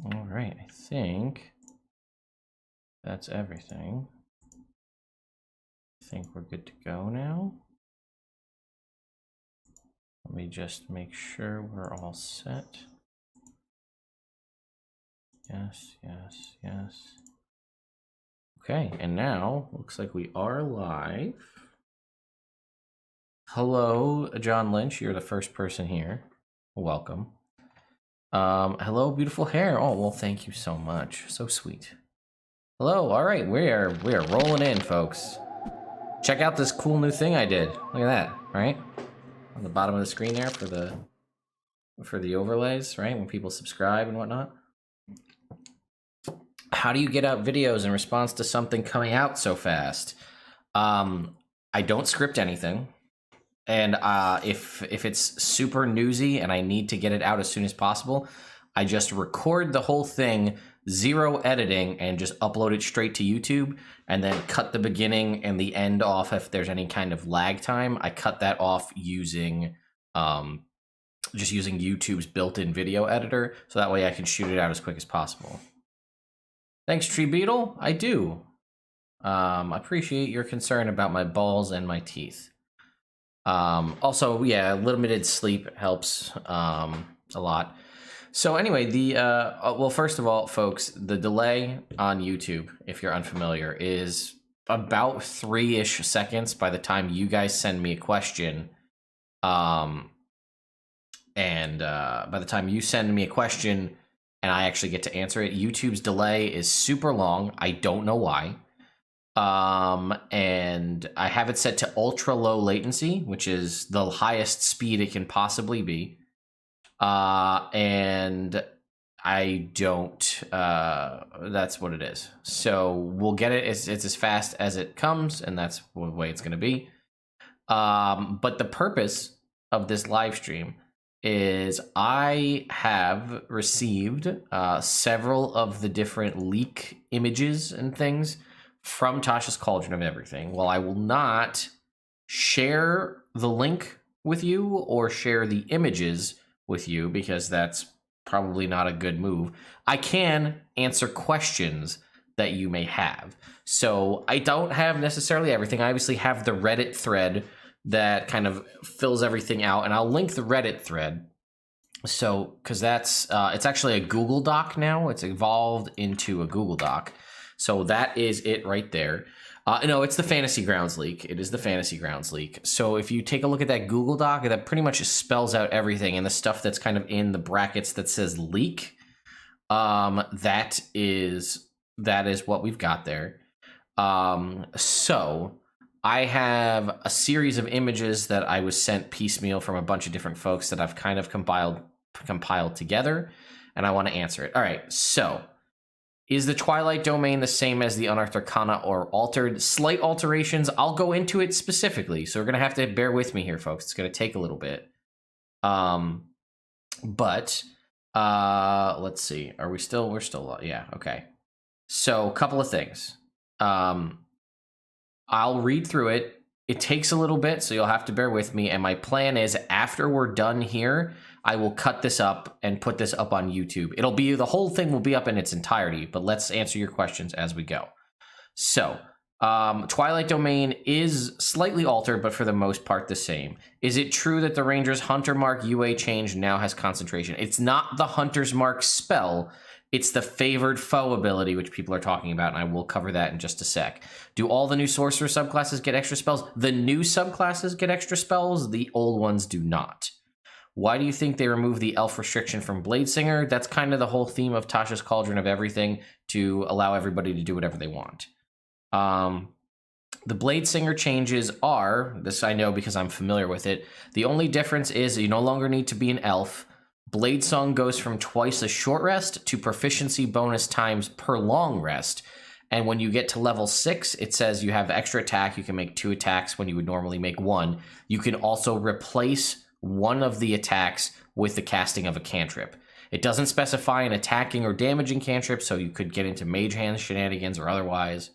All right, I think that's everything. I think we're good to go now. Let me just make sure we're all set. Yes, yes, yes. Okay, and now looks like we are live. Hello, John Lynch. You're the first person here. Welcome. Hello, beautiful hair. Oh, well, thank you so much. So sweet. Hello. All right, we are rolling in, folks. Check out this cool new thing I did. Look at that, right? On the bottom of the screen there for the overlays, right? When people subscribe and whatnot. How do you get out videos in response to something coming out so fast? I don't script anything. And if it's super newsy and I need to get it out as soon as possible, I just record the whole thing, zero editing, and just upload it straight to YouTube, and then cut the beginning and the end off if there's any kind of lag time. I cut that off using just using YouTube's built-in video editor, so that way I can shoot it out as quick as possible. Thanks, Tree Beetle. I do. Appreciate your concern about my balls and my teeth. Also, yeah, limited sleep helps a lot. So anyway, well, first of all, folks, the delay on YouTube, if you're unfamiliar, is about 3-ish seconds by the time you guys send me a question. And by the time you send me a question and I actually get to answer it, YouTube's delay is super long. I don't know why. And I have it set to ultra low latency, which is the highest speed it can possibly be. And I don't, that's what it is. So we'll get it. It's as fast as it comes, and that's the way it's going to be. But the purpose of this live stream is I have received, several of the different leak images and things from Tasha's Cauldron of Everything. While I will not share the link with you or share the images with you, because that's probably not a good move, I can answer questions that you may have. So I don't have necessarily everything. I obviously have the Reddit thread that kind of fills everything out, and I'll link the Reddit thread. So, because that's, it's actually a Google Doc now. It's evolved into a Google Doc. So that is it right there. No, it's the Fantasy Grounds leak. It is the Fantasy Grounds leak. So if you take a look at that Google Doc, that pretty much spells out everything. And the stuff that's kind of in the brackets that says leak, that is what we've got there. So I have a series of images that I was sent piecemeal from a bunch of different folks that I've kind of compiled together, and I want to answer it. All right, so is the Twilight domain the same as the Unearthed Arcana or altered? Slight alterations. I'll go into it specifically, so we're going to have to bear with me here, folks. It's going to take a little bit. But let's see. Are we still? We're still. Yeah, okay. So a couple of things. I'll read through it. It takes a little bit, so you'll have to bear with me. And my plan is, after we're done here, I will cut this up and put this up on YouTube. The whole thing will be up in its entirety, but let's answer your questions as we go. So, Twilight domain is slightly altered, but for the most part the same. Is it true that the Ranger's Hunter Mark UA change now has concentration? It's not the Hunter's Mark spell. It's the favored foe ability, which people are talking about, and I will cover that in just a sec. Do all the new Sorcerer subclasses get extra spells? The new subclasses get extra spells. The old ones do not. Why do you think they removed the elf restriction from Bladesinger? That's kind of the whole theme of Tasha's Cauldron of Everything, to allow everybody to do whatever they want. The Bladesinger changes are, this I know because I'm familiar with it, the only difference is you no longer need to be an elf. Blade Song goes from twice a short rest to proficiency bonus times per long rest. And when you get to level 6, it says you have extra attack. You can make 2 attacks when you would normally make 1. You can also replace one of the attacks with the casting of a cantrip. It doesn't specify an attacking or damaging cantrip, so you could get into mage hand shenanigans or otherwise.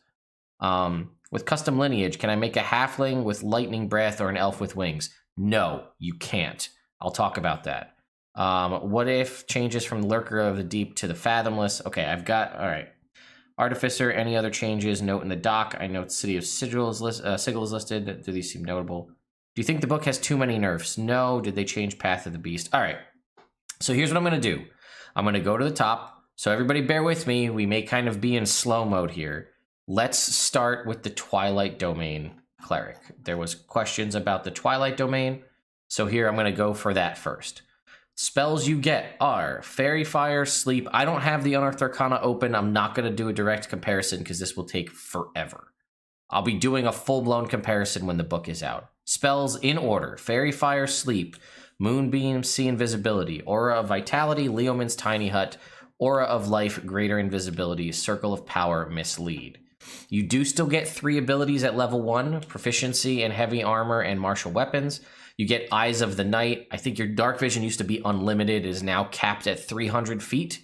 With custom lineage, can I make a halfling with lightning breath or an elf with wings? No, you can't. I'll talk about that. What if changes from Lurker of the Deep to the Fathomless? Okay, I've got, all right. Artificer, any other changes? Note in the doc. I note City of Sigil is listed. Do these seem notable? Do you think the book has too many nerfs? No. Did they change Path of the Beast? All right. So here's what I'm going to do. I'm going to go to the top. So everybody bear with me. We may kind of be in slow mode here. Let's start with the Twilight Domain Cleric. There was questions about the Twilight Domain. So here I'm going to go for that first. Spells you get are Fairy Fire, Sleep. I don't have the Unearthed Arcana open. I'm not going to do a direct comparison because this will take forever. I'll be doing a full-blown comparison when the book is out. Spells in order. Fairy Fire, Sleep. Moonbeam, See Invisibility. Aura of Vitality, Leoman's Tiny Hut. Aura of Life, Greater Invisibility. Circle of Power, Mislead. You do still get 3 abilities at level 1. Proficiency in Heavy Armor and Martial Weapons. You get Eyes of the Night. I think your Dark Vision used to be unlimited. It is now capped at 300 feet.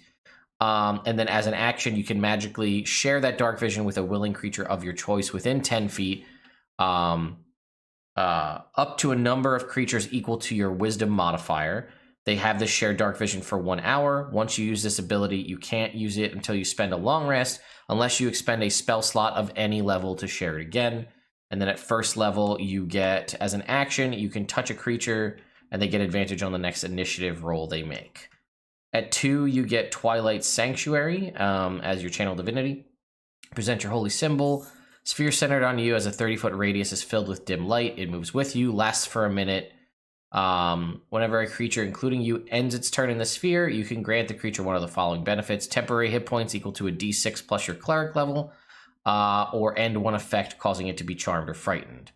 And then as an action, you can magically share that Dark Vision with a willing creature of your choice within 10 feet. Up to a number of creatures equal to your Wisdom modifier. They have this shared Dark Vision for 1 hour. Once you use this ability, you can't use it until you spend a long rest, unless you expend a spell slot of any level to share it again. And then at first level, you get, as an action, you can touch a creature, and they get advantage on the next initiative roll they make. At 2, you get Twilight Sanctuary as your channel divinity. Present your holy symbol. Sphere centered on you as a 30-foot radius is filled with dim light. It moves with you, lasts for a minute. Whenever a creature, including you, ends its turn in the sphere, you can grant the creature one of the following benefits. Temporary hit points equal to a d6 plus your cleric level. Or end one effect, causing it to be charmed or frightened.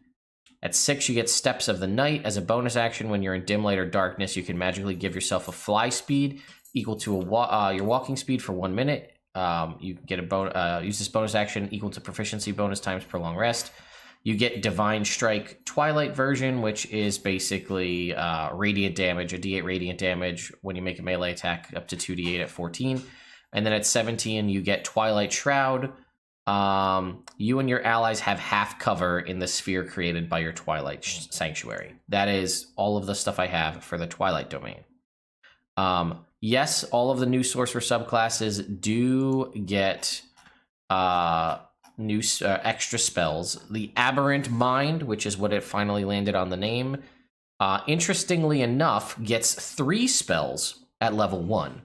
At 6, you get Steps of the Night. As a bonus action, when you're in dim light or darkness, you can magically give yourself a fly speed equal to your walking speed for 1 minute. You get use this bonus action equal to proficiency bonus times per long rest. You get Divine Strike Twilight version, which is basically radiant damage, a d8 radiant damage when you make a melee attack up to 2d8 at 14. And then at 17, you get Twilight Shroud. You and your allies have half cover in the sphere created by your Twilight Sanctuary. That is all of the stuff I have for the Twilight Domain. Yes, all of the new Sorcerer subclasses do get new extra spells. The Aberrant Mind, which is what it finally landed on the name, interestingly enough, gets 3 spells at level 1.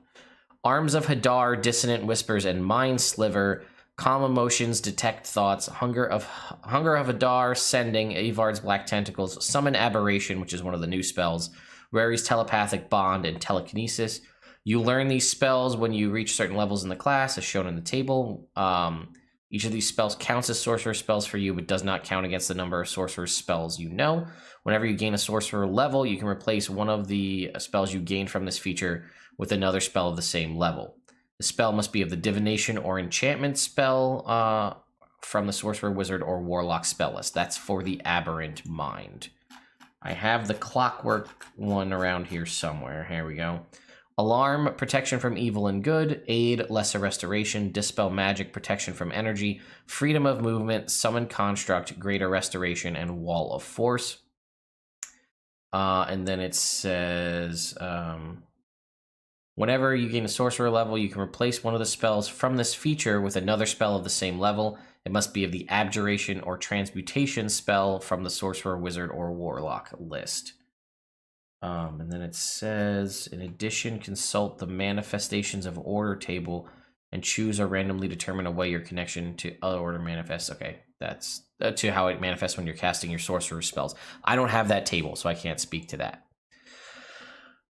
Arms of Hadar, Dissonant Whispers, and Mind Sliver. Calm Emotions, Detect Thoughts, Hunger of Hadar, Sending, Avard's Black Tentacles, Summon Aberration, which is one of the new spells, Rary's Telepathic Bond, and Telekinesis. You learn these spells when you reach certain levels in the class, as shown in the table. Each of these spells counts as Sorcerer spells for you, but does not count against the number of Sorcerer spells you know. Whenever you gain a Sorcerer level, you can replace one of the spells you gained from this feature with another spell of the same level. The spell must be of the Divination or Enchantment spell from the Sorcerer, Wizard, or Warlock spell list. That's for the Aberrant Mind. I have the Clockwork one around here somewhere. Here we go. Alarm, Protection from Evil and Good. Aid, Lesser Restoration. Dispel Magic, Protection from Energy. Freedom of Movement. Summon Construct, Greater Restoration, and Wall of Force. And then it says... whenever you gain a Sorcerer level, you can replace one of the spells from this feature with another spell of the same level. It must be of the Abjuration or Transmutation spell from the Sorcerer, Wizard, or Warlock list. And then it says, in addition, consult the Manifestations of Order table and choose or randomly determine a way your connection to other order manifests. Okay, that's to how it manifests when you're casting your Sorcerer spells. I don't have that table, so I can't speak to that.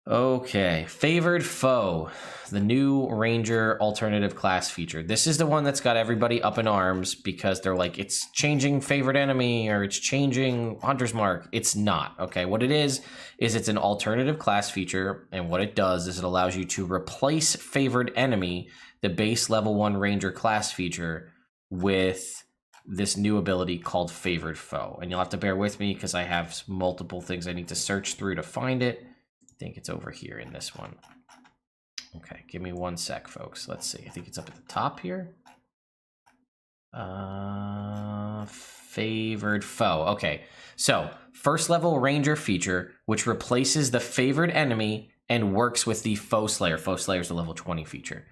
Okay, Favored Foe, the new Ranger alternative class feature. This is the one that's got everybody up in arms because they're like, it's changing Favored Enemy or it's changing Hunter's Mark. It's not, okay? What it is it's an alternative class feature, and what it does is it allows you to replace Favored Enemy, the base level 1 Ranger class feature, with this new ability called Favored Foe. And you'll have to bear with me because I have multiple things I need to search through to find it. I think it's over here in this one. Okay, give me 1 sec, folks. Let's see. I think it's up at the top here. Favored Foe. Okay, so first level Ranger feature, which replaces the Favored Enemy and works with the Foe Slayer. Foe Slayer is the level 20 feature.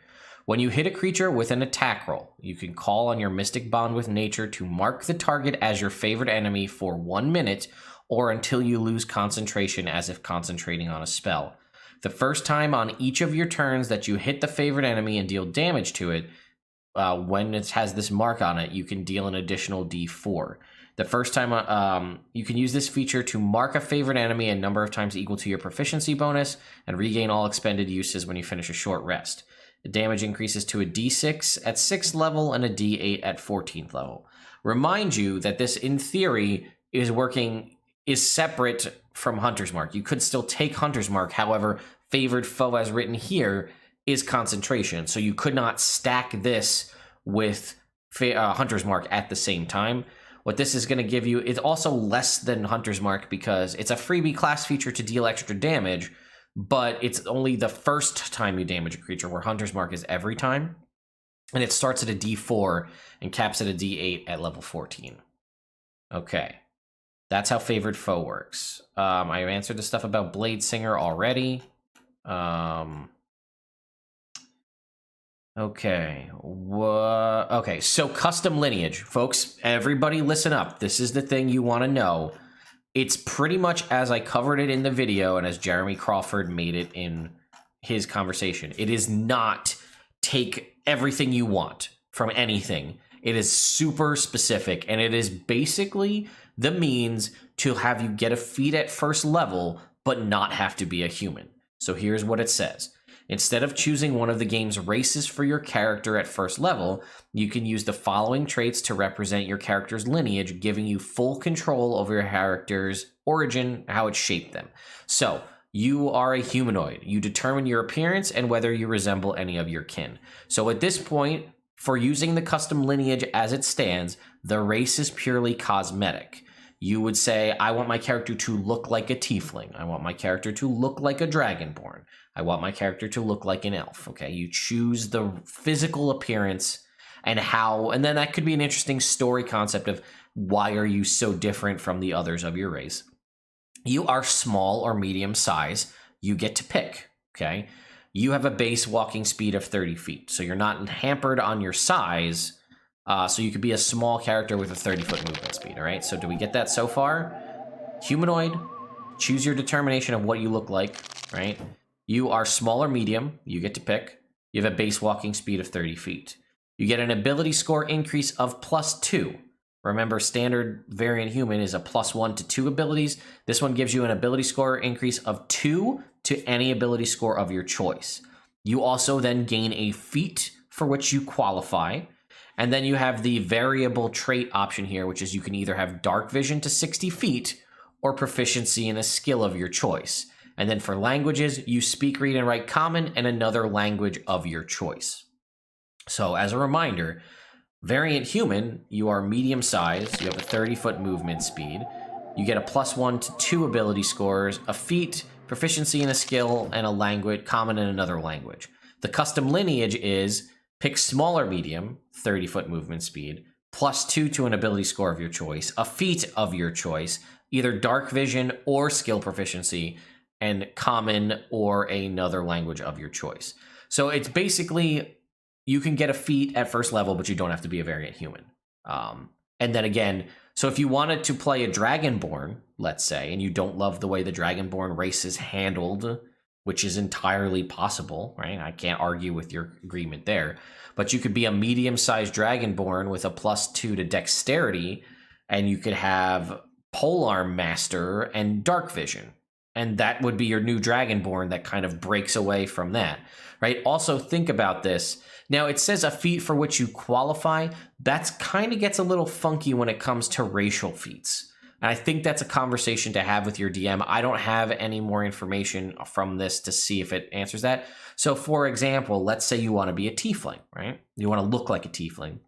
When you hit a creature with an attack roll, you can call on your Mystic Bond with Nature to mark the target as your favorite enemy for 1 minute or until you lose concentration as if concentrating on a spell. The first time on each of your turns that you hit the favorite enemy and deal damage to it, when it has this mark on it, you can deal an additional d4. The first time you can use this feature to mark a favorite enemy a number of times equal to your proficiency bonus and regain all expended uses when you finish a short rest. The damage increases to a d6 at 6th level and a d8 at 14th level. Remind you that this, in theory, is separate from Hunter's Mark. You could still take Hunter's Mark. However, favored foe as written here is concentration. So you could not stack this with Hunter's Mark at the same time. What this is going to give you is also less than Hunter's Mark because it's a freebie class feature to deal extra damage, but it's only the first time you damage a creature, where Hunter's Mark is every time. And it starts at a d4 and caps at a d8 at level 14. Okay. That's how favored foe works. I answered the stuff about Bladesinger already. Okay. Okay, so custom lineage. Folks, everybody listen up. This is the thing you want to know. It's pretty much as I covered it in the video and as Jeremy Crawford made it in his conversation. It is not take everything you want from anything. It is super specific, and it is basically the means to have you get a feat at first level, but not have to be a human. So here's what it says. Instead of choosing one of the game's races for your character at first level, you can use the following traits to represent your character's lineage, giving you full control over your character's origin, how it shaped them. So, you are a humanoid. You determine your appearance and whether you resemble any of your kin. So at this point, for using the custom lineage as it stands, the race is purely cosmetic. You would say, I want my character to look like a tiefling. I want my character to look like a dragonborn. I want my character to look like an elf. Okay, you choose the physical appearance and how, and then that could be an interesting story concept of why are you so different from the others of your race. You are small or medium size. You get to pick, okay? You have a base walking speed of 30 feet, so you're not hampered on your size. So you could be a small character with a 30-foot movement speed, all right? So do we get that so far? Humanoid, choose your determination of what you look like, right? You are small or medium, you get to pick. You have a base walking speed of 30 feet. You get an ability score increase of +2. Remember, standard variant human is a +1 to 2 abilities. This one gives you an ability score increase of 2 to any ability score of your choice. You also then gain a feat for which you qualify. And then you have the variable trait option here, which is you can either have dark vision to 60 feet or proficiency in a skill of your choice. And then for languages, you speak, read, and write Common and another language of your choice. So as a reminder, variant human, you are medium sized, you have a 30-foot movement speed, you get a +1 to 2 ability scores, a feat, proficiency in a skill, and a language, Common and another language. The custom lineage is pick small or medium, 30-foot movement speed, +2 to an ability score of your choice, a feat of your choice, either dark vision or skill proficiency, and Common or another language of your choice. So it's basically, you can get a feat at first level, but you don't have to be a variant human. And then again, so if you wanted to play a Dragonborn, let's say, and you don't love the way the Dragonborn race is handled, which is entirely possible, right? I can't argue with your agreement there. But you could be a medium-sized Dragonborn with a +2 to dexterity, and you could have Polearm Master and Dark Vision. And that would be your new Dragonborn that kind of breaks away from that, right? Also, think about this. Now, it says a feat for which you qualify. That's kind of gets a little funky when it comes to racial feats. And I think that's a conversation to have with your DM. I don't have any more information from this to see if it answers that. So, for example, let's say you want to be a tiefling, right? You want to look like a tiefling.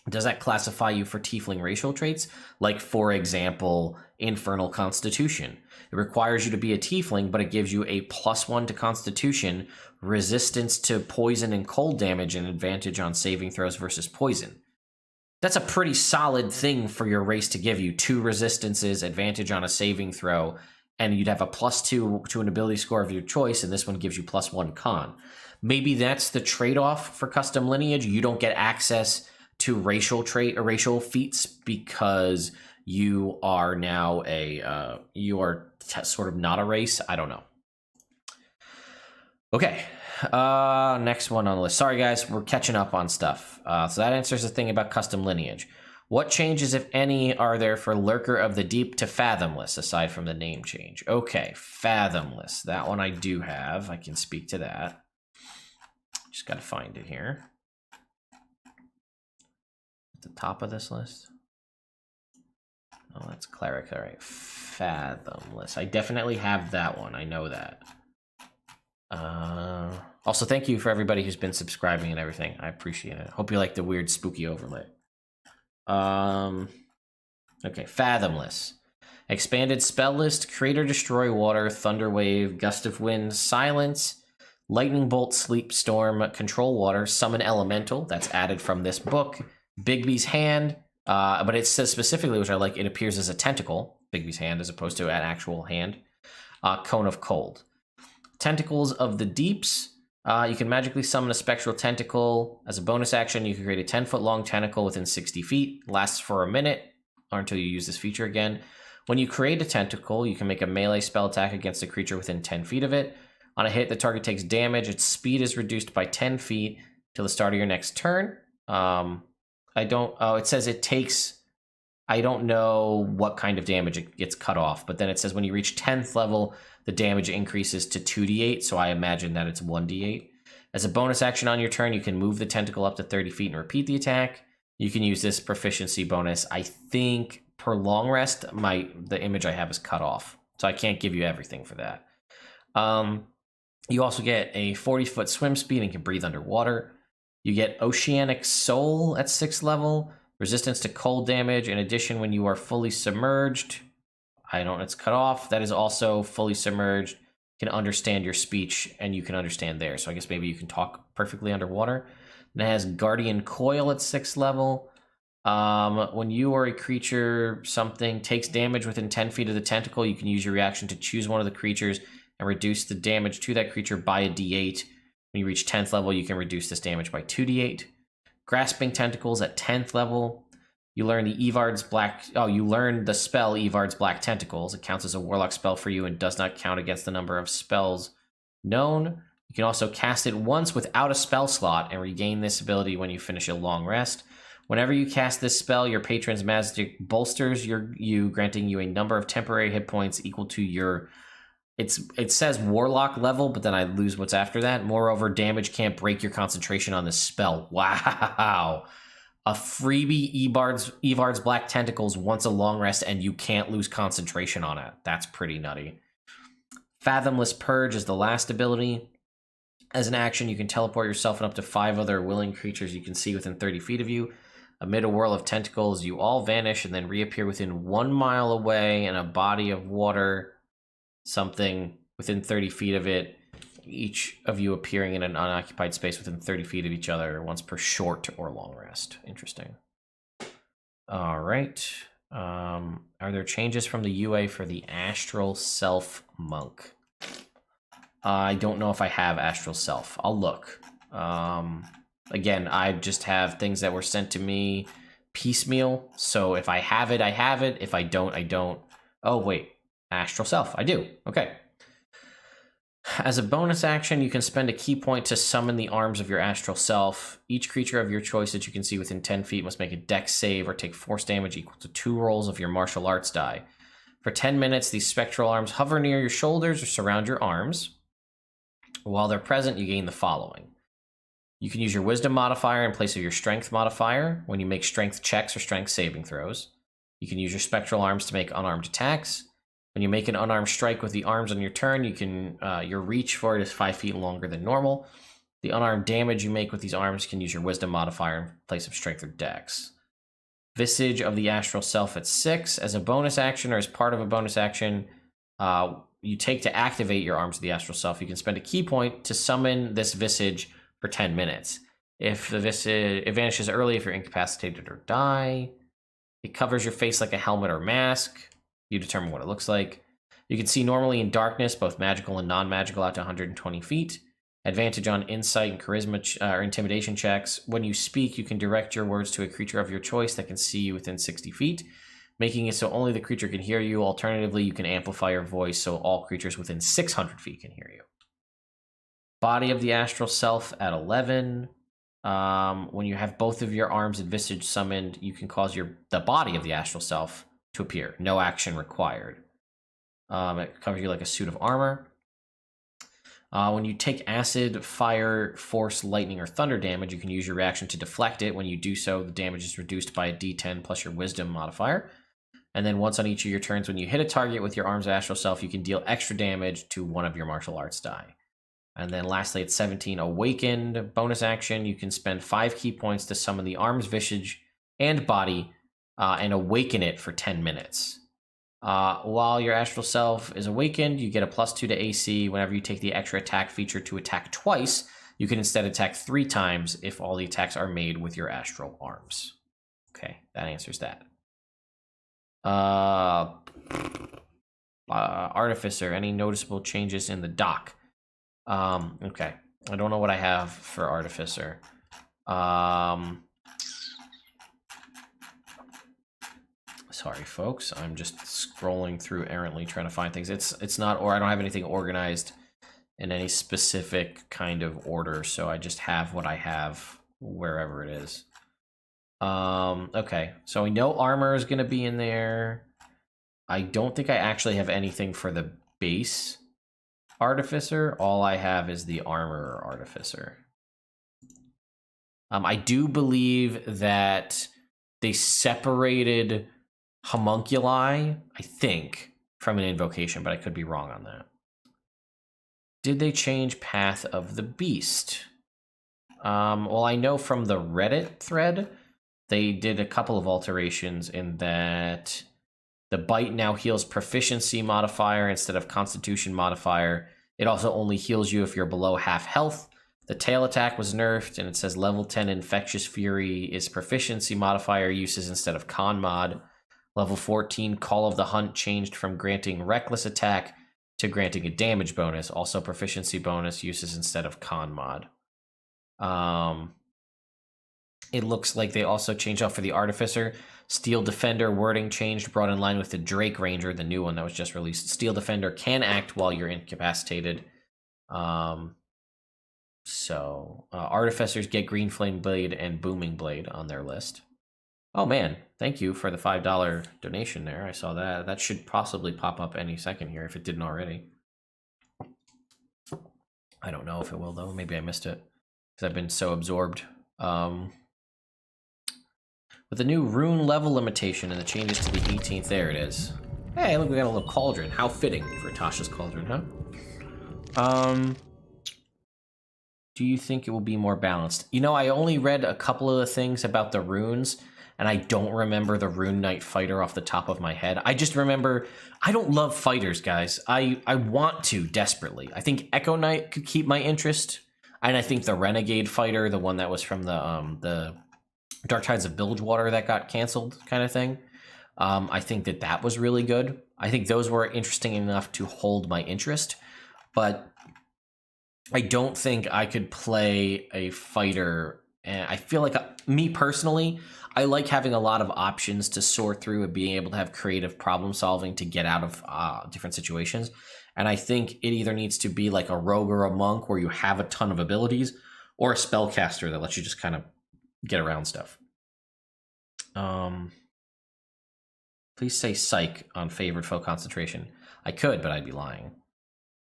Does that classify you for tiefling racial traits? Like, for example, Infernal Constitution. It requires you to be a tiefling, but it gives you a +1 to Constitution, resistance to poison and cold damage, and advantage on saving throws versus poison. That's a pretty solid thing for your race to give you. 2 resistances, advantage on a saving throw, and you'd have a +2 to an ability score of your choice, and this one gives you +1 con. Maybe that's the trade-off for custom lineage. You don't get access to racial feats because you are now sort of not a race. I don't know. Okay, next one on the list. Sorry guys, we're catching up on stuff. So that answers the thing about custom lineage. What changes, if any, are there for Lurker of the Deep to Fathomless, aside from the name change? Okay, Fathomless. That one I do have. I can speak to that. Just got to find it here. At the top of this list. Oh, that's Cleric. All right, Fathomless. I definitely have that one. I know that. Also, thank you for everybody who's been subscribing and everything. I appreciate it. Hope you like the weird spooky overlay. Okay, Fathomless. Expanded spell list, Create or Destroy Water, Thunder Wave, Gust of Wind, Silence, Lightning Bolt, Sleep Storm, Control Water, Summon Elemental, that's added from this book, Bigby's Hand, but it says specifically, which I like, it appears as a tentacle, Bigby's Hand, as opposed to an actual hand, Cone of Cold. Tentacles of the Deeps, you can magically summon a spectral tentacle. As a bonus action, you can create a 10-foot long tentacle within 60 feet, lasts for a minute, or until you use this feature again. When you create a tentacle, you can make a melee spell attack against a creature within 10 feet of it. On a hit, the target takes damage. Its speed is reduced by 10 feet till the start of your next turn. It says it takes, I don't know what kind of damage it gets cut off, but then it says when you reach 10th level, the damage increases to 2d8, so I imagine that it's 1d8. As a bonus action on your turn, you can move the tentacle up to 30 feet and repeat the attack. You can use this proficiency bonus. I think per long rest, the image I have is cut off, so I can't give you everything for that. You also get a 40-foot swim speed and can breathe underwater. You get Oceanic Soul at 6th level, resistance to cold damage. In addition, when you are fully submerged, it's cut off. That is also fully submerged. Can understand your speech, and you can understand there. So I guess maybe you can talk perfectly underwater. And it has Guardian Coil at 6th level. When you or a creature, something, takes damage within 10 feet of the tentacle, you can use your reaction to choose one of the creatures and reduce the damage to that creature by a d8. When you reach 10th level, you can reduce this damage by 2d8. Grasping Tentacles at 10th level. You learn you learn the spell Evard's Black Tentacles. It counts as a Warlock spell for you and does not count against the number of spells known. You can also cast it once without a spell slot and regain this ability when you finish a long rest. Whenever you cast this spell, your patron's magic bolsters you, granting you a number of temporary hit points equal to your... It says Warlock level, but then I lose what's after that. Moreover, damage can't break your concentration on this spell. Wow. A freebie Evard's Black Tentacles once a long rest, and you can't lose concentration on it. That's pretty nutty. Fathomless Purge is the last ability. As an action, you can teleport yourself and up to 5 other willing creatures you can see within 30 feet of you. Amid a whirl of tentacles, you all vanish and then reappear within 1 mile away in a body of water, something within 30 feet of it. Each of you appearing in an unoccupied space within 30 feet of each other once per short or long rest. Interesting. All right. Are there changes from the UA for the Astral Self Monk? I don't know if I have Astral Self. I'll look. Again, I just have things that were sent to me piecemeal. So if I have it, I have it. If I don't, I don't. Oh, wait. Astral Self. I do. Okay. As a bonus action, you can spend a key point to summon the arms of your astral self. Each creature of your choice that you can see within 10 feet must make a dex save or take force damage equal to 2 rolls of your martial arts die. For 10 minutes, these spectral arms hover near your shoulders or surround your arms. While they're present, you gain the following. You can use your wisdom modifier in place of your strength modifier when you make strength checks or strength saving throws. You can use your spectral arms to make unarmed attacks. When you make an unarmed strike with the arms on your turn, you can your reach for it is 5 feet longer than normal. The unarmed damage you make with these arms can use your wisdom modifier in place of strength or dex. Visage of the Astral Self at 6. As a bonus action or as part of a bonus action, you take to activate your arms of the Astral Self. You can spend a key point to summon this visage for 10 minutes. If the visage, it vanishes early if you're incapacitated or die. It covers your face like a helmet or mask. You determine what it looks like. You can see normally in darkness, both magical and non-magical, out to 120 feet. Advantage on insight and charisma or intimidation checks. When you speak, you can direct your words to a creature of your choice that can see you within 60 feet, making it so only the creature can hear you. Alternatively, you can amplify your voice so all creatures within 600 feet can hear you. Body of the astral self at 11. When you have both of your arms and visage summoned, you can cause the body of the astral self to appear. No action required. It covers you like a suit of armor. When you take acid, fire, force, lightning, or thunder damage, you can use your reaction to deflect it. When you do so, the damage is reduced by a d10 plus your wisdom modifier. And then once on each of your turns, when you hit a target with your arms of astral self, you can deal extra damage to one of your martial arts die. And then lastly, at 17, awakened. Bonus action, you can spend 5 key points to summon the arms, visage, and body, and awaken it for 10 minutes. While your astral self is awakened, you get a +2 to AC. Whenever you take the extra attack feature to attack twice, you can instead attack 3 times if all the attacks are made with your astral arms. Okay, that answers that. Artificer, any noticeable changes in the dock? Okay, I don't know what I have for Artificer. Sorry, folks. I'm just scrolling through errantly trying to find things. It's not, or I don't have anything organized in any specific kind of order, so I just have what I have wherever it is. Okay, so we know armor is going to be in there. I don't think I actually have anything for the base Artificer. All I have is the armor Artificer. I do believe that they separated homunculi, I think, from an invocation, but I could be wrong on that. Did they change Path of the Beast? Well, I know from the Reddit thread, they did a couple of alterations in that the bite now heals proficiency modifier instead of constitution modifier. It also only heals you if you're below half health. The tail attack was nerfed, and it says level 10 infectious fury is proficiency modifier uses instead of con mod. Level 14, Call of the Hunt changed from granting reckless attack to granting a damage bonus, also proficiency bonus uses instead of con mod. It looks like they also changed out for the Artificer. Steel Defender wording changed, brought in line with the Drake Ranger, the new one that was just released. Steel Defender can act while you're incapacitated. Artificers get Green Flame Blade and Booming Blade on their list. Oh man, thank you for the $5 donation there. I saw that. That should possibly pop up any second here if it didn't already. I don't know if it will though. Maybe I missed it because I've been so absorbed. With the new rune level limitation and the changes to the 18th, there it is. Hey, look, we got a little cauldron. How fitting for Tasha's cauldron, huh? Do you think it will be more balanced? You know, I only read a couple of the things about the runes, and I don't remember the Rune Knight fighter off the top of my head. I just remember, I don't love fighters, guys. I want to desperately. I think Echo Knight could keep my interest, and I think the Renegade fighter, the one that was from the Dark Tides of Bilgewater that got canceled kind of thing, I think that was really good. I think those were interesting enough to hold my interest, but I don't think I could play a fighter. And I feel like, me personally, I like having a lot of options to sort through and being able to have creative problem solving to get out of different situations. And I think it either needs to be like a rogue or a monk where you have a ton of abilities, or a spellcaster that lets you just kind of get around stuff. Please say psych on favorite foe concentration. I could, but I'd be lying.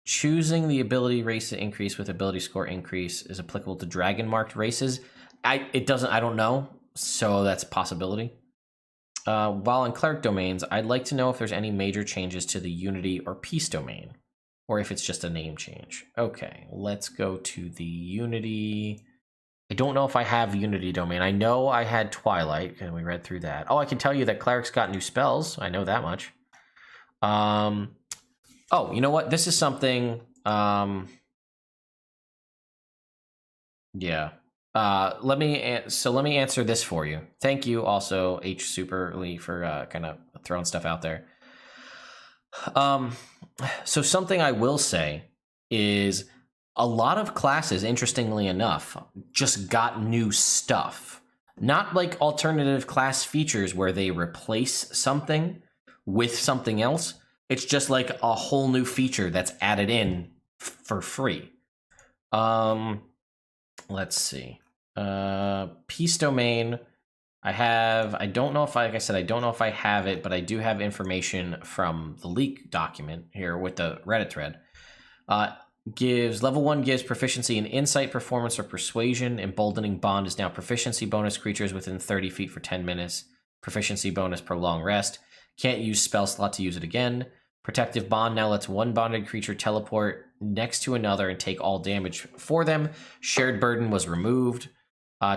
Choosing the ability race increase with ability score increase is applicable to dragon marked races. I don't know, so that's a possibility. While in cleric domains, I'd like to know if there's any major changes to the unity or peace domain, or if it's just a name change. Okay, let's go to the unity. I don't know if I have unity domain. I know I had Twilight, and we read through that. Oh, I can tell you that clerics got new spells. I know that much. Oh, you know what? This is something. Yeah. Let me answer this for you. Thank you, also H Superly, for kind of throwing stuff out there. So something I will say is a lot of classes, interestingly enough, just got new stuff. Not like alternative class features where they replace something with something else. It's just like a whole new feature that's added in for free. Let's see. Peace domain. I don't know if I don't know if I have it, but I do have information from the leak document here with the Reddit thread. Level 1 gives proficiency in insight, performance, or persuasion. Emboldening bond is now proficiency bonus creatures within 30 feet for 10 minutes. Proficiency bonus per long rest. Can't use spell slot to use it again. Protective bond now lets one bonded creature teleport next to another and take all damage for them. Shared burden was removed.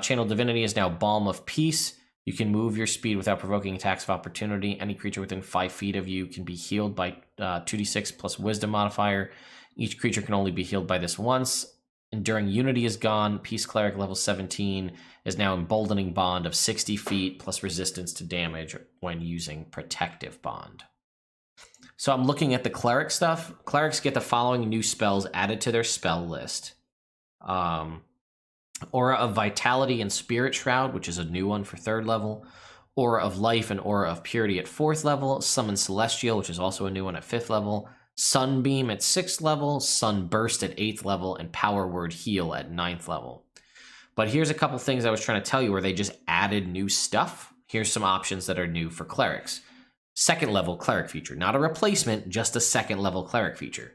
Channel divinity is now balm of peace. You can move your speed without provoking attacks of opportunity. Any creature within 5 feet of you can be healed by 2d6 plus wisdom modifier. Each creature can only be healed by this once. Enduring Unity is gone. Peace Cleric level 17 is now emboldening bond of 60 feet plus resistance to damage when using protective bond. So I'm looking at the Cleric stuff. Clerics get the following new spells added to their spell list. Aura of Vitality and Spirit Shroud, which is a new one for 3rd level. Aura of Life and Aura of Purity at 4th level. Summon Celestial, which is also a new one at 5th level. Sunbeam at 6th level. Sunburst at 8th level. And Power Word Heal at 9th level. But here's a couple things I was trying to tell you where they just added new stuff. Here's some options that are new for Clerics. 2nd level Cleric feature. Not a replacement, just a 2nd level Cleric feature.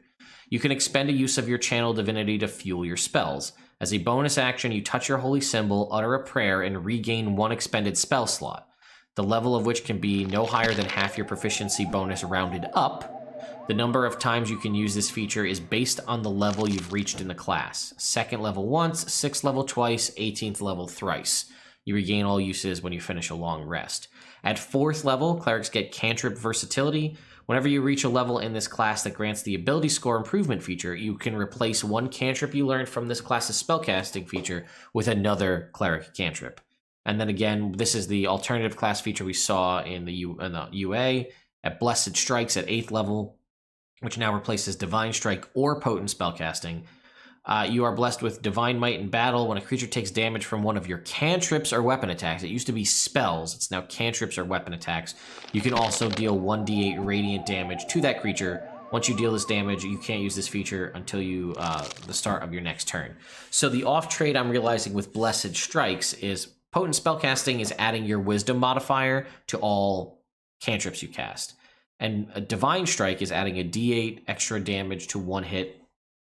You can expend a use of your Channel Divinity to fuel your spells. As a bonus action, you touch your holy symbol, utter a prayer, and regain 1 expended spell slot, the level of which can be no higher than half your proficiency bonus rounded up. The number of times you can use this feature is based on the level you've reached in the class. 2nd level once, 6th level twice, 18th level thrice. You regain all uses when you finish a long rest. At 4th level, Clerics get Cantrip Versatility. Whenever you reach a level in this class that grants the Ability Score Improvement feature, you can replace one cantrip you learned from this class's spellcasting feature with another Cleric cantrip. And then again, this is the alternative class feature we saw in the UA at Blessed Strikes at 8th level, which now replaces Divine Strike or Potent Spellcasting. You are blessed with Divine Might in battle. When a creature takes damage from one of your cantrips or weapon attacks, it used to be spells, it's now cantrips or weapon attacks. You can also deal 1d8 radiant damage to that creature. Once you deal this damage, you can't use this feature until the start of your next turn. So the off trade I'm realizing with Blessed Strikes is Potent Spellcasting is adding your Wisdom modifier to all cantrips you cast. And a Divine Strike is adding a d8 extra damage to one hit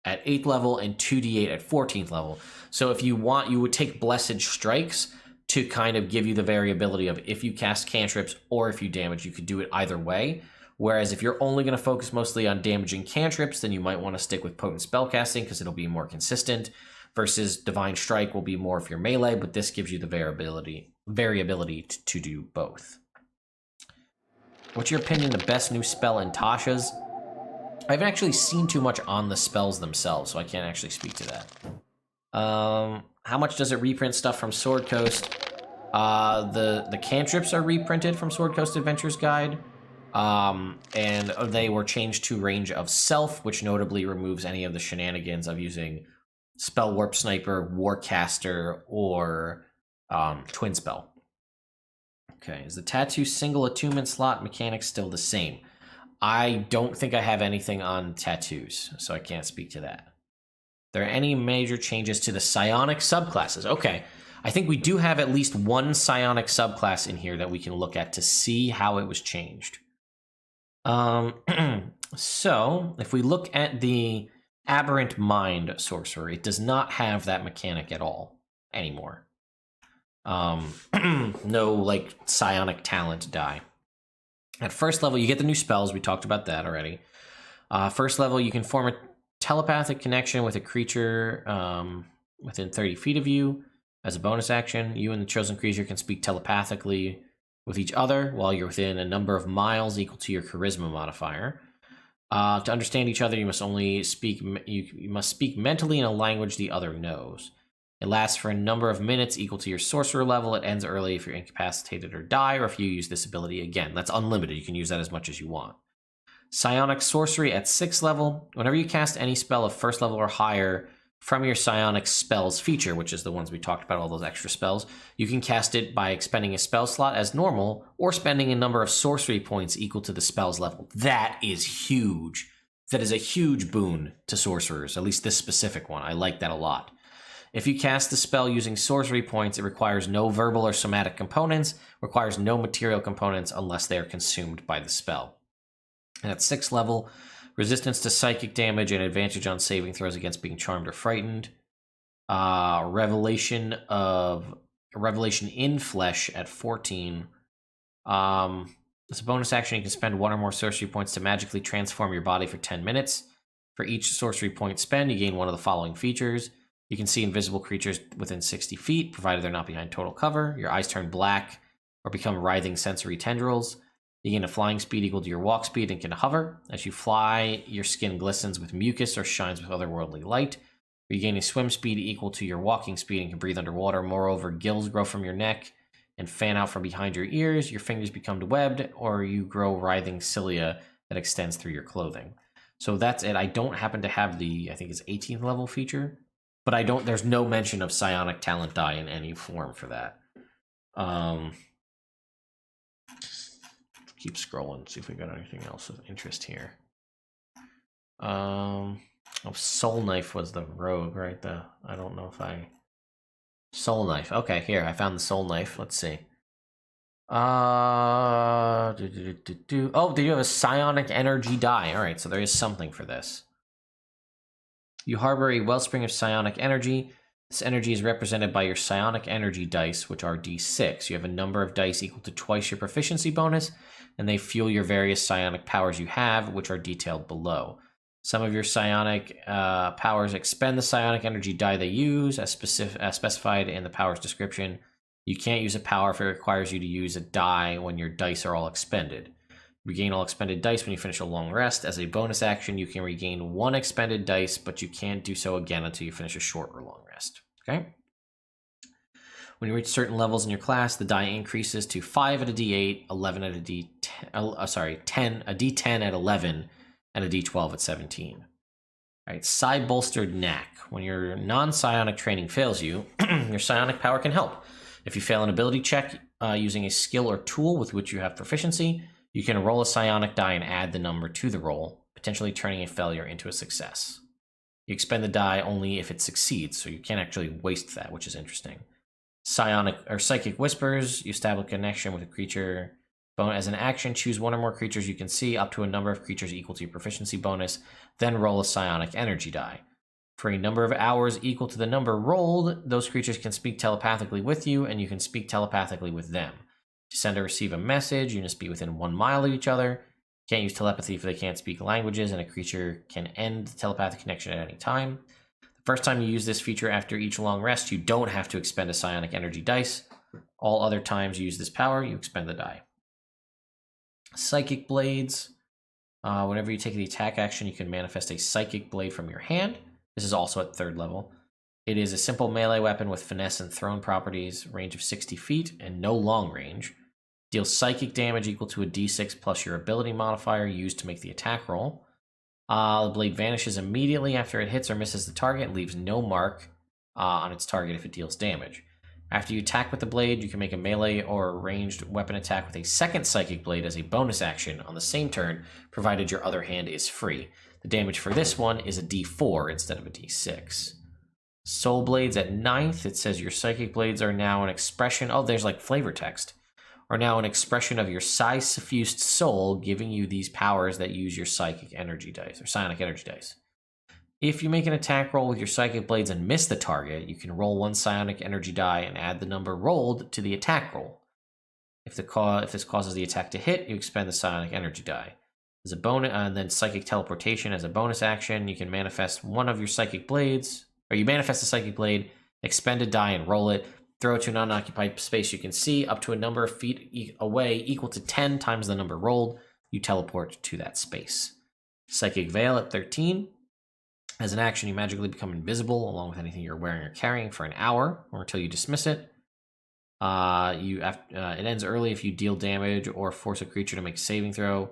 at 8th level and 2d8 at 14th level. So if you want, you would take Blessed Strikes to kind of give you the variability of if you cast cantrips or if you damage, you could do it either way. Whereas if you're only going to focus mostly on damaging cantrips, then you might want to stick with Potent Spellcasting because it'll be more consistent, versus Divine Strike will be more of your melee, but this gives you the variability to do both. What's your opinion, the best new spell in Tasha's? I haven't actually seen too much on the spells themselves, so I can't actually speak to that. How much does it reprint stuff from Sword Coast? The cantrips are reprinted from Sword Coast Adventures Guide, and they were changed to Range of Self, which notably removes any of the shenanigans of using Spell Warp Sniper, Warcaster, or Twin Spell. Okay, is the tattoo single attunement slot mechanic still the same? I don't think I have anything on tattoos, so I can't speak to that. Are there any major changes to the psionic subclasses? Okay, I think we do have at least one psionic subclass in here that we can look at to see how it was changed. So, if we look at the Aberrant Mind Sorcerer, it does not have that mechanic at all anymore. No, like, psionic talent die. At 1st level, you get the new spells. We talked about that already. 1st level, you can form a telepathic connection with a creature within 30 feet of you. As a bonus action, you and the chosen creature can speak telepathically with each other while you're within a number of miles equal to your charisma modifier. To understand each other, you must speak mentally in a language the other knows. It lasts for a number of minutes equal to your sorcerer level. It ends early if you're incapacitated or die, or if you use this ability again. That's unlimited. You can use that as much as you want. Psionic Sorcery at 6th level. Whenever you cast any spell of 1st level or higher from your Psionic Spells feature, which is the ones we talked about, all those extra spells, you can cast it by expending a spell slot as normal or spending a number of sorcery points equal to the spell's level. That is huge. That is a huge boon to sorcerers, at least this specific one. I like that a lot. If you cast the spell using sorcery points, it requires no verbal or somatic components, requires no material components unless they are consumed by the spell. And at 6th level, resistance to psychic damage and advantage on saving throws against being charmed or frightened. Revelation in Flesh at 14. As a bonus action, you can spend 1 or more sorcery points to magically transform your body for 10 minutes. For each sorcery point spent, you gain one of the following features. You can see invisible creatures within 60 feet, provided they're not behind total cover. Your eyes turn black or become writhing sensory tendrils. You gain a flying speed equal to your walk speed and can hover. As you fly, your skin glistens with mucus or shines with otherworldly light. You gain a swim speed equal to your walking speed and can breathe underwater. Moreover, gills grow from your neck and fan out from behind your ears. Your fingers become webbed, or you grow writhing cilia that extends through your clothing. So that's it. I don't happen to have the, I think it's 18th level feature, but there's no mention of psionic talent die in any form for that. Keep scrolling, see if we got anything else of interest here. Soul Knife was the rogue, right? I don't know if Soul Knife. Okay, here, I found the Soul Knife. Let's see. Oh, do you have a psionic energy die? All right, so there is something for this. You harbor a wellspring of psionic energy. This energy is represented by your psionic energy dice, which are d6. You have a number of dice equal to twice your proficiency bonus, and they fuel your various psionic powers you have, which are detailed below. Some of your psionic powers expend the psionic energy die they use, as specified in the power's description. You can't use a power if it requires you to use a die when your dice are all expended. Regain all expended dice when you finish a long rest. As a bonus action, you can regain 1 expended dice, but you can't do so again until you finish a short or long rest. Okay? When you reach certain levels in your class, the die increases to 5 at a d8, 11 at a d10, 10, a d10 at 11, and a d12 at 17. All right, Psi Bolstered Knack. When your non-psionic training fails you, your psionic power can help. If you fail an ability check using a skill or tool with which you have proficiency, you can roll a psionic die and add the number to the roll, potentially turning a failure into a success. You expend the die only if it succeeds, so you can't actually waste that, which is interesting. Psionic or Psychic Whispers. You establish a connection with a creature. As an action, choose 1 or more creatures you can see, up to a number of creatures equal to your proficiency bonus, then roll a psionic energy die. For a number of hours equal to the number rolled, those creatures can speak telepathically with you, and you can speak telepathically with them. To send or receive a message, you must be within 1 mile of each other. You can't use telepathy if they can't speak languages, and a creature can end the telepathic connection at any time. The first time you use this feature after each long rest, you don't have to expend a psionic energy dice. All other times you use this power, you expend the die. Psychic Blades. Whenever you take the attack action, you can manifest a Psychic Blade from your hand. This is also at 3rd level. It is a simple melee weapon with finesse and thrown properties, range of 60 feet, and no long range. Deals psychic damage equal to a d6 plus your ability modifier used to make the attack roll. The blade vanishes immediately after it hits or misses the target and leaves no mark on its target if it deals damage. After you attack with the blade, you can make a melee or ranged weapon attack with a second Psychic Blade as a bonus action on the same turn, provided your other hand is free. The damage for this one is a d4 instead of a d6. Soul Blades at 9th, it says your Psychic Blades are now an expression, there's like flavor text, are now an expression of your psi-suffused soul, giving you these powers that use your psychic energy dice, or psionic energy dice. If you make an attack roll with your Psychic Blades and miss the target, you can roll 1 psionic energy die and add the number rolled to the attack roll. If this causes the attack to hit, you expend the psionic energy die. As a bonus, and then Psychic Teleportation as a bonus action, you can manifest one of your Psychic Blades, or you manifest a Psychic Blade, expend a die and roll it, throw it to an unoccupied space you can see, up to a number of feet away equal to 10 times the number rolled, you teleport to that space. Psychic Veil at 13. As an action, you magically become invisible along with anything you're wearing or carrying for an hour, or until you dismiss it. It ends early if you deal damage or force a creature to make a saving throw.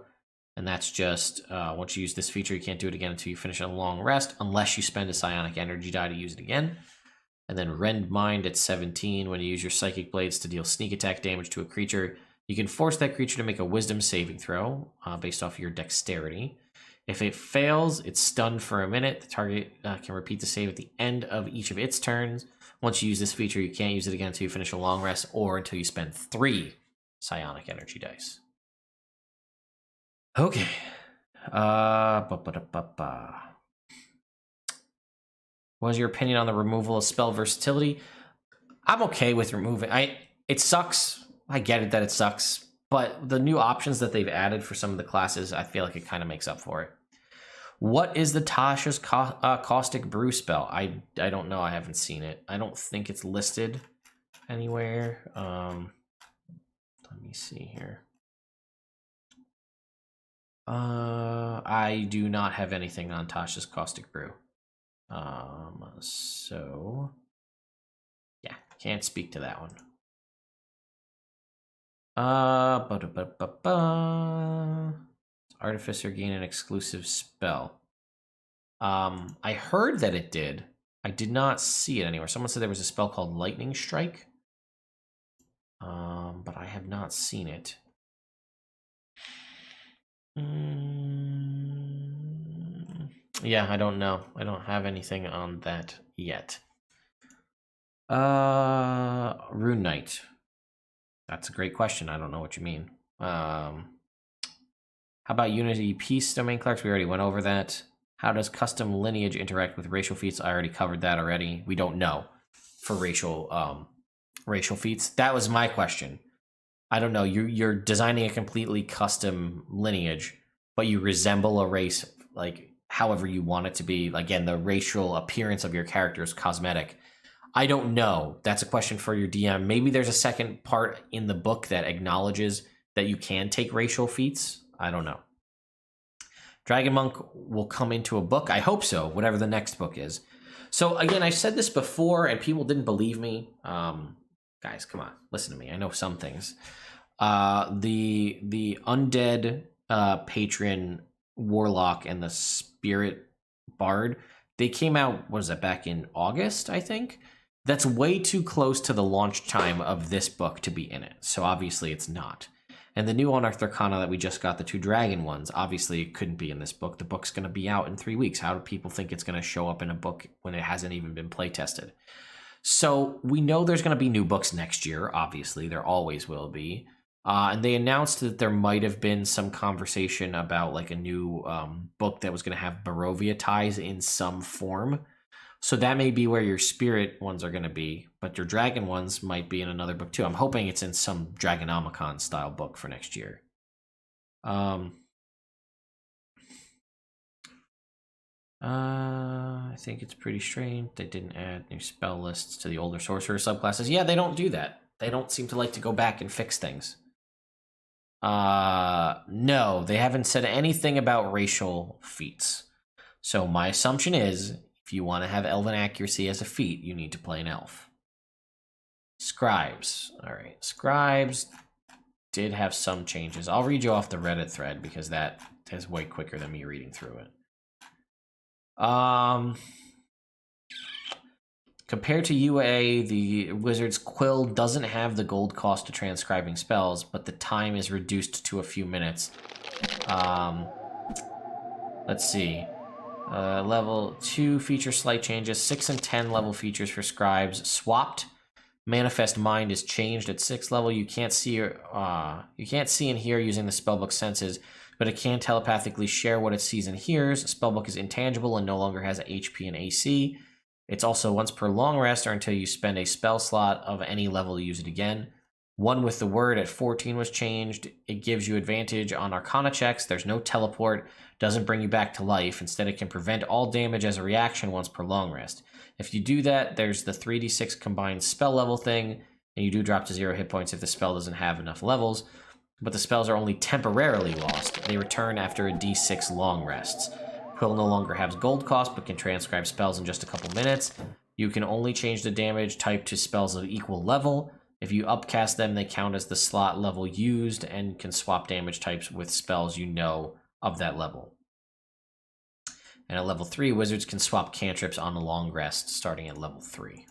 And that's just, once you use this feature, you can't do it again until you finish a long rest, unless you spend a psionic energy die to use it again. And then Rend Mind at 17, when you use your Psychic Blades to deal sneak attack damage to a creature, you can force that creature to make a Wisdom saving throw based off your dexterity. If it fails, it's stunned for a minute. The target can repeat the save at the end of each of its turns. Once you use this feature, you can't use it again until you finish a long rest or until you spend 3 psionic energy dice. Okay. What was your opinion on the removal of spell versatility? I'm okay with removing. It sucks. I get it that it sucks, but the new options that they've added for some of the classes, I feel like it kind of makes up for it. What is the Tasha's Caustic Brew spell? I don't know. I haven't seen it. I don't think it's listed anywhere. Let me see here. I do not have anything on Tasha's Caustic Brew. So yeah, can't speak to that one. Artificer gain an exclusive spell. I heard that it did. I did not see it anywhere. Someone said there was a spell called Lightning Strike. But I have not seen it. Yeah, I don't know. I don't have anything on that yet. Rune Knight. That's a great question. I don't know what you mean. How about Unity Peace Domain Clerics? We already went over that. How does custom Lineage interact with racial feats? I already covered that already. We don't know for racial feats. That was my question. I don't know. You're designing a completely custom lineage, but you resemble a race like however you want it to be. Again, the racial appearance of your character is cosmetic. I don't know. That's a question for your DM. Maybe there's a second part in the book that acknowledges that you can take racial feats. I don't know. Dragon Monk will come into a book. I hope so, whatever the next book is. So again, I said this before and people didn't believe me. Guys, come on, listen to me. I know some things. The undead patron Warlock and the Spirit Bard, they came out, what is that, back in August, I think? That's way too close to the launch time of this book to be in it. So obviously it's not. And the new Unearthed Arcana that we just got, the 2 dragon ones, obviously it couldn't be in this book. The book's going to be out in 3 weeks. How do people think it's going to show up in a book when it hasn't even been play tested? So we know there's going to be new books next year. Obviously, there always will be. And they announced that there might have been some conversation about like a new book that was going to have Barovia ties in some form. So that may be where your spirit ones are going to be, but your dragon ones might be in another book too. I'm hoping it's in some Dragonomicon style book for next year. I think it's pretty strange they didn't add new spell lists to the older sorcerer subclasses. Yeah, they don't do that. They don't seem to like to go back and fix things. No, they haven't said anything about racial feats. So my assumption is, if you want to have Elven Accuracy as a feat, you need to play an elf. Scribes. All right, Scribes did have some changes. I'll read you off the Reddit thread because that is way quicker than me reading through it. Compared to UA, the Wizard's Quill doesn't have the gold cost to transcribing spells, but the time is reduced to a few minutes. Let's see. Level 2 feature slight changes. 6 and 10 level features for Scribes swapped. Manifest Mind is changed at 6th level. You can't see and hear using the spellbook senses, but it can telepathically share what it sees and hears. Spellbook is intangible and no longer has HP and AC. It's also once per long rest or until you spend a spell slot of any level to use it again. One with the word at 14 was changed. It gives you advantage on Arcana checks. There's no teleport. Doesn't bring you back to life. Instead, it can prevent all damage as a reaction once per long rest. If you do that, there's the 3d6 combined spell level thing, and you do drop to 0 hit points if the spell doesn't have enough levels. But the spells are only temporarily lost. They return after a d6 long rests. Quill no longer has gold cost, but can transcribe spells in just a couple minutes. You can only change the damage type to spells of equal level. If you upcast them, they count as the slot level used and can swap damage types with spells you know of that level. And at level 3, wizards can swap cantrips on a long rest starting at level 3.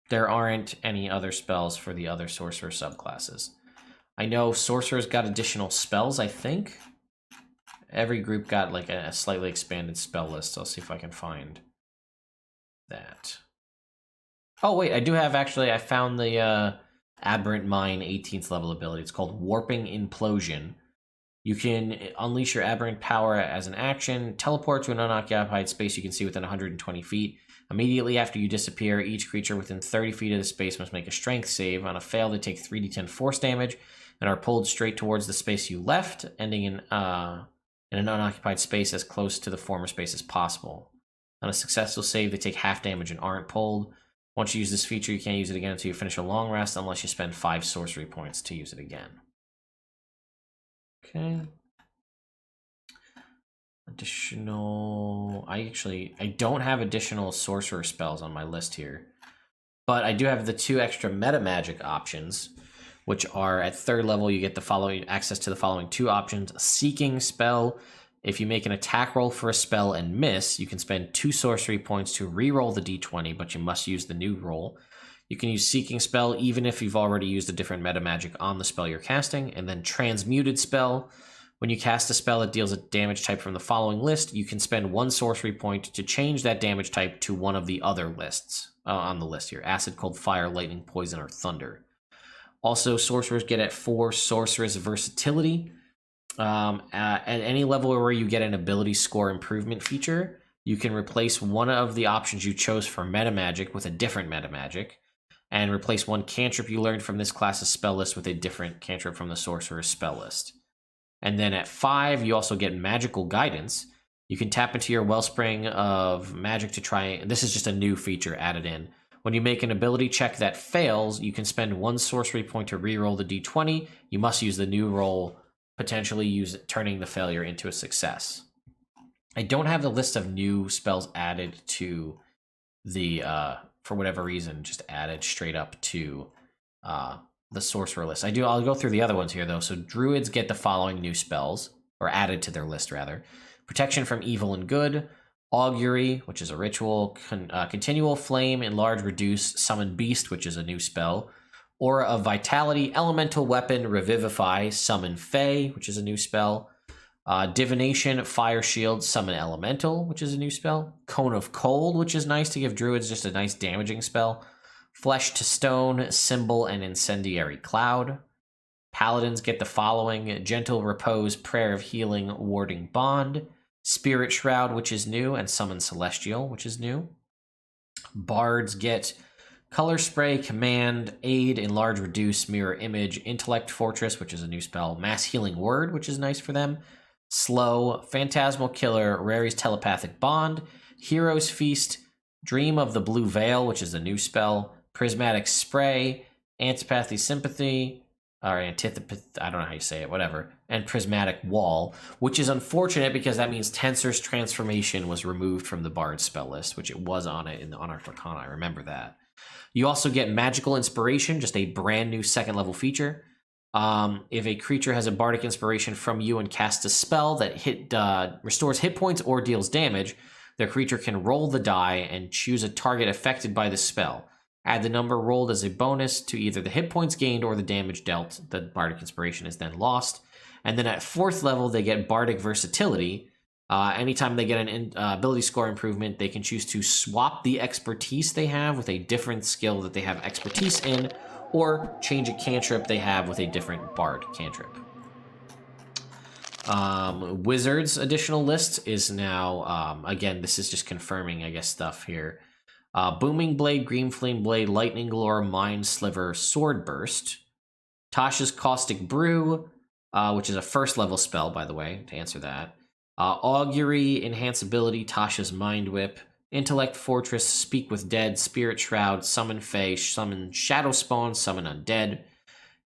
There aren't any other spells for the other sorcerer subclasses. I know sorcerers got additional spells, I think. Every group got like a slightly expanded spell list. I'll see if I can find that. Oh, wait, I do have actually, I found the Aberrant Mine 18th level ability. It's called Warping Implosion. You can unleash your aberrant power as an action, teleport to an unoccupied space you can see within 120 feet. Immediately after you disappear, each creature within 30 feet of the space must make a strength save. On a fail, they take 3d10 force damage and are pulled straight towards the space you left, ending in an unoccupied space as close to the former space as possible. On a successful save, they take half damage and aren't pulled. Once you use this feature, you can't use it again until you finish a long rest unless you spend 5 sorcery points to use it again. Okay. Additional... I don't have additional sorcerer spells on my list here. But I do have the 2 extra meta magic options, which are at 3rd level, you get the following access to the following 2 options. A Seeking spell. If you make an attack roll for a spell and miss, you can spend 2 sorcery points to re-roll the d20, but you must use the new roll. You can use Seeking spell even if you've already used a different meta magic on the spell you're casting. And then Transmuted spell. When you cast a spell that deals a damage type from the following list, you can spend 1 sorcery point to change that damage type to one of the other lists on the list here. Acid, Cold, Fire, Lightning, Poison, or Thunder. Also, sorcerers get at 4 sorceress versatility. At any level where you get an ability score improvement feature, you can replace one of the options you chose for meta magic with a different meta magic, and replace 1 cantrip you learned from this class's spell list with a different cantrip from the sorcerer's spell list. And then at 5, you also get magical guidance. You can tap into your wellspring of magic to try. This is just a new feature added in. When you make an ability check that fails, you can spend 1 sorcery point to reroll the d20. You must use the new roll, potentially turning the failure into a success. I don't have the list of new spells added to the, for whatever reason, just added straight up to the sorcerer list. I'll go through the other ones here, though. So druids get the following new spells, or added to their list, rather. Protection from evil and good, augury, which is a ritual, continual flame, enlarge, reduce, summon beast, which is a new spell, aura of vitality, elemental weapon, revivify, summon fey, which is a new spell, divination, fire shield, summon elemental, which is a new spell, cone of cold, which is nice to give druids just a nice damaging spell, flesh to stone, symbol, and incendiary cloud. Paladins get the following: gentle repose, prayer of healing, warding bond, spirit shroud, which is new, and summon celestial, which is new. Bards get color spray, command, aid, enlarge, reduce, mirror image, intellect fortress, which is a new spell, mass healing word, which is nice for them, slow, phantasmal killer, rare's telepathic bond, hero's feast, dream of the blue veil, which is a new spell, prismatic spray, antipathy sympathy, or antipathy, I don't know how you say it, whatever, and prismatic wall, which is unfortunate because that means Tensor's transformation was removed from the bard spell list, which it was on it in the Unearthed Arcana. I remember that. You also get magical inspiration, just a brand new 2nd level feature. If a creature has a bardic inspiration from you and casts a spell that restores hit points or deals damage, their creature can roll the die and choose a target affected by the spell. Add the number rolled as a bonus to either the hit points gained or the damage dealt. The bardic inspiration is then lost. And then at 4th level, they get bardic versatility. Anytime they get an ability score improvement, they can choose to swap the expertise they have with a different skill that they have expertise in, or change a cantrip they have with a different bard cantrip. Wizards additional list is now, again, this is just confirming, I guess, stuff here. Booming Blade, Green Flame Blade, Lightning Galore, Mind Sliver, Sword Burst. Tasha's Caustic Brew, which is a 1st level spell, by the way, to answer that. Augury, Enhance Ability, Tasha's Mind Whip, Intellect Fortress, Speak with Dead, Spirit Shroud, Summon Fey, Summon Shadow Spawn, Summon Undead,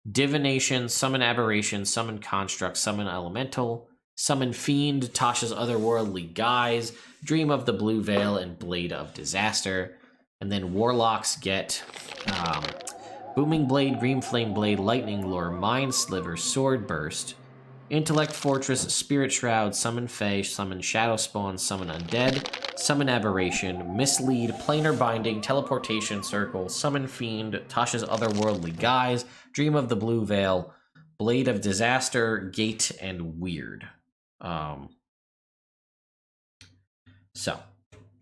Divination, Summon Aberration, Summon Construct, Summon Elemental, Summon Fiend, Tasha's Otherworldly Guise, Dream of the Blue Veil, and Blade of Disaster. And then Warlocks get Booming Blade, Green Flame Blade, Lightning Lure, Mind Sliver, Sword Burst, Intellect Fortress, Spirit Shroud, Summon Fae, Summon Shadow Spawn, Summon Undead, Summon Aberration, Mislead, Planar Binding, Teleportation Circle, Summon Fiend, Tasha's Otherworldly Guise, Dream of the Blue Veil, Blade of Disaster, Gate, and Weird. So,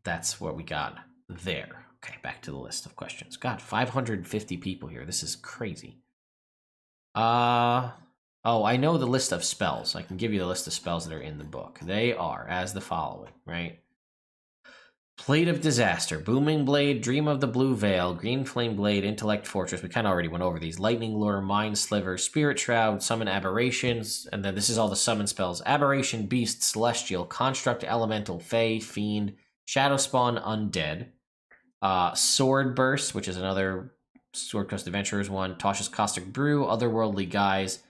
that's what we got there. Okay, back to the list of questions. God, 550 people here. This is crazy. Oh, I know the list of spells. I can give you the list of spells that are in the book. They are as the following, right? Blade of Disaster, Booming Blade, Dream of the Blue Veil, Green Flame Blade, Intellect Fortress. We kind of already went over these. Lightning Lure, Mind Sliver, Spirit Shroud, Summon Aberrations, and then this is all the summon spells. Aberration, Beast, Celestial, Construct, Elemental, Fae, Fiend, Shadow Spawn, Undead. Sword Burst, which is another Sword Coast Adventurers one. Tasha's Caustic Brew, Otherworldly Guise,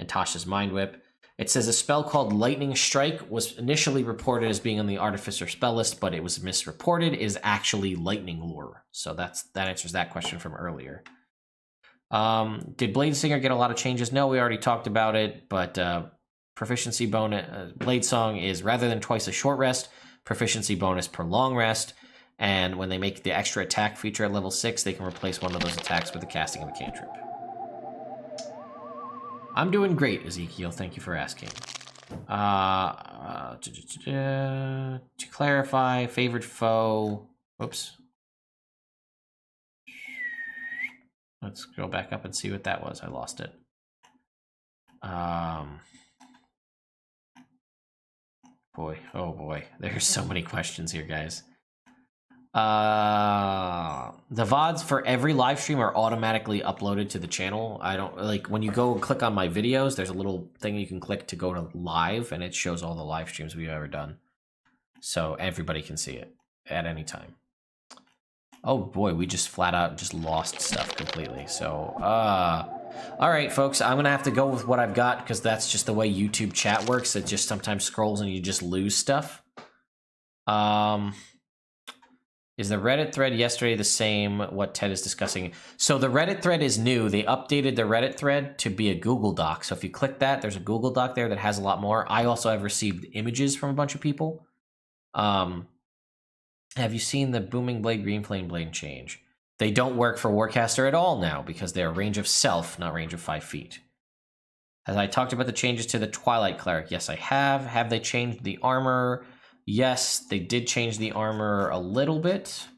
and Tasha's Mind Whip. It says a spell called Lightning Strike was initially reported as being on the Artificer spell list, but it was misreported. It is actually Lightning Lure. So that answers that question from earlier. Did Bladesinger get a lot of changes? No, we already talked about it, but proficiency bonus, Blade Song is rather than twice a short rest, proficiency bonus per long rest. And when they make the extra attack feature at level 6, they can replace one of those attacks with the casting of a cantrip. I'm doing great, Ezekiel. Thank you for asking. To clarify, favored foe. Oops. Let's go back up and see what that was. I lost it. Boy, oh boy. There's so many questions here, guys. The VODs for every live stream are automatically uploaded to the channel. I don't like when you go and click on my videos, there's a little thing you can click to go to live, and it shows all the live streams we've ever done. So everybody can see it at any time. Oh boy, we just flat out just lost stuff completely. So, all right, folks, I'm gonna have to go with what I've got because that's just the way YouTube chat works. It just sometimes scrolls and you just lose stuff. Is the Reddit thread yesterday the same what Ted is discussing? So the Reddit thread is new. They updated the Reddit thread to be a Google Doc. So if you click that, there's a Google Doc there that has a lot more. I also have received images from a bunch of people. Have you seen the Booming Blade, Green Flame Blade change? They don't work for Warcaster at all now because they're range of self, not range of 5 feet. As I talked about the changes to the Twilight Cleric, yes, I have. Have they changed the armor? Yes, they did change the armor a little bit.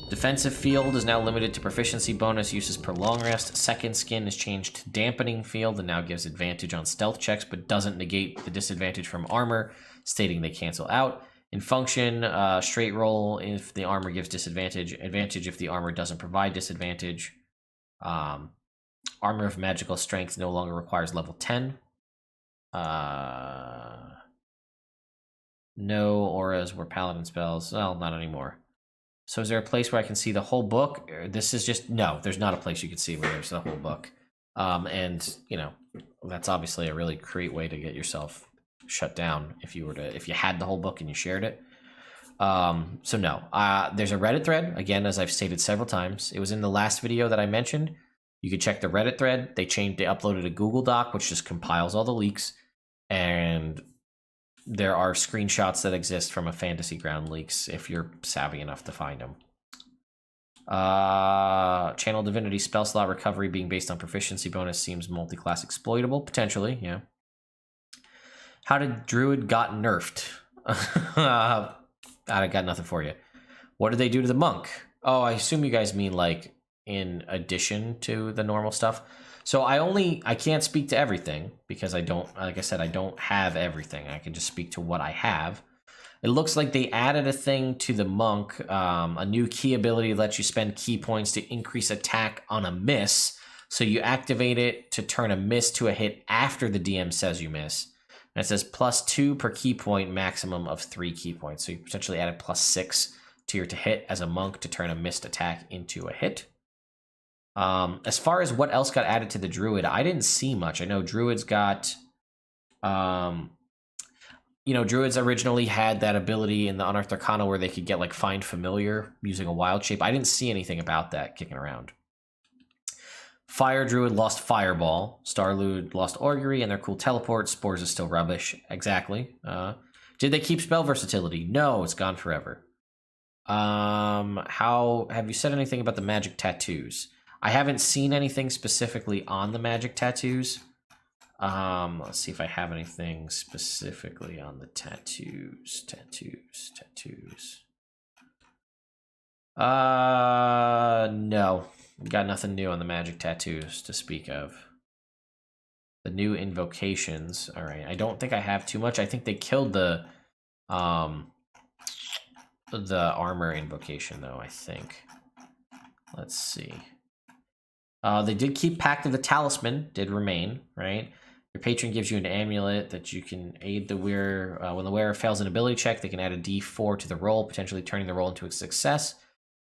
Defensive field is now limited to proficiency bonus uses per long rest. Second skin is changed to dampening field and now gives advantage on stealth checks, but doesn't negate the disadvantage from armor, stating they cancel out. In function, straight roll if the armor gives disadvantage, advantage if the armor doesn't provide disadvantage. Armor of Magical Strength no longer requires level 10. No auras were paladin spells. Well, not anymore. So is there a place where I can see the whole book? This is just... No, there's not a place you can see where there's the whole book. And, you know, that's obviously a really great way to get yourself shut down if you had the whole book and you shared it. So no. There's a Reddit thread, again, as I've stated several times. It was in the last video that I mentioned. You could check the Reddit thread. They uploaded a Google Doc, which just compiles all the leaks. And there are screenshots that exist from a Fantasy Ground leaks if you're savvy enough to find them. Channel Divinity spell slot recovery being based on proficiency bonus seems multi-class exploitable. Potentially, yeah. How did Druid got nerfed? I got nothing for you. What did they do to the monk? Oh, I assume you guys mean like in addition to the normal stuff. So I can't speak to everything because I don't, like I said, I don't have everything. I can just speak to what I have. It looks like they added a thing to the monk, a new key ability that lets you spend key points to increase attack on a miss. So you activate it to turn a miss to a hit after the DM says you miss. And it says +2 per key point, maximum of 3 key points. So you potentially added +6 to your to hit as a monk to turn a missed attack into a hit. As far as what else got added to the druid, I didn't see much. I know druids got you know, druids originally had that ability in the Unearthed Arcana where they could get like Find Familiar using a wild shape. I didn't see anything about that kicking around. Fire Druid lost Fireball. Starlude lost Augury and their cool teleport. Spores is still rubbish. Exactly. Did they keep spell versatility? No, it's gone forever. How have you said anything about the magic tattoos? I haven't seen anything specifically on the magic tattoos. Let's see if I have anything specifically on the tattoos. No. Got nothing new on the magic tattoos to speak of. The new invocations. All right. I don't think I have too much. I think they killed the armor invocation though, I think. Let's see. They did keep Pact of the Talisman, did remain, right? Your patron gives you an amulet that you can aid the wearer. When the wearer fails an ability check, they can add a d4 to the roll, potentially turning the roll into a success.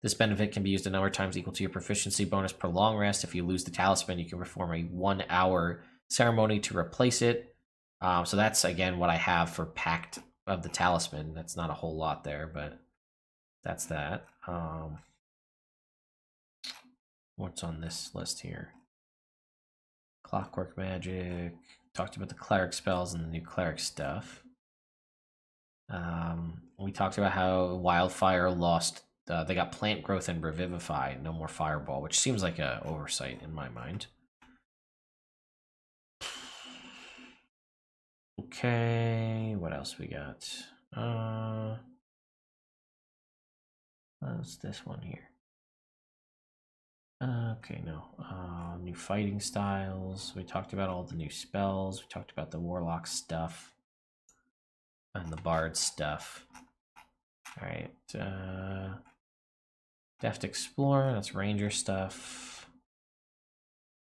This benefit can be used a number of times equal to your proficiency bonus per long rest. If you lose the talisman, you can perform a 1-hour ceremony to replace it. So that's, again, what I have for Pact of the Talisman. That's not a whole lot there, but that's that. What's on this list here? Clockwork magic. Talked about the cleric spells and the new cleric stuff. We talked about how Wildfire lost. They got plant growth and revivify. No more fireball, which seems like an oversight in my mind. Okay, what else we got? What's this one here? Okay, no. New fighting styles. We talked about all the new spells. We talked about the Warlock stuff. And the Bard stuff. Alright. Deft Explorer. That's Ranger stuff.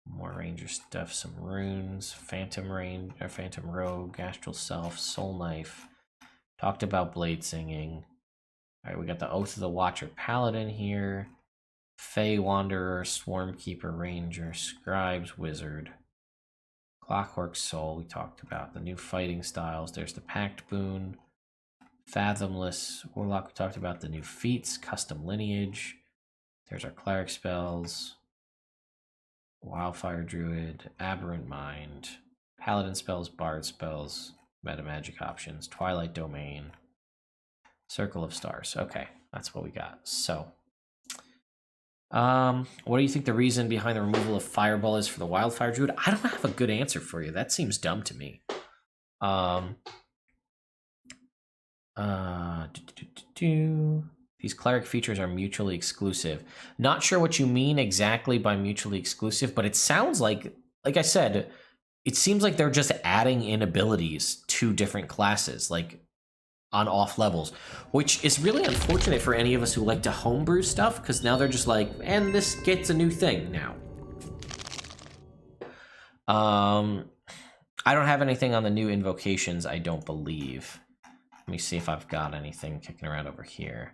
More Ranger stuff. Some runes. Phantom Rogue. Astral Self. Soul Knife. Talked about Blade Singing. Alright, we got the Oath of the Watcher Paladin here. Fey Wanderer, Swarmkeeper, Ranger, Scribes, Wizard, Clockwork Soul, we talked about. The new fighting styles, there's the Pact Boon, Fathomless, Warlock, we talked about. The new Feats, Custom Lineage, there's our Cleric spells, Wildfire Druid, Aberrant Mind, Paladin spells, Bard spells, meta magic options, Twilight Domain, Circle of Stars. Okay, that's what we got. So what do you think the reason behind the removal of Fireball is for the Wildfire Druid? I don't have a good answer for you. That seems dumb to me. These cleric features are mutually exclusive. Not sure what you mean exactly by mutually exclusive, but it sounds like I said, it seems like they're just adding in abilities to different classes, like on off levels, which is really unfortunate for any of us who like to homebrew stuff, because now they're just like, and this gets a new thing now. I don't have anything on the new invocations, I don't believe. Let me see if I've got anything kicking around over here.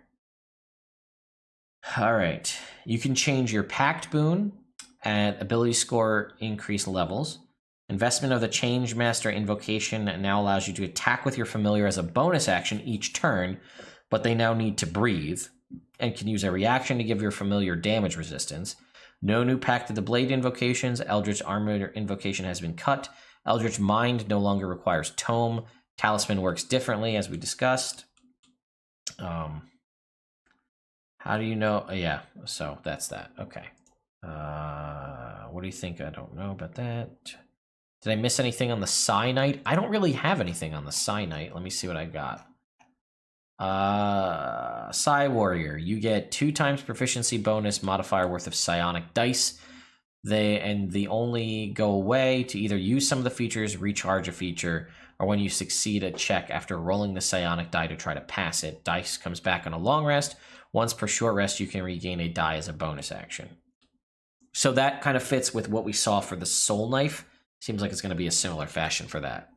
All right, you can change your Pact Boon and ability score increase levels. Investment of the Change Master invocation now allows you to attack with your familiar as a bonus action each turn, but they now need to breathe and can use a reaction to give your familiar damage resistance. No new Pact of the Blade invocations. Eldritch Armor invocation has been cut. Eldritch Mind no longer requires Tome. Talisman works differently, as we discussed. How do you know? Yeah, so that's that. Okay. What do you think? I don't know about that. Did I miss anything on the Psi Knight? I don't really have anything on the Psi Knight. Let me see what I got. Psi Warrior. You get 2 times proficiency bonus modifier worth of psionic dice. They only go away to either use some of the features, recharge a feature, or when you succeed a check after rolling the psionic die to try to pass it. Dice comes back on a long rest. Once per short rest, you can regain a die as a bonus action. So that kind of fits with what we saw for the Soul Knife. Seems like it's going to be a similar fashion for that.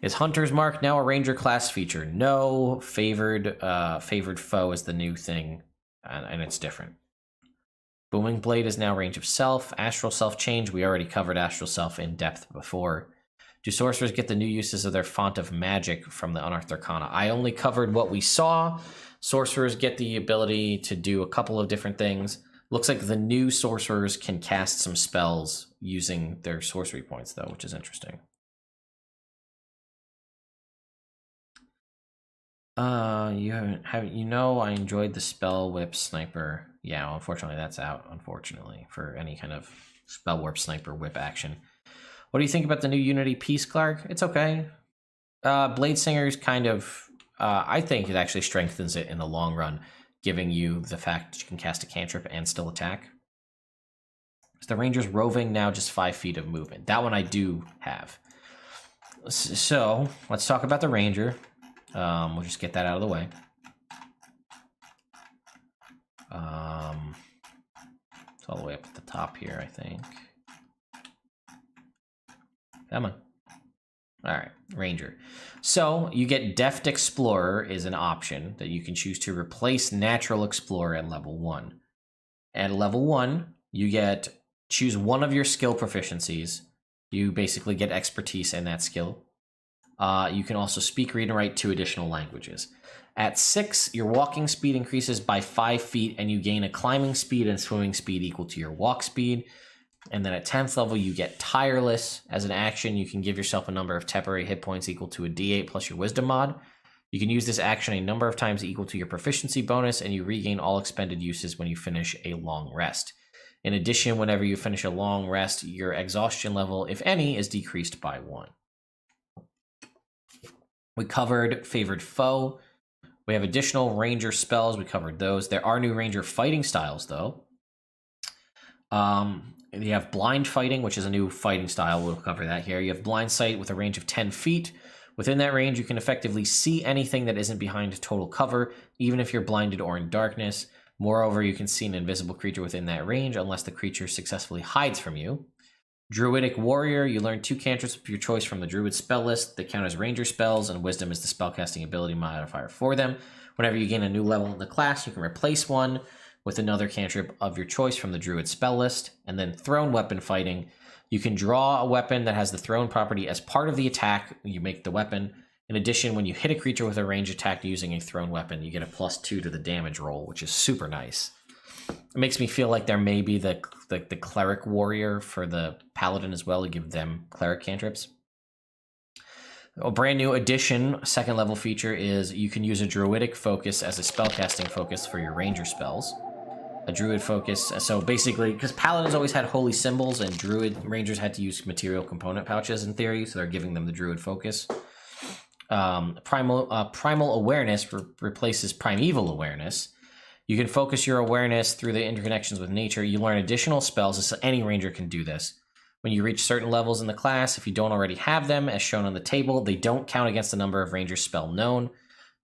Is Hunter's Mark now a Ranger class feature? No. Favored Foe is the new thing, and it's different. Booming Blade is now Range of Self. Astral Self change. We already covered Astral Self in depth before. Do sorcerers get the new uses of their font of magic from the Unearthed Arcana? I only covered what we saw. Sorcerers get the ability to do a couple of different things. Looks like the new sorcerers can cast some spells using their sorcery points, though, which is interesting. I enjoyed the spell whip sniper. Yeah, well, unfortunately that's out, unfortunately, for any kind of spell whip sniper whip action. What do you think about the new Unity Peace Clark? It's okay. Bladesinger's kind of, I think it actually strengthens it in the long run, giving you the fact that you can cast a cantrip and still attack. Is the Ranger's roving now just 5 feet of movement? That one I do have. So let's talk about the Ranger. We'll just get that out of the way. It's all the way up at the top here, I think. Come on. All right, Ranger. So you get Deft Explorer is an option that you can choose to replace Natural Explorer at level 1. At level 1, you choose one of your skill proficiencies. You basically get expertise in that skill. You can also speak, read, and write 2 additional languages. At 6, your walking speed increases by 5 feet, and you gain a climbing speed and swimming speed equal to your walk speed. And then at 10th level, you get Tireless. As an action, you can give yourself a number of temporary hit points equal to a d8 plus your wisdom mod. You can use this action a number of times equal to your proficiency bonus, and you regain all expended uses when you finish a long rest. In addition, whenever you finish a long rest, your exhaustion level, if any, is decreased by 1. We covered Favored Foe. We have additional Ranger spells. We covered those. There are new Ranger fighting styles, though. You have Blind Fighting, which is a new fighting style. We'll cover that here. You have Blind Sight with a range of 10 feet. Within that range, you can effectively see anything that isn't behind total cover, even if you're blinded or in darkness. Moreover, you can see an invisible creature within that range unless the creature successfully hides from you. Druidic Warrior, you learn 2 cantrips of your choice from the Druid spell list that count as Ranger spells, and Wisdom is the spellcasting ability modifier for them. Whenever you gain a new level in the class, you can replace one with another cantrip of your choice from the Druid spell list. And then Thrown Weapon Fighting, you can draw a weapon that has the thrown property as part of the attack you make the weapon. In addition, when you hit a creature with a range attack using a thrown weapon, you get a +2 to the damage roll, which is super nice. It makes me feel like there may be the Cleric Warrior for the Paladin as well, to give them Cleric cantrips. A brand new addition, 2nd level feature, is you can use a Druidic focus as a spellcasting focus for your Ranger spells. A Druid focus, so basically, because Paladins always had holy symbols and Druid Rangers had to use material component pouches in theory, so they're giving them the Druid focus. Primal Awareness replaces Primeval Awareness. You can focus your awareness through the interconnections with nature. You learn additional spells, so any ranger can do this. When you reach certain levels in the class, if you don't already have them, as shown on the table, they don't count against the number of ranger spell known.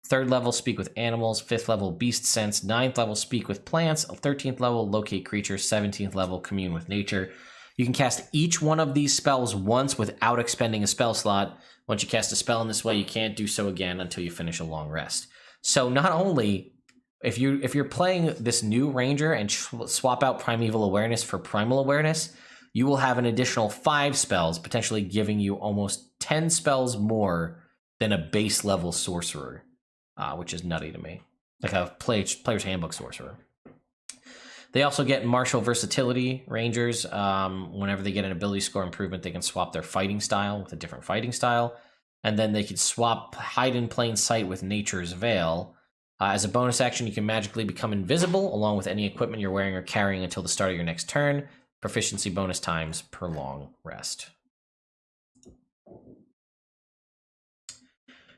3rd level, Speak with Animals. 5th level, Beast Sense. 9th level, Speak with Plants. 13th level, Locate Creatures. 17th level, Commune with Nature. You can cast each one of these spells once without expending a spell slot. Once you cast a spell in this way, you can't do so again until you finish a long rest. So not only... If you're playing this new Ranger and swap out Primeval Awareness for Primal Awareness, you will have an additional 5 spells, potentially giving you almost 10 spells more than a base level Sorcerer, which is nutty to me. Like a Player's Handbook Sorcerer. They also get Martial Versatility Rangers. Whenever they get an ability score improvement, they can swap their fighting style with a different fighting style. And then they can swap Hide in Plain Sight with Nature's Veil. As a bonus action, you can magically become invisible along with any equipment you're wearing or carrying until the start of your next turn. Proficiency bonus times per long rest.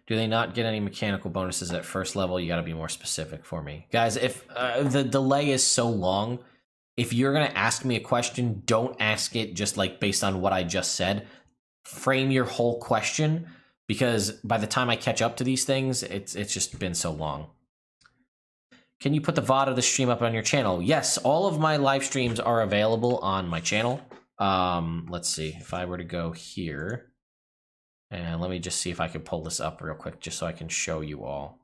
Do they not get any mechanical bonuses at 1st level? You got to be more specific for me. Guys, if the delay is so long, if you're going to ask me a question, don't ask it just like based on what I just said. Frame your whole question, because by the time I catch up to these things, it's just been so long. Can you put the VOD of the stream up on your channel? Yes, all of my live streams are available on my channel. Let's see, if I were to go here, and let me just see if I can pull this up real quick, just so I can show you all.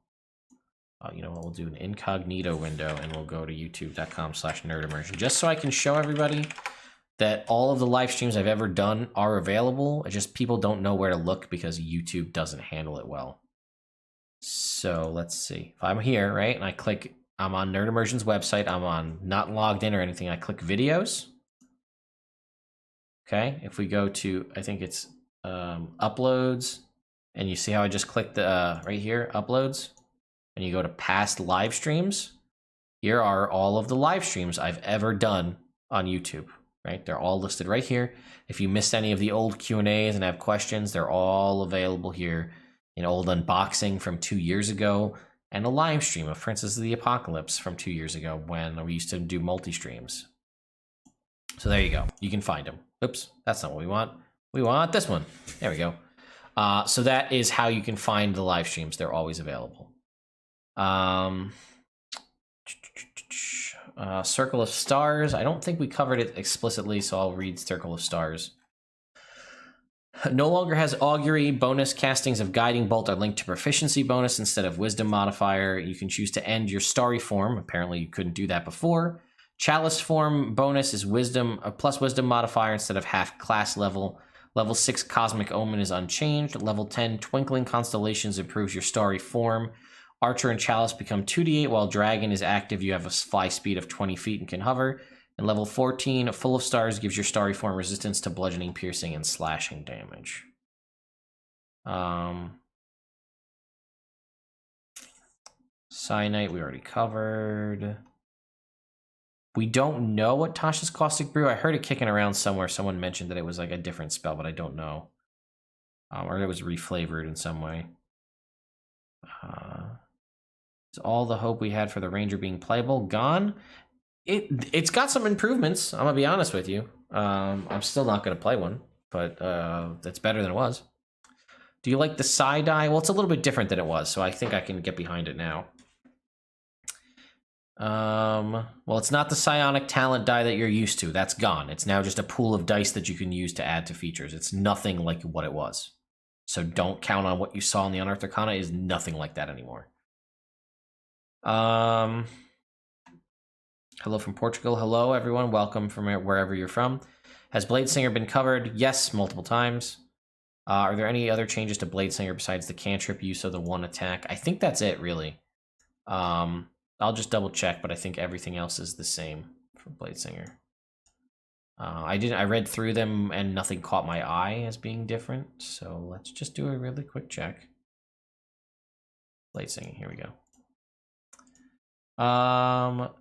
You know what, we'll do an incognito window, and we'll go to youtube.com/nerdimmersion, just so I can show everybody that all of the live streams I've ever done are available. It's just people don't know where to look because YouTube doesn't handle it well. So let's see. If I'm here, right, and I click, I'm on Nerd Immersion's website. I'm on not logged in or anything. I click videos. Okay, if we go to, I think it's uploads, and you see how I just clicked the right here, uploads, and you go to past live streams. Here are all of the live streams I've ever done on YouTube, right? They're all listed right here. If you missed any of the old Q&As and have questions, they're all available here. An old unboxing from 2 years ago, and a live stream of Princess of the Apocalypse from 2 years ago when we used to do multi-streams. So there you go. You can find them. Oops, that's not what we want. We want this one. There we go. So that is how you can find the live streams. They're always available. Circle of Stars. I don't think we covered it explicitly, so I'll read Circle of Stars. No longer has augury. Bonus castings of Guiding Bolt are linked to proficiency bonus instead of wisdom modifier. You can choose to end your starry form. Apparently you couldn't do that before. Chalice form bonus is wisdom, a plus wisdom modifier instead of half class level. Level 6 Cosmic Omen is unchanged. Level 10 Twinkling Constellations improves your starry form. Archer and Chalice become 2d8 while Dragon is active. You have a fly speed of 20 feet and can hover. And level 14, Full of Stars gives your starry form resistance to bludgeoning, piercing, and slashing damage. Cyanite we already covered. We don't know what Tasha's Caustic Brew. I heard it kicking around somewhere. Someone mentioned that it was like a different spell, but I don't know. Or it was reflavored in some way. Is all the hope we had for the Ranger being playable gone? It's got some improvements. I'm gonna be honest with you. I'm still not gonna play one, but it's better than it was. Do you like the psi die? Well, it's a little bit different than it was, so I think I can get behind it now. Well, it's not the psionic talent die that you're used to. That's gone. It's now just a pool of dice that you can use to add to features. It's nothing like what it was. So don't count on what you saw in the Unearthed Arcana. Is nothing like that anymore. Hello from Portugal. Hello, everyone. Welcome from wherever you're from. Has Bladesinger been covered? Yes, multiple times. Are there any other changes to Bladesinger besides the cantrip use of the one attack? I think that's it, really. I'll just double check, but I think everything else is the same for Bladesinger. I read through them and nothing caught my eye as being different. So let's just do a really quick check. Bladesinger, here we go.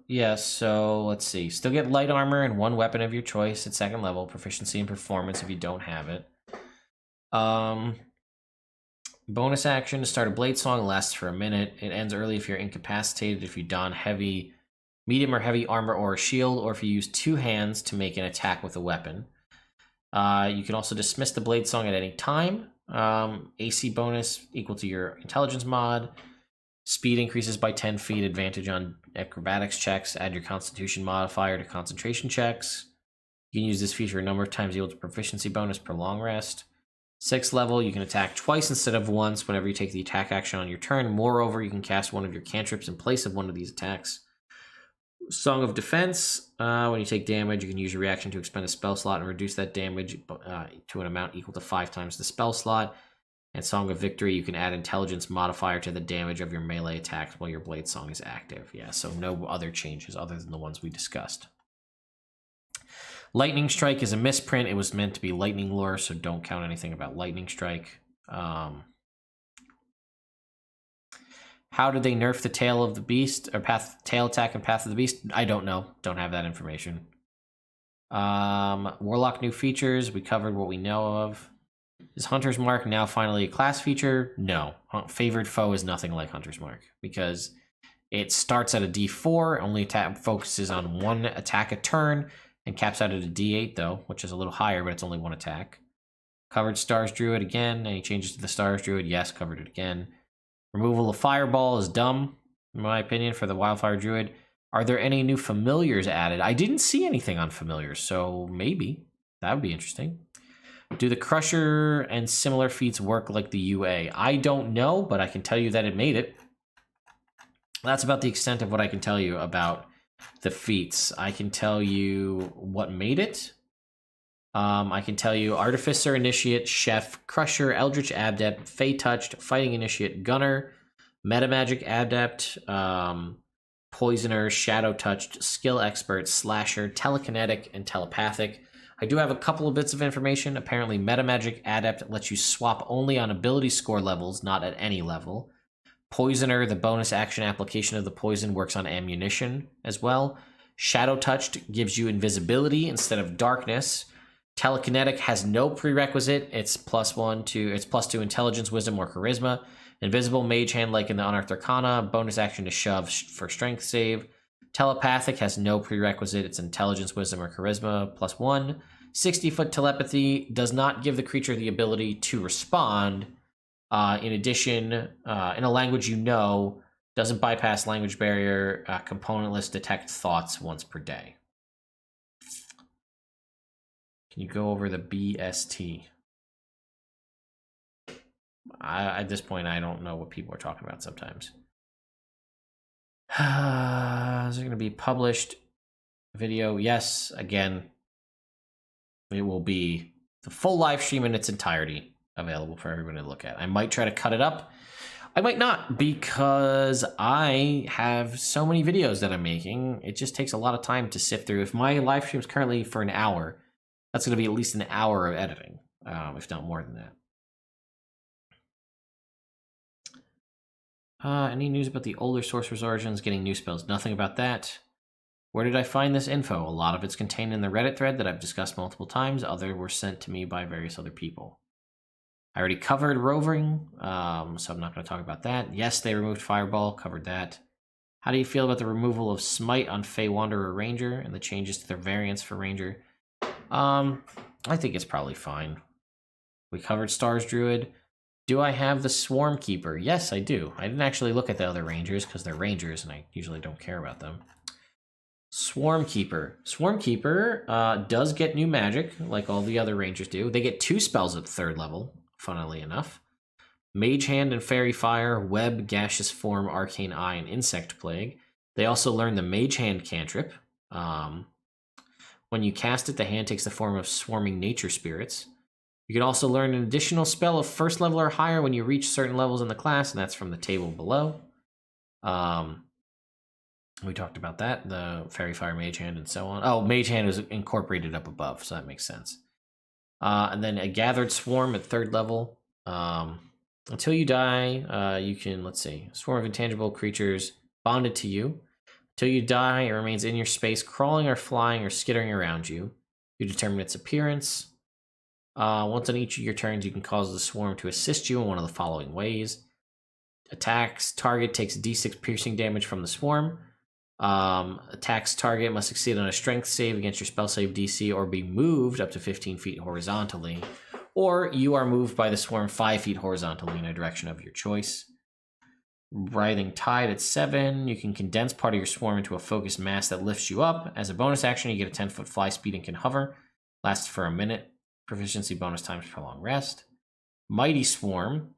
Yeah, so let's see. Still get light armor and one weapon of your choice at 2nd level. Proficiency and performance if you don't have it. Bonus action to start a blade song lasts for a minute. It ends early if you're incapacitated, if you don heavy, medium or heavy armor or a shield, or if you use 2 hands to make an attack with a weapon. You can also dismiss the blade song at any time. AC bonus equal to your intelligence mod. Speed increases by 10 feet. Advantage on acrobatics checks. Add your constitution modifier to concentration checks. You can use this feature a number of times equal to proficiency bonus per long rest. 6th level, you can attack twice instead of once whenever you take the attack action on your turn. Moreover, you can cast one of your cantrips in place of one of these attacks. Song of Defense, when you take damage, you can use your reaction to expend a spell slot and reduce that damage to an amount equal to 5 times the spell slot. And Song of Victory, you can add intelligence modifier to the damage of your melee attacks while your blade song is active. Yeah, so no other changes other than the ones we discussed. Lightning Strike is a misprint. It was meant to be Lightning Lure, so don't count anything about Lightning Strike. How did they nerf the Tail of the Beast, or Tail Attack and Path of the Beast? I don't know. Don't have that information. Warlock new features. We covered what we know of. Is Hunter's Mark now finally a class feature? No. Favored Foe is nothing like Hunter's Mark because it starts at a D4, only focuses on 1 attack a turn, and caps out at a D8 though, which is a little higher, but it's only 1 attack. Covered Stars Druid again. Any changes to the Stars Druid? Yes, covered it again. Removal of Fireball is dumb, in my opinion, for the Wildfire Druid. Are there any new familiars added? I didn't see anything on familiars, so maybe. That would be interesting. Do the Crusher and similar feats work like the UA? I don't know, but I can tell you that it made it. That's about the extent of what I can tell you about the feats. I can tell you what made it. I can tell you Artificer, Initiate, Chef, Crusher, Eldritch Adept, Fey Touched, Fighting Initiate, Gunner, Metamagic Adept, Poisoner, Shadow Touched, Skill Expert, Slasher, Telekinetic, and Telepathic. I do have a couple of bits of information. Apparently, Metamagic Adept lets you swap only on ability score levels, not at any level. Poisoner, the bonus action application of the poison, works on ammunition as well. Shadow Touched gives you invisibility instead of darkness. Telekinetic has no prerequisite. It's +2 intelligence, wisdom, or charisma. Invisible Mage Hand, like in the Unearthed Arcana, bonus action to shove for strength save. Telepathic has no prerequisite. It's intelligence, wisdom, or charisma, +1. 60-foot telepathy does not give the creature the ability to respond. In addition, in a language you know, doesn't bypass language barrier, componentless, detect thoughts once per day. Can you go over the BST? At this point, I don't know what people are talking about sometimes. Is it going to be published video? Yes. Again, it will be the full live stream in its entirety available for everyone to look at. I might try to cut it up. I might not, because I have so many videos that I'm making. It just takes a lot of time to sift through. If my live stream is currently for an hour, that's going to be at least an hour of editing, if not more than that. Any news about the older Sorcerer's Origins getting new spells? Nothing about that. Where did I find this info? A lot of it's contained in the Reddit thread that I've discussed multiple times. Others were sent to me by various other people. I already covered Roving, so I'm not going to talk about that. Yes, they removed Fireball, covered that. How do you feel about the removal of Smite on Fey Wanderer Ranger and the changes to their variants for Ranger? I think it's probably fine. We covered Stars Druid. Do I have the Swarm Keeper? Yes, I do. I didn't actually look at the other Rangers because they're Rangers and I usually don't care about them. Swarm Keeper. Swarm Keeper does get new magic, like all the other Rangers do. They get 2 spells at 3rd level, funnily enough. Mage Hand and Fairy Fire, Web, Gaseous Form, Arcane Eye, and Insect Plague. They also learn the Mage Hand cantrip. When you cast it, the hand takes the form of swarming nature spirits. You can also learn an additional spell of 1st level or higher when you reach certain levels in the class, and that's from the table below. We talked about that, the Fairy Fire, Mage Hand, and so on. Oh, Mage Hand is incorporated up above, so that makes sense. And then a Gathered Swarm at 3rd level. Until you die, you can, let's see, swarm of intangible creatures bonded to you. Until you die, it remains in your space, crawling or flying or skittering around you. You determine its appearance. Once on each of your turns, you can cause the swarm to assist you in one of the following ways. Attacks target takes d6 piercing damage from the swarm. Attacks target must succeed on a strength save against your spell save DC or be moved up to 15 feet horizontally. Or you are moved by the swarm 5 feet horizontally in a direction of your choice. Writhing Tide at 7. You can condense part of your swarm into a focused mass that lifts you up. As a bonus action, you get a 10-foot fly speed and can hover. Lasts for a minute. Proficiency bonus times prolonged rest. Mighty Swarm.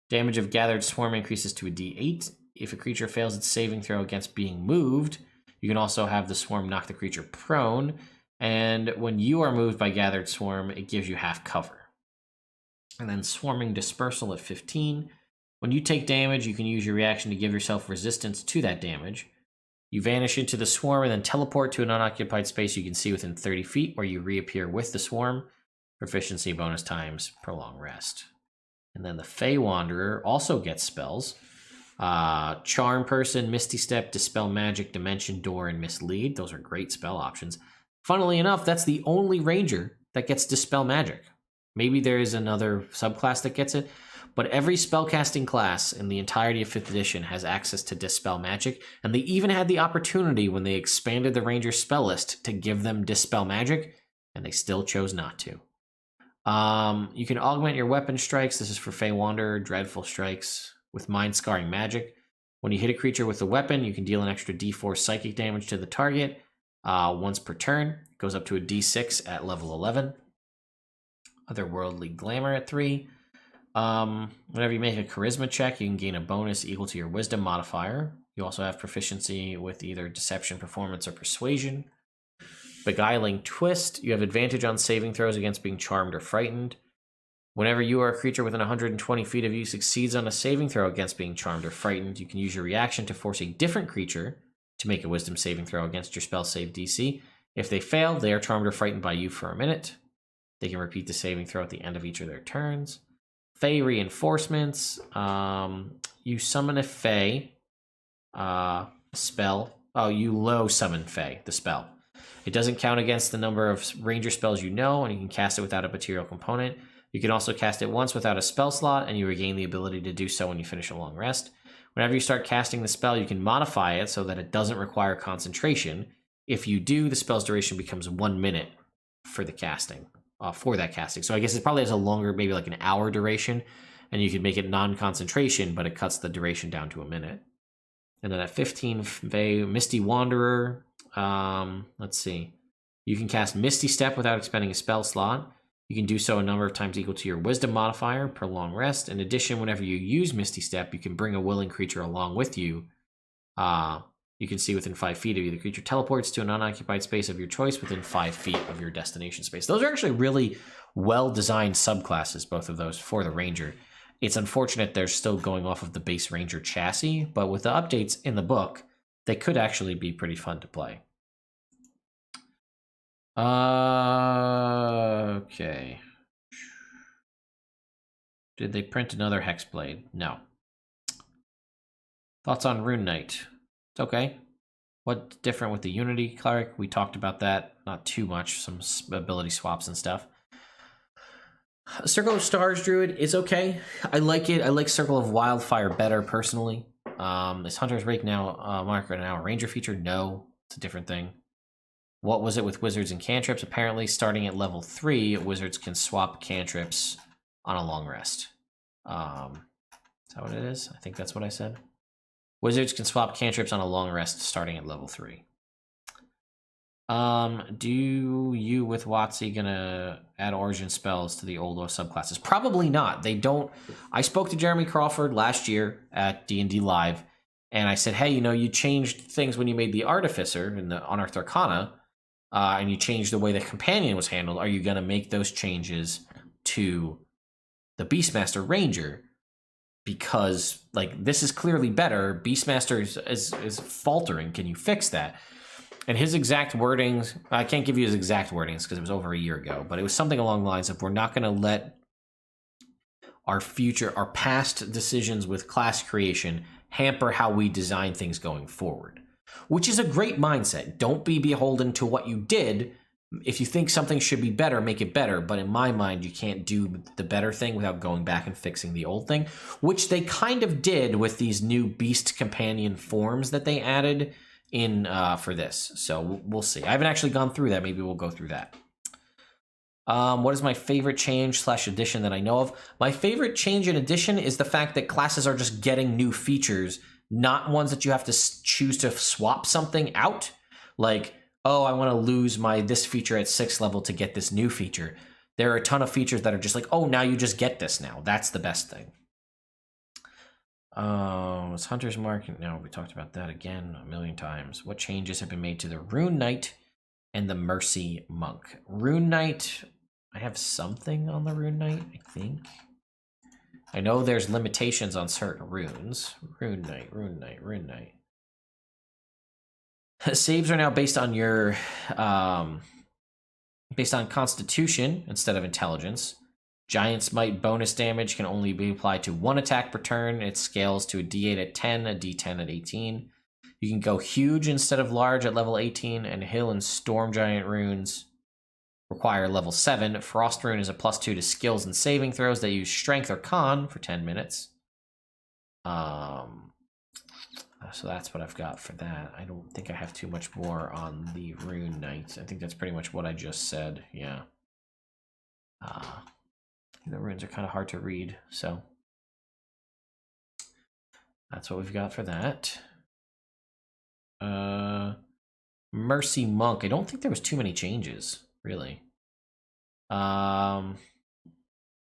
Damage of Gathered Swarm increases to a d8. If a creature fails its saving throw against being moved, you can also have the swarm knock the creature prone. And when you are moved by Gathered Swarm, it gives you half cover. And then Swarming Dispersal at 15. When you take damage, you can use your reaction to give yourself resistance to that damage. You vanish into the swarm and then teleport to an unoccupied space you can see within 30 feet, where you reappear with the swarm. Proficiency bonus times prolonged rest. And then the Fey Wanderer also gets spells. Charm Person, Misty Step, Dispel Magic, Dimension Door, and Mislead. Those are great spell options. Funnily enough, that's the only ranger that gets Dispel Magic. Maybe there is another subclass that gets it, but every spellcasting class in the entirety of 5th edition has access to Dispel Magic, and they even had the opportunity when they expanded the ranger spell list to give them Dispel Magic, and they still chose not to. You can augment your weapon strikes. This is for Fey Wanderer, Dreadful Strikes, with Mind Scarring Magic. When you hit a creature with a weapon, you can deal an extra d4 psychic damage to the target once per turn. It goes up to a d6 at level 11. Otherworldly Glamour at 3. Whenever you make a charisma check, you can gain a bonus equal to your wisdom modifier. You also have proficiency with either deception, performance, or persuasion. Beguiling Twist. You have advantage on saving throws against being charmed or frightened. Whenever you or a creature within 120 feet of you succeeds on a saving throw against being charmed or frightened, you can use your reaction to force a different creature to make a wisdom saving throw against your spell save DC. If they fail, they are charmed or frightened by you for a minute. They can repeat the saving throw at the end of each of their turns. Fey Reinforcements. You summon a Fey spell. Oh, you low summon Fey, the spell. It doesn't count against the number of ranger spells you know, and you can cast it without a material component. You can also cast it once without a spell slot, and you regain the ability to do so when you finish a long rest. Whenever you start casting the spell, you can modify it so that it doesn't require concentration. If you do, the spell's duration becomes 1 minute for the casting, for that casting. So I guess it probably has a longer, maybe like an hour duration, and you can make it non-concentration, but it cuts the duration down to a minute. And then at 15, Misty Wanderer. Let's see. You can cast Misty Step without expending a spell slot. You can do so a number of times equal to your Wisdom modifier per long rest. In addition, whenever you use Misty Step, you can bring a willing creature along with you. You can see within 5 feet of you. The creature teleports to an unoccupied space of your choice within 5 feet of your destination space. Those are actually really well-designed subclasses, both of those, for the Ranger. It's unfortunate they're still going off of the base Ranger chassis, but with the updates in the book, they could actually be pretty fun to play. Okay. Did they print another Hexblade? No. Thoughts on Rune Knight? It's okay. What's different with the Unity Cleric? We talked about that. Not too much. Some ability swaps and stuff. Circle of Stars Druid is okay. I like it. I like Circle of Wildfire better, personally. Is Hunter's Rake now marker now a Ranger feature? No. It's a different thing. What was it with wizards and cantrips? Apparently, starting at level 3, wizards can swap cantrips on a long rest. Is that what it is? I think that's what I said. Wizards can swap cantrips on a long rest starting at level 3. Do you with WotC gonna add origin spells to the old subclasses? Probably not. They don't. I spoke to Jeremy Crawford last year at D&D Live, and I said, hey, you know, you changed things when you made the Artificer in the Unearthed Arcana, and you changed the way the companion was handled. Are you gonna make those changes to the Beastmaster Ranger? Because, like, this is clearly better. Beastmaster is faltering. Can you fix that? And his exact wordings, I can't give you his exact wordings because it was over a year ago, but it was something along the lines of, we're not going to let our past decisions with class creation hamper how we design things going forward, which is a great mindset. Don't be beholden to what you did. If you think something should be better, make it better. But in my mind, you can't do the better thing without going back and fixing the old thing, which they kind of did with these new Beast Companion forms that they added in for this. So we'll see. I haven't actually gone through that. Maybe we'll go through that. What is my favorite change / addition that I know of? My favorite change and addition is the fact that classes are just getting new features, not ones that you have to choose to swap something out. Like, oh, I want to lose this feature at 6th level to get this new feature. There are a ton of features that are just like, oh, now you just get this now. That's the best thing. It's Hunter's Mark. No, we talked about that again a million times. What changes have been made to the Rune Knight and the Mercy Monk? Rune Knight, I have something on the Rune Knight, I think. I know there's limitations on certain runes. Rune Knight, Rune Knight, Rune Knight. Saves are now based on your based on Constitution instead of Intelligence. Giant Smite bonus damage can only be applied to 1 attack per turn. It scales to a D8 at 10, a D10 at 18. You can go huge instead of large at level 18, and Hill and Storm Giant runes require level 7. Frost Rune is a +2 to skills and saving throws that use Strength or Con for 10 minutes. So that's what I've got for that. I don't think I have too much more on the Rune Knight. I think that's pretty much what I just said. Yeah. The runes are kind of hard to read, so that's what we've got for that. Mercy Monk. I don't think there was too many changes, really. It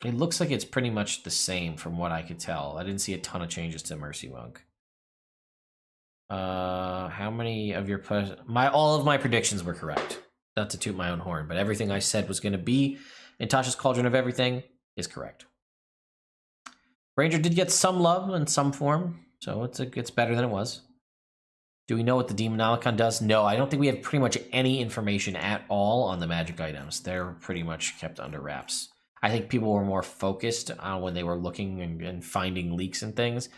looks like it's pretty much the same from what I could tell. I didn't see a ton of changes to Mercy Monk. How many of your all of my predictions were correct. not to toot my own horn, but everything I said was going to be in Tasha's Cauldron of Everything is correct. Ranger did get some love in some form, so it's better than it was. Do we know what the Demonicon does? No, I don't think we have pretty much any information at all on the magic items. They're pretty much kept under wraps. I think people were more focused on when they were looking and finding leaks and things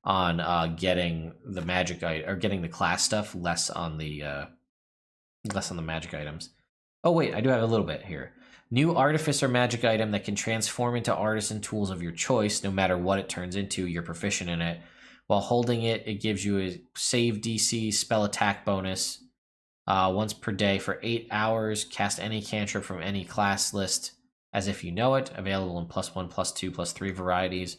on getting the magic or getting the class stuff, less on the magic items. Oh wait, I do have a little bit here. New Artificer magic item that can transform into artisan tools of your choice, no matter what it turns into. You're proficient in it. While holding it, it gives you a save DC spell attack bonus once per day for 8 hours. Cast any cantrip from any class list as if you know it. Available in +1, +2, +3 varieties.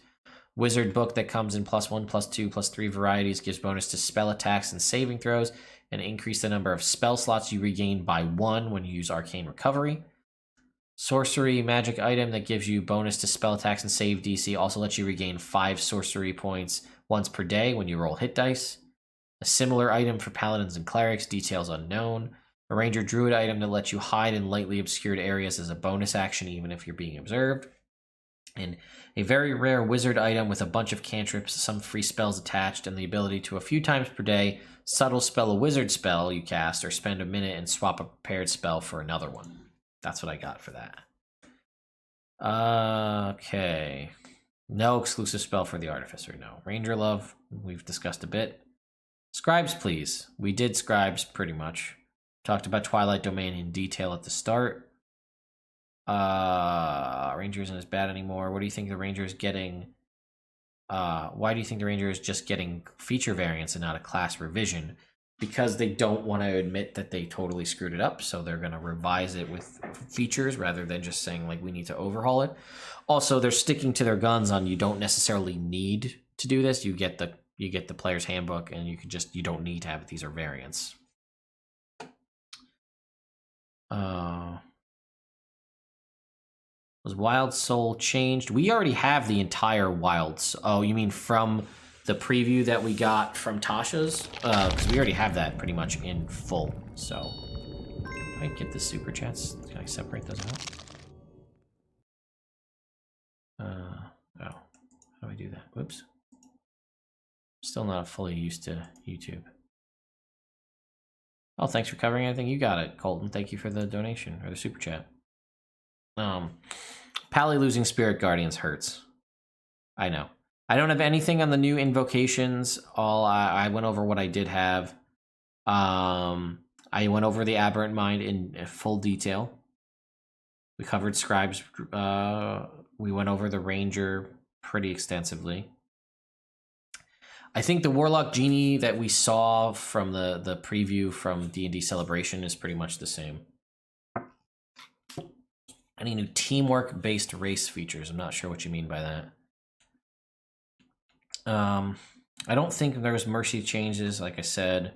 Wizard book that comes in +1, +2, +3 varieties gives bonus to spell attacks and saving throws, and increase the number of spell slots you regain by 1 when you use Arcane Recovery. Sorcery magic item that gives you bonus to spell attacks and save DC, also lets you regain 5 sorcery points once per day when you roll hit dice. A similar item for paladins and clerics, details unknown. A ranger druid item that lets you hide in lightly obscured areas as a bonus action even if you're being observed. And a very rare wizard item with a bunch of cantrips, some free spells attached, and the ability to a few times per day subtle spell a wizard spell you cast, or spend a minute and swap a prepared spell for another one. That's what I got for that. Okay. No exclusive spell for the Artificer, no. Ranger love, we've discussed a bit. Scribes, please. We did Scribes pretty much. Talked about Twilight Domain in detail at the start. Ranger isn't as bad anymore. What do you think the Ranger is getting? Why do you think the Ranger is just getting feature variants and not a class revision? Because they don't want to admit that they totally screwed it up, so they're going to revise it with features rather than just saying, like, we need to overhaul it. Also, they're sticking to their guns on you don't necessarily need to do this. You get the player's handbook, and you don't need to have it. These are variants. Was Wild Soul changed? We already have the entire Wild Soul. Oh, you mean from the preview that we got from Tasha's? Because we already have that pretty much in full. So, can I get the super chats? Can I separate those out? Oh, how do I do that? Whoops. Still not fully used to YouTube. Oh, thanks for covering everything. You got it, Colton. Thank you for the donation or the super chat. Pally losing Spirit Guardians hurts. I know. I don't have anything on the new invocations. I went over what I did have. I went over the Aberrant Mind in full detail. We covered Scribes. We went over the Ranger pretty extensively. I think the Warlock Genie that we saw from the preview from D&D Celebration is pretty much the same. Any new teamwork-based race features? I'm not sure what you mean by that. I don't think there's mercy changes, like I said.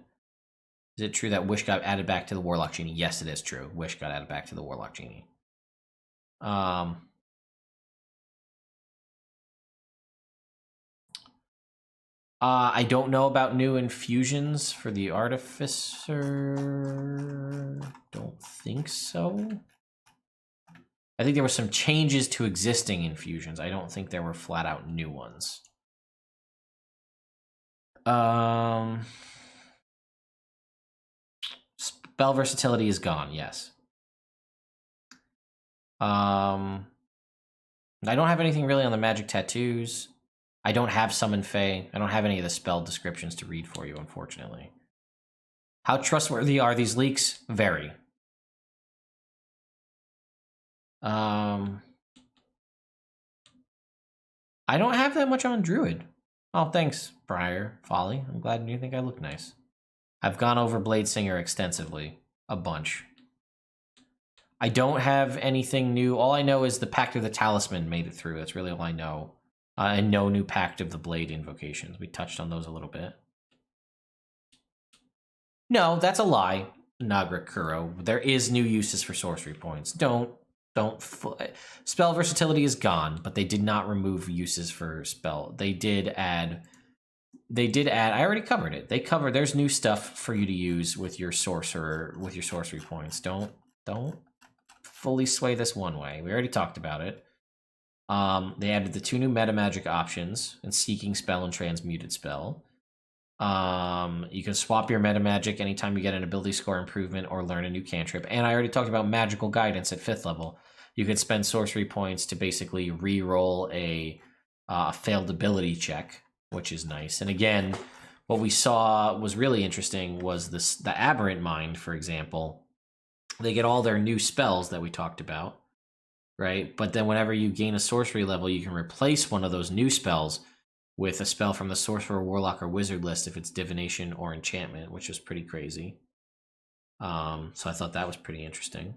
Is it true that Wish got added back to the Warlock Genie? Yes, it is true. Wish got added back to the Warlock Genie. I don't know about new infusions for the Artificer. Don't think so. I think there were some changes to existing infusions. I don't think there were flat out new ones. Spell versatility is gone, yes. I don't have anything really on the magic tattoos. I don't have Summon Fae. I don't have any of the spell descriptions to read for you, unfortunately. How trustworthy are these leaks? Very. I don't have that much on Druid. Oh, thanks, Briar Folly. I'm glad you think I look nice. I've gone over Bladesinger extensively. A bunch. I don't have anything new. All I know is the Pact of the Talisman made it through. That's really all I know. And no new Pact of the Blade invocations. We touched on those a little bit. No, that's a lie, Nagra Kuro. There is new uses for sorcery points. Don't. Spell versatility is gone, but they did not remove uses for spell. They did add. I already covered it. There's new stuff for you to use with your sorcerer, with your sorcery points. Don't Don't fully sway this one way. We already talked about it. They added the 2 new meta magic options, and Seeking Spell and Transmuted Spell. You can swap your meta magic anytime you get an ability score improvement or learn a new cantrip. And I already talked about magical guidance at 5th level. You can spend sorcery points to basically re-roll a failed ability check, which is nice. And again, what we saw was really interesting was the Aberrant Mind, for example. They get all their new spells that we talked about, right? But then whenever you gain a sorcery level, you can replace one of those new spells with a spell from the Sorcerer, Warlock, or Wizard list if it's Divination or Enchantment, which is pretty crazy. So I thought that was pretty interesting.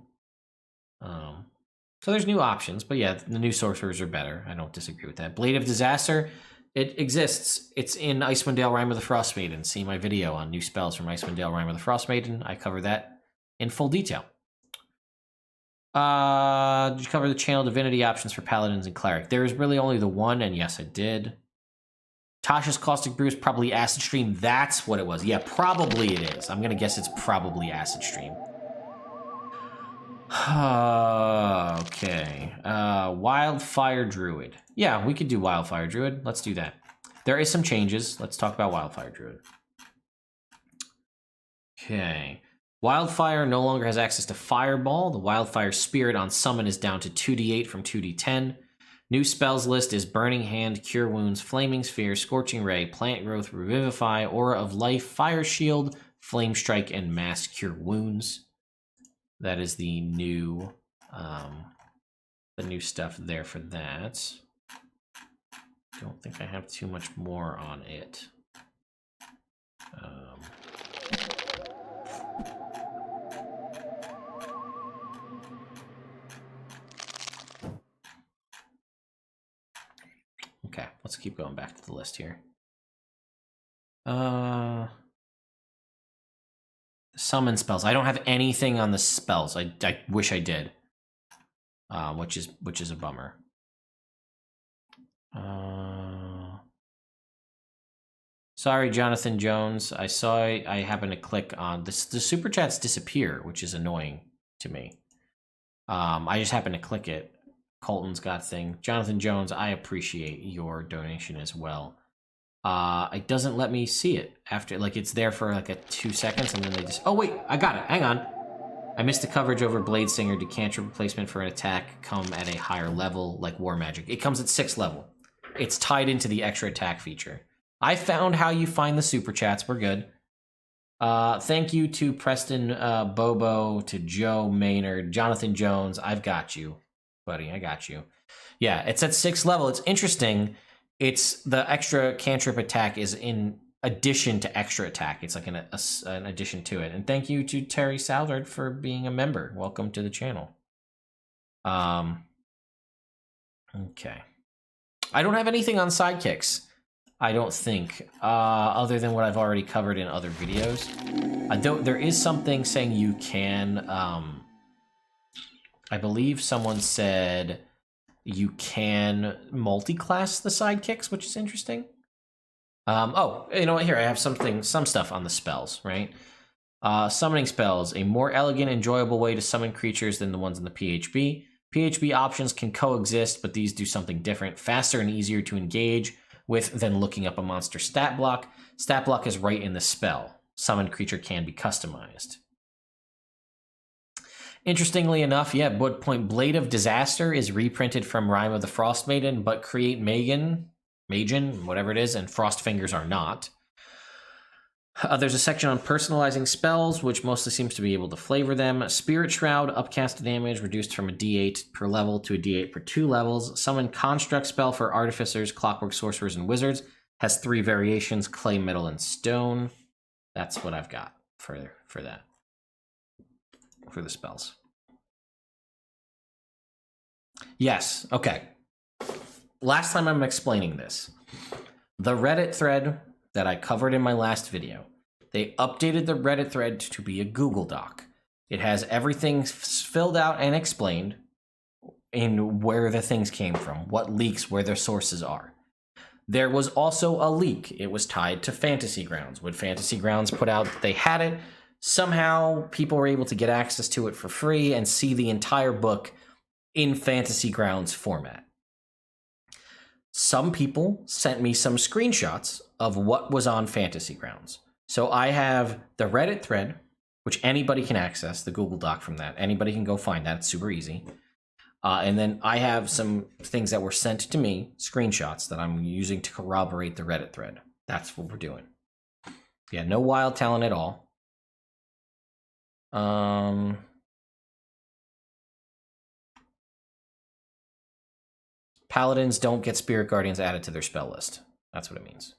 So there's new options, but yeah, the new sorcerers are better. I don't disagree with that. Blade of Disaster, it exists. It's in Icewind Dale Rime of the Frost Maiden. See my video on new spells from Icewind Dale Rime of the Frost Maiden. I cover that in full detail. Did you cover the channel divinity options for paladins and cleric? There is really only the one, and yes, I did. Tasha's Caustic Brew is probably Acid Stream. That's what it was. Yeah, probably it is. I'm going to guess it's probably Acid Stream. Okay. Wildfire Druid. Yeah, we could do Wildfire Druid. Let's do that. There is some changes. Let's talk about Wildfire Druid. Okay. Wildfire no longer has access to Fireball. The Wildfire Spirit on summon is down to 2d8 from 2d10. New spells list is Burning Hand, Cure Wounds, Flaming Sphere, Scorching Ray, Plant Growth, Revivify, Aura of Life, Fire Shield, Flame Strike, and Mass Cure Wounds. That is the new stuff there for that. Don't think I have too much more on it. Okay, let's keep going back to the list here. Summon spells. I don't have anything on the spells. I wish I did. Which is a bummer. Sorry, Jonathan Jones. I saw I happened to click on this. The super chats disappear, which is annoying to me. I just happened to click it. Colton's got thing. Jonathan Jones, I appreciate your donation as well. It doesn't let me see it after, like, it's there for like 2 seconds and then they just, oh wait, I got it, hang on. I missed the coverage over Bladesinger. Do cantrip replacement for an attack come at a higher level like War Magic? It comes at 6th level. It's tied into the extra attack feature. I found how you find the super chats, we're good. Thank you to Preston Bobo, to Joe Maynard, Jonathan Jones, I've got you, buddy, I got you. Yeah, it's at 6th level, it's interesting. It's the extra cantrip attack is in addition to extra attack. It's like an addition to it. And thank you to Terry Southard for being a member. Welcome to the channel. Okay. I don't have anything on sidekicks, I don't think, other than what I've already covered in other videos. There is something saying you can, I believe someone said you can multi-class the sidekicks, which is interesting. Oh, you know what? Here, I have some stuff on the spells, right? Summoning spells, a more elegant, enjoyable way to summon creatures than the ones in the PHB. PHB options can coexist, but these do something different, faster and easier to engage with than looking up a monster stat block. Stat block is right in the spell. Summoned creature can be customized. Interestingly enough, yeah, good point. Blade of Disaster is reprinted from Rime of the Frost Maiden, but Create Magen, whatever it is, and Frost Fingers are not. There's a section on personalizing spells, which mostly seems to be able to flavor them. Spirit Shroud, upcast damage reduced from a d8 per level to a d8 per 2 levels. Summon Construct spell for Artificers, Clockwork, Sorcerers, and Wizards. Has 3 variations, Clay, Metal, and Stone. That's what I've got for that. For the spells. Yes, okay. Last time I'm explaining this. The Reddit thread that I covered in my last video, they updated the Reddit thread to be a Google Doc. It has everything filled out and explained in where the things came from, what leaks, where their sources are. There was also a leak. It was tied to Fantasy Grounds. When Fantasy Grounds put out that they had it, somehow people were able to get access to it for free and see the entire book in Fantasy Grounds format. Some people sent me some screenshots of what was on Fantasy Grounds. So I have the Reddit thread, which anybody can access, the Google Doc from that. Anybody can go find that. It's super easy. And then I have some things that were sent to me, screenshots that I'm using to corroborate the Reddit thread. That's what we're doing. Yeah, no wild talent at all. Paladins don't get Spirit Guardians added to their spell list. That's what it means.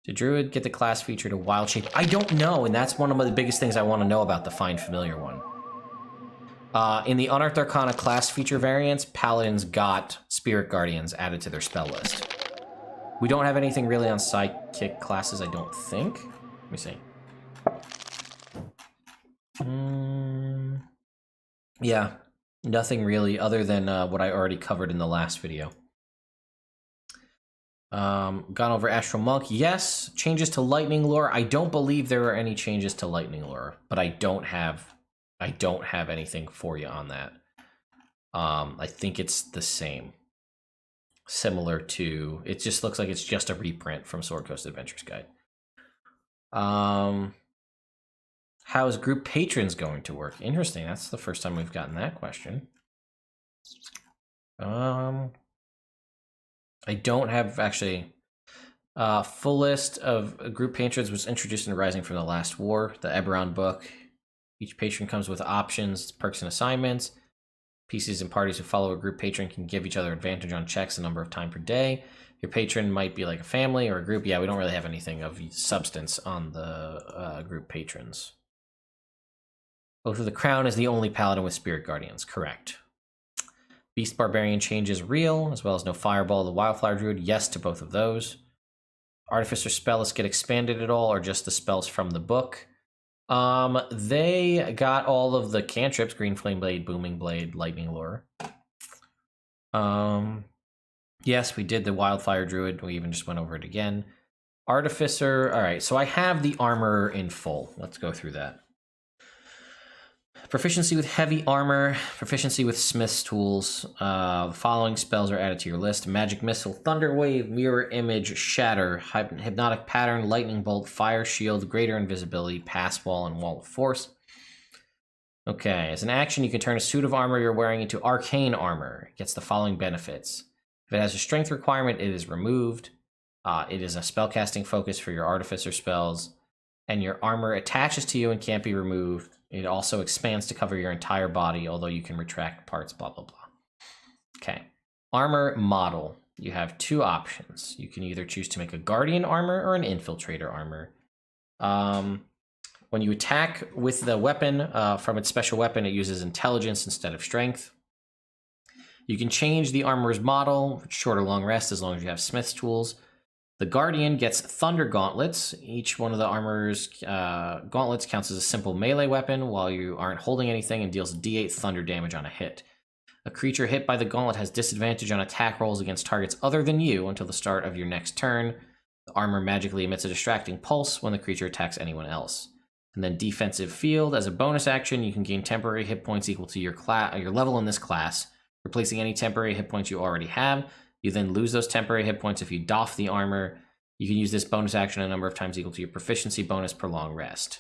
Did Druid get the class feature to Wild Shape? I don't know, and that's one of the biggest things I want to know about the Find Familiar one. In the Unearthed Arcana class feature variants, Paladins got Spirit Guardians added to their spell list. We don't have anything really on Psychic classes, I don't think. Let me see. Yeah, nothing really other than what I already covered in the last video. Gone over Astral Monk. Yes, changes to Lightning Lore. I don't believe there are any changes to Lightning Lore, but I don't have anything for you on that. I think it's the same. Similar to, it just looks like it's just a reprint from Sword Coast Adventures Guide. How is group patrons going to work? Interesting. That's the first time we've gotten that question. I don't have actually full list of group patrons was introduced in Rising from the Last War, the Aberrant book. Each patron comes with options, perks, and assignments. PCs and parties who follow a group patron can give each other advantage on checks a number of times per day. Your patron might be like a family or a group. Yeah, we don't really have anything of substance on the group patrons. Oath of the Crown is the only paladin with Spirit Guardians. Correct. Beast Barbarian change is real, as well as no Fireball. The Wildfire Druid, yes to both of those. Artificer spells get expanded at all, or just the spells from the book? They got all of the cantrips, Green Flame Blade, Booming Blade, Lightning Lure. Yes, we did the Wildfire Druid. We even just went over it again. Artificer, all right, so I have the armor in full. Let's go through that. Proficiency with heavy armor, proficiency with smith's tools. The following spells are added to your list: Magic Missile, Thunder Wave, Mirror Image, Shatter, Hypnotic Pattern, Lightning Bolt, Fire Shield, Greater Invisibility, Pass Wall, and Wall of Force. Okay, as an action, you can turn a suit of armor you're wearing into arcane armor. It gets the following benefits. If it has a strength requirement, it is removed. It is a spellcasting focus for your artificer spells, and your armor attaches to you and can't be removed. It also expands to cover your entire body, although you can retract parts, blah, blah, blah. Okay. Armor model. You have two options. You can either choose to make a Guardian armor or an Infiltrator armor. When you attack with the weapon, from its special weapon, it uses intelligence instead of strength. You can change the armor's model, short or long rest, as long as you have smith's tools. The Guardian gets Thunder Gauntlets. Each one of the armor's gauntlets counts as a simple melee weapon while you aren't holding anything and deals D8 thunder damage on a hit. A creature hit by the gauntlet has disadvantage on attack rolls against targets other than you until the start of your next turn. The armor magically emits a distracting pulse when the creature attacks anyone else. And then Defensive Field. As a bonus action, you can gain temporary hit points equal to your level in this class, replacing any temporary hit points you already have. You then lose those temporary hit points if you doff the armor. You can use this bonus action a number of times equal to your proficiency bonus per long rest.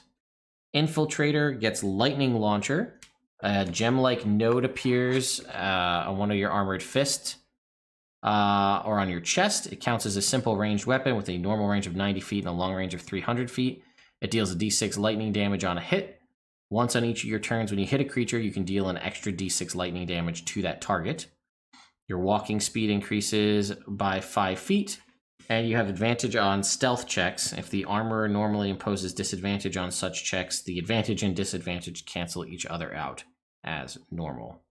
Infiltrator gets Lightning Launcher. A gem-like node appears on one of your armored fists or on your chest. It counts as a simple ranged weapon with a normal range of 90 feet and a long range of 300 feet. It deals a d6 lightning damage on a hit. Once on each of your turns, when you hit a creature, you can deal an extra d6 lightning damage to that target. Your walking speed increases by 5 feet, and you have advantage on stealth checks. If the armor normally imposes disadvantage on such checks, the advantage and disadvantage cancel each other out as normal.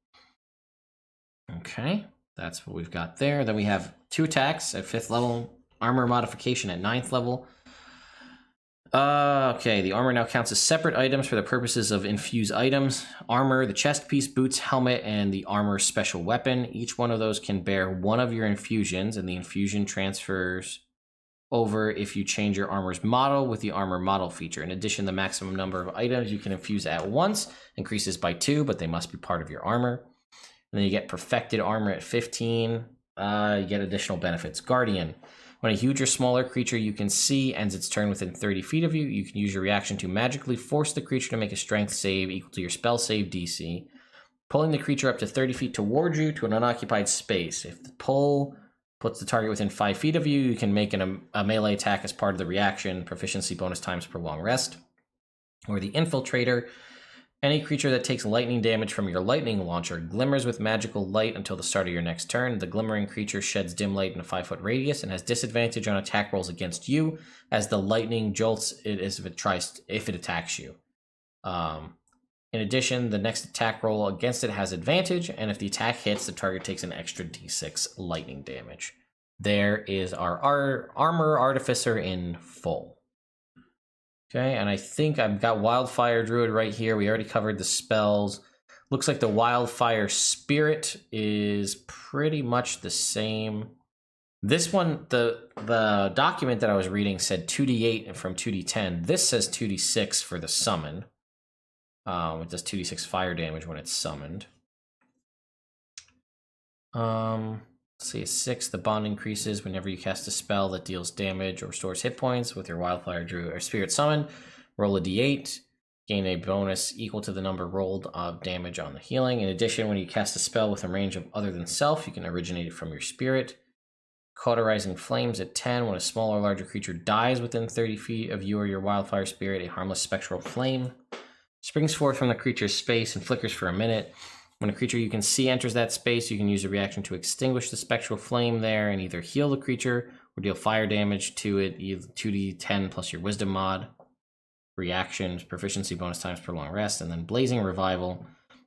Okay, that's what we've got there. Then we have 2 attacks at 5th level, armor modification at 9th level. Okay, the armor now counts as separate items for the purposes of infused items. Armor, the chest piece, boots, helmet, and the armor special weapon. Each one of those can bear one of your infusions, and the infusion transfers over if you change your armor's model with the armor model feature. In addition, the maximum number of items you can infuse at once increases by 2, but they must be part of your armor. And then you get perfected armor at 15. You get additional benefits. Guardian. When a huge or smaller creature you can see ends its turn within 30 feet of you, you can use your reaction to magically force the creature to make a strength save equal to your spell save DC, pulling the creature up to 30 feet toward you to an unoccupied space. If the pull puts the target within 5 feet of you, you can make a melee attack as part of the reaction, proficiency bonus times per long rest. Or the Infiltrator. Any creature that takes lightning damage from your lightning launcher glimmers with magical light until the start of your next turn. The glimmering creature sheds dim light in a 5-foot radius and has disadvantage on attack rolls against you as the lightning jolts it as if it attacks you. In addition, the next attack roll against it has advantage, and if the attack hits, the target takes an extra d6 lightning damage. There is our armor Artificer in full. Okay, and I think I've got Wildfire Druid right here. We already covered the spells. Looks like the Wildfire Spirit is pretty much the same. This one, the document that I was reading said 2d8 from 2d10. This says 2d6 for the summon. It does 2d6 fire damage when it's summoned. Let's see, a 6. The bond increases whenever you cast a spell that deals damage or restores hit points with your Wildfire Druid or Spirit Summon. Roll a d8. Gain a bonus equal to the number rolled of damage on the healing. In addition, when you cast a spell with a range of other than self, you can originate it from your spirit. Cauterizing Flames at 10. When a small or larger creature dies within 30 feet of you or your Wildfire Spirit, a harmless spectral flame springs forth from the creature's space and flickers for a minute. When a creature you can see enters that space, you can use a reaction to extinguish the spectral flame there and either heal the creature or deal fire damage to it, either 2d10 plus your wisdom mod. Reactions, proficiency bonus times per long rest, and then Blazing Revival.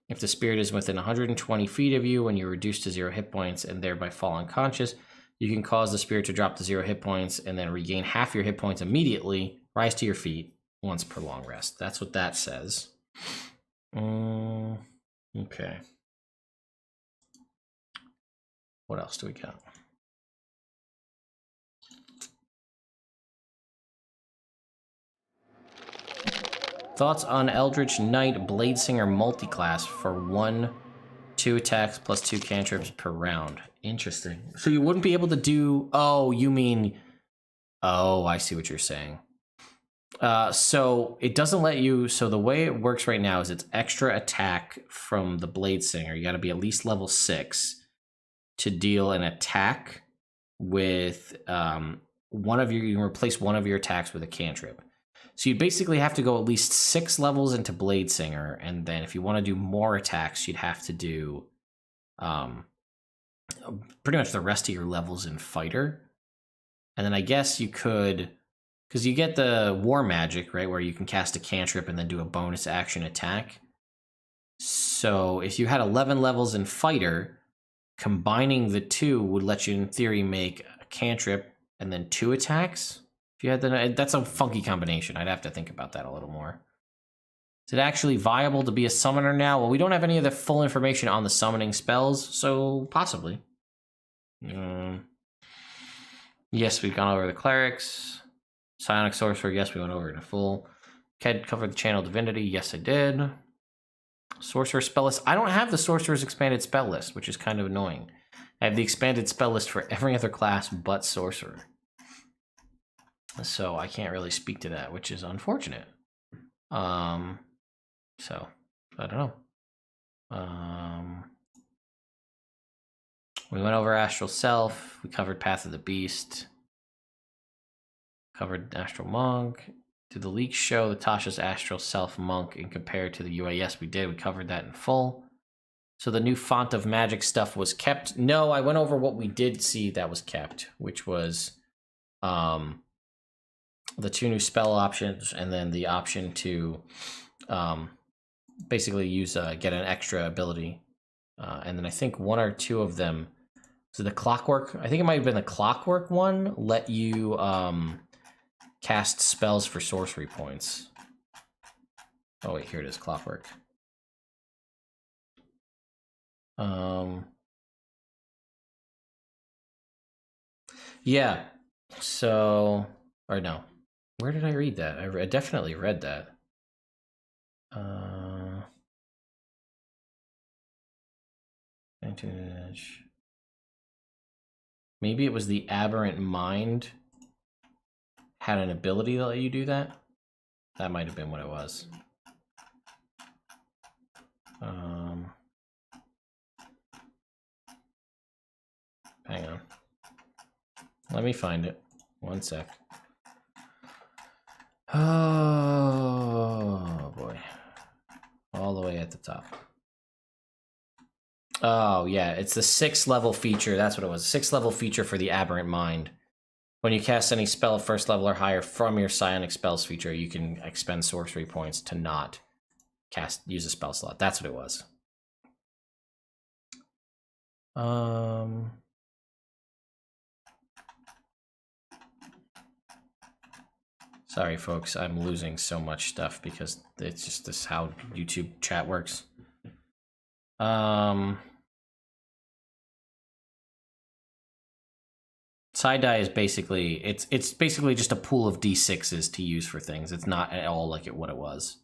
If the spirit is within 120 feet of you when you're reduced to 0 hit points and thereby fall unconscious, you can cause the spirit to drop to 0 hit points and then regain half your hit points immediately, rise to your feet once per long rest. That's what that says. Okay. What else do we got? Thoughts on Eldritch Knight Bladesinger multiclass for 1-2 attacks plus 2 cantrips per round. Interesting. So you wouldn't be able to do... Oh, you mean... Oh, I see what you're saying. So it doesn't let you... So the way it works right now is it's extra attack from the Bladesinger. You got to be at least level 6 to deal an attack with one of your... You can replace one of your attacks with a cantrip. So you'd basically have to go at least 6 levels into Bladesinger, and then if you want to do more attacks, you'd have to do pretty much the rest of your levels in Fighter. And then I guess you could... Because you get the War Magic, right, where you can cast a cantrip and then do a bonus action attack. So if you had 11 levels in Fighter, combining the two would let you, in theory, make a cantrip and then 2 attacks. If you had that's a funky combination. I'd have to think about that a little more. Is it actually viable to be a summoner now? Well, we don't have any of the full information on the summoning spells, so possibly. Yes, we've gone over the clerics. Psionic Sorcerer, yes, we went over it in full. Ked covered the Channel Divinity, yes, I did. Sorcerer spell list. I don't have the Sorcerer's expanded spell list, which is kind of annoying. I have the expanded spell list for every other class but Sorcerer. So I can't really speak to that, which is unfortunate. So I don't know. We went over Astral Self. We covered Path of the Beast. Covered Astral Monk. Did the leaks show the Tasha's Astral Self Monk and compared to the UA? Yes, we did. We covered that in full. So the new Font of Magic stuff was kept. No, I went over what we did see that was kept, which was the 2 new spell options, and then the option to basically use get an extra ability. And then I think 1 or 2 of them, so the Clockwork, I think it might have been the Clockwork one, let you cast spells for sorcery points. Oh wait, here it is, Clockwork. Yeah, So, or no. Where did I read that? I definitely read that. Maybe it was the Aberrant Mind had an ability that let you do that. That might have been what it was. Hang on. Let me find it. One sec. Oh boy. All the way at the top. Oh yeah, it's the 6th level feature. That's what it was. 6th level feature for the Aberrant Mind. When you cast any spell of 1st level or higher from your Psionic Spells feature, you can expend sorcery points to not use a spell slot. That's what it was. Sorry, folks. I'm losing so much stuff because it's just this how YouTube chat works. Side die is basically it's basically just a pool of d6s to use for things. It's not at all like what it was.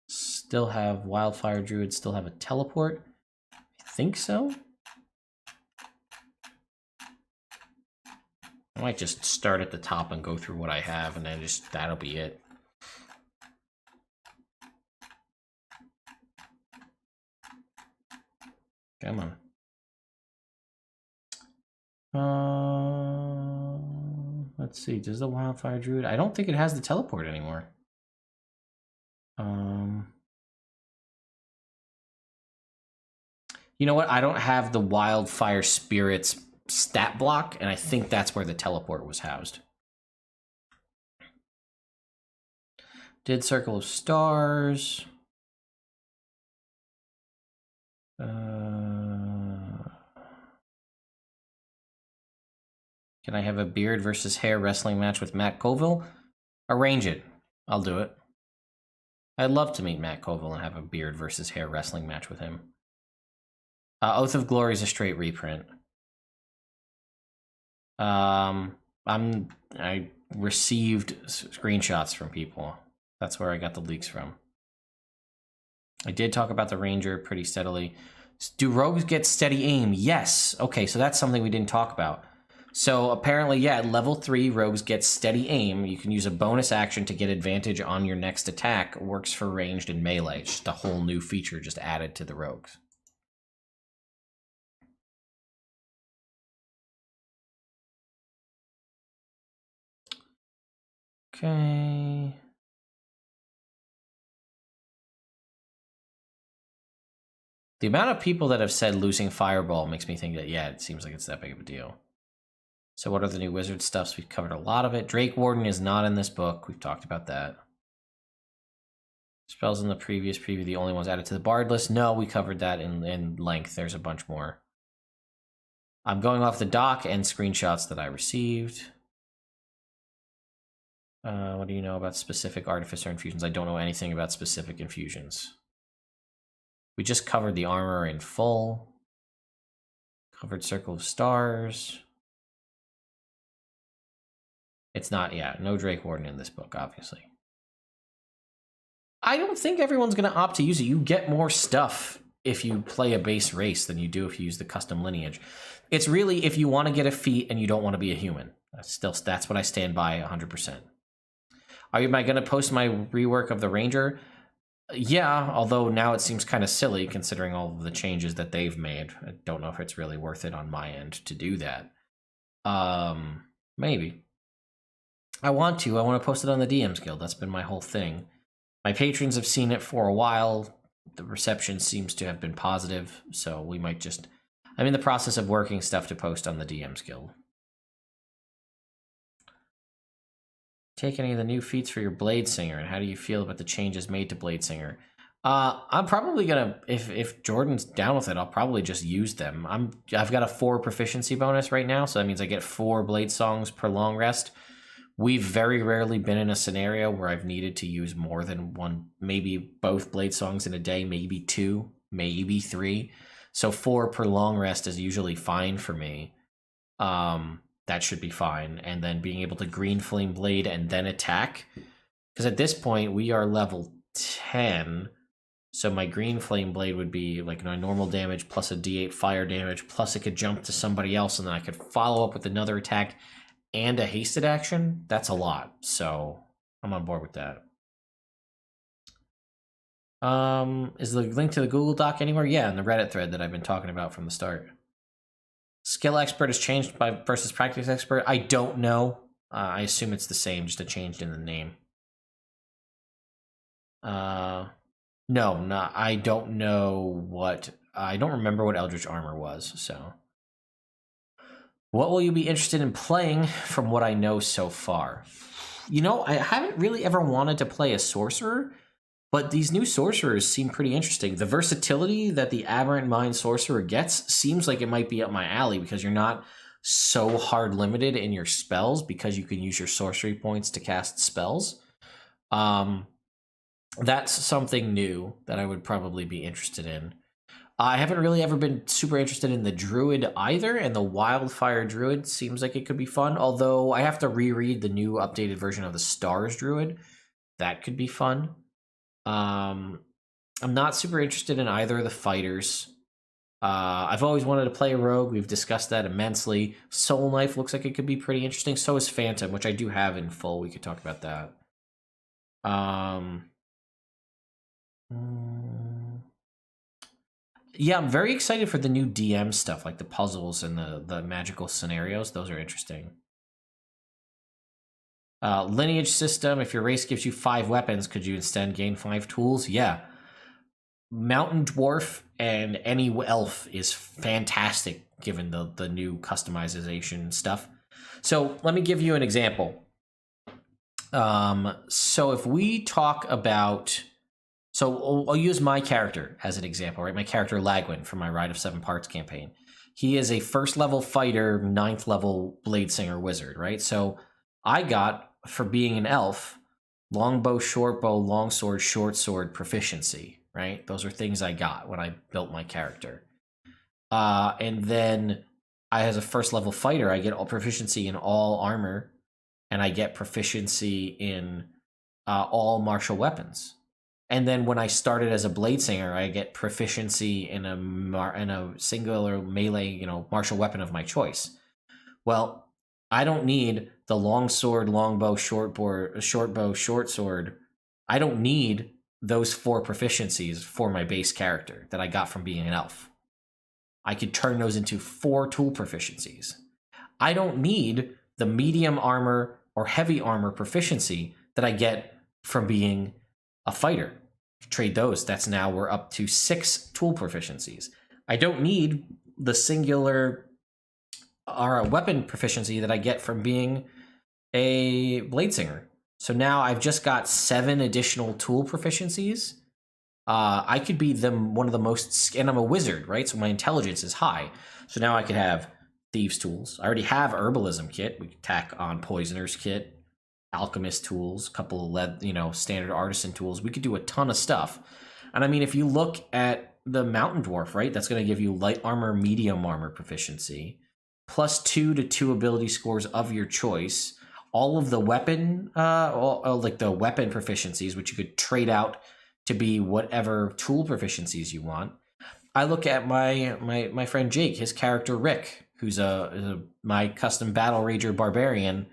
Still have Wildfire Druid. Still have a teleport. I think so. I might just start at the top and go through what I have, and then just that'll be it. Come on. Let's see. Does the Wildfire Druid? I don't think it has the teleport anymore. You know what? I don't have the Wildfire Spirits stat block, and I think that's where the teleport was housed. Did Circle of Stars. Can I have a beard versus hair wrestling match with Matt Colville? Arrange it. I'll do it. I'd love to meet Matt Colville and have a beard versus hair wrestling match with him. Oath of Glory is a straight reprint. I received screenshots from people. That's where I got the leaks from. I did talk about the Ranger pretty steadily. Do rogues get steady aim? Yes. Okay, so that's something we didn't talk about. So apparently, yeah, at level 3, rogues get steady aim. You can use a bonus action to get advantage on your next attack. Works for ranged and melee. It's just a whole new feature just added to the rogues. Okay. The amount of people that have said losing Fireball makes me think that, yeah, it seems like it's that big of a deal. So what are the new wizard stuffs? We've covered a lot of it. Drake Warden is not in this book. We've talked about that. Spells in the previous preview, the only ones added to the Bard list. No, we covered that in length. There's a bunch more. I'm going off the doc and screenshots that I received. What do you know about specific Artificer infusions? I don't know anything about specific infusions. We just covered the armor in full. Covered Circle of Stars. It's not, yeah, no Drake Warden in this book, obviously. I don't think everyone's going to opt to use it. You get more stuff if you play a base race than you do if you use the custom lineage. It's really if you want to get a feat and you don't want to be a human. That's what I stand by 100%. Am I going to post my rework of the Ranger? Yeah, although now it seems kind of silly considering all of the changes that they've made. I don't know if it's really worth it on my end to do that. Maybe. I want to post it on the DM's Guild. That's been my whole thing. My patrons have seen it for a while. The reception seems to have been positive, so we might just... I'm in the process of working stuff to post on the DM's Guild. Take any of the new feats for your Bladesinger, and how do you feel about the changes made to Bladesinger? I'm probably gonna, if Jordan's down with it, I'll probably just use them. I've got a 4 proficiency bonus right now, so that means I get 4 blade songs per long rest. We've very rarely been in a scenario where I've needed to use more than one, maybe both blade songs in a day, maybe 2, maybe 3. So 4 per long rest is usually fine for me. That should be fine. And then being able to green flame blade and then attack. Because at this point, we are level 10. So my green flame blade would be like my normal damage plus a d8 fire damage, plus it could jump to somebody else, and then I could follow up with another attack and a hasted action. That's a lot. So I'm on board with that. Is the link to the Google Doc anywhere? Yeah, in the Reddit thread that I've been talking about from the start. Skill expert is changed by versus practice expert. I don't know. I assume it's the same, just a change in the name. No, I don't know what. I don't remember what Eldritch Armor was. So, what will you be interested in playing from what I know so far? You know, I haven't really ever wanted to play a sorcerer. But these new sorcerers seem pretty interesting. The versatility that the Aberrant Mind sorcerer gets seems like it might be up my alley, because you're not so hard limited in your spells because you can use your sorcery points to cast spells. That's something new that I would probably be interested in. I haven't really ever been super interested in the druid either, and the Wildfire druid seems like it could be fun, although I have to reread the new updated version of the Stars druid. That could be fun. I'm not super interested in either of the fighters. I've always wanted to play a rogue. We've discussed that immensely. Soul Knife looks like it could be pretty interesting. So is Phantom, which I do have in full. We could talk about that. Yeah, I'm very excited for the new DM stuff, like the puzzles and the magical scenarios. Those are interesting. Lineage system, if your race gives you 5 weapons, could you instead gain 5 tools? Yeah. Mountain Dwarf and any elf is fantastic given the new customization stuff. So let me give you an example. So if we talk about... So I'll use my character as an example, right? My character Lagwin from my Rite of 7 Parts campaign. He is a 1st level fighter, 9th level Bladesinger wizard, right? So I got... for being an elf, longbow, shortbow, longsword, short sword proficiency, right? Those are things I got when I built my character. And then as a 1st level fighter, I get all proficiency in all armor, and I get proficiency in all martial weapons. And then when I started as a Bladesinger, I get proficiency in a singular melee, martial weapon of my choice. Well, I don't need the longsword, longbow, shortbow, short sword. I don't need those 4 proficiencies for my base character that I got from being an elf. I could turn those into 4 tool proficiencies. I don't need the medium armor or heavy armor proficiency that I get from being a fighter. Trade those. That's now we're up to 6 tool proficiencies. I don't need the singular weapon proficiency that I get from being a Bladesinger. So now I've just got 7 additional tool proficiencies. I could be one of the most, and I'm a wizard, right? So my intelligence is high. So now I could have Thieves' Tools. I already have Herbalism Kit. We could tack on Poisoner's Kit, Alchemist Tools, a couple of standard Artisan Tools. We could do a ton of stuff. And I mean, if you look at the Mountain Dwarf, right? That's going to give you light armor, medium armor proficiency, +2 to 2 ability scores of your choice. All of the weapon, like the weapon proficiencies, which you could trade out to be whatever tool proficiencies you want. I look at my friend Jake, his character Rick, who's my custom battle rager barbarian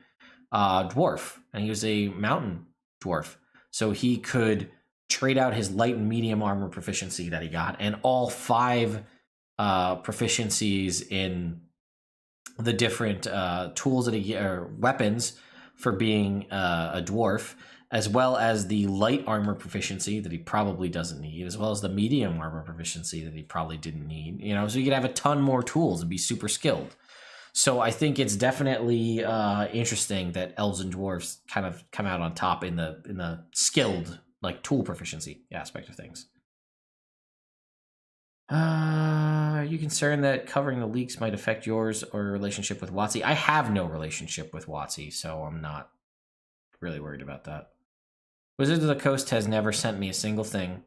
dwarf, and he was a mountain dwarf, so he could trade out his light and medium armor proficiency that he got, and all 5 proficiencies in the different tools that or weapons for being a dwarf, as well as the light armor proficiency that he probably doesn't need, as well as the medium armor proficiency that he probably didn't need. So you could have a ton more tools and be super skilled. So I think it's definitely interesting that elves and dwarves kind of come out on top in the skilled, like, tool proficiency aspect of things. Are you concerned that covering the leaks might affect yours or your relationship with WotC? I have no relationship with WotC, so I'm not really worried about that. Wizards of the Coast has never sent me a single thing.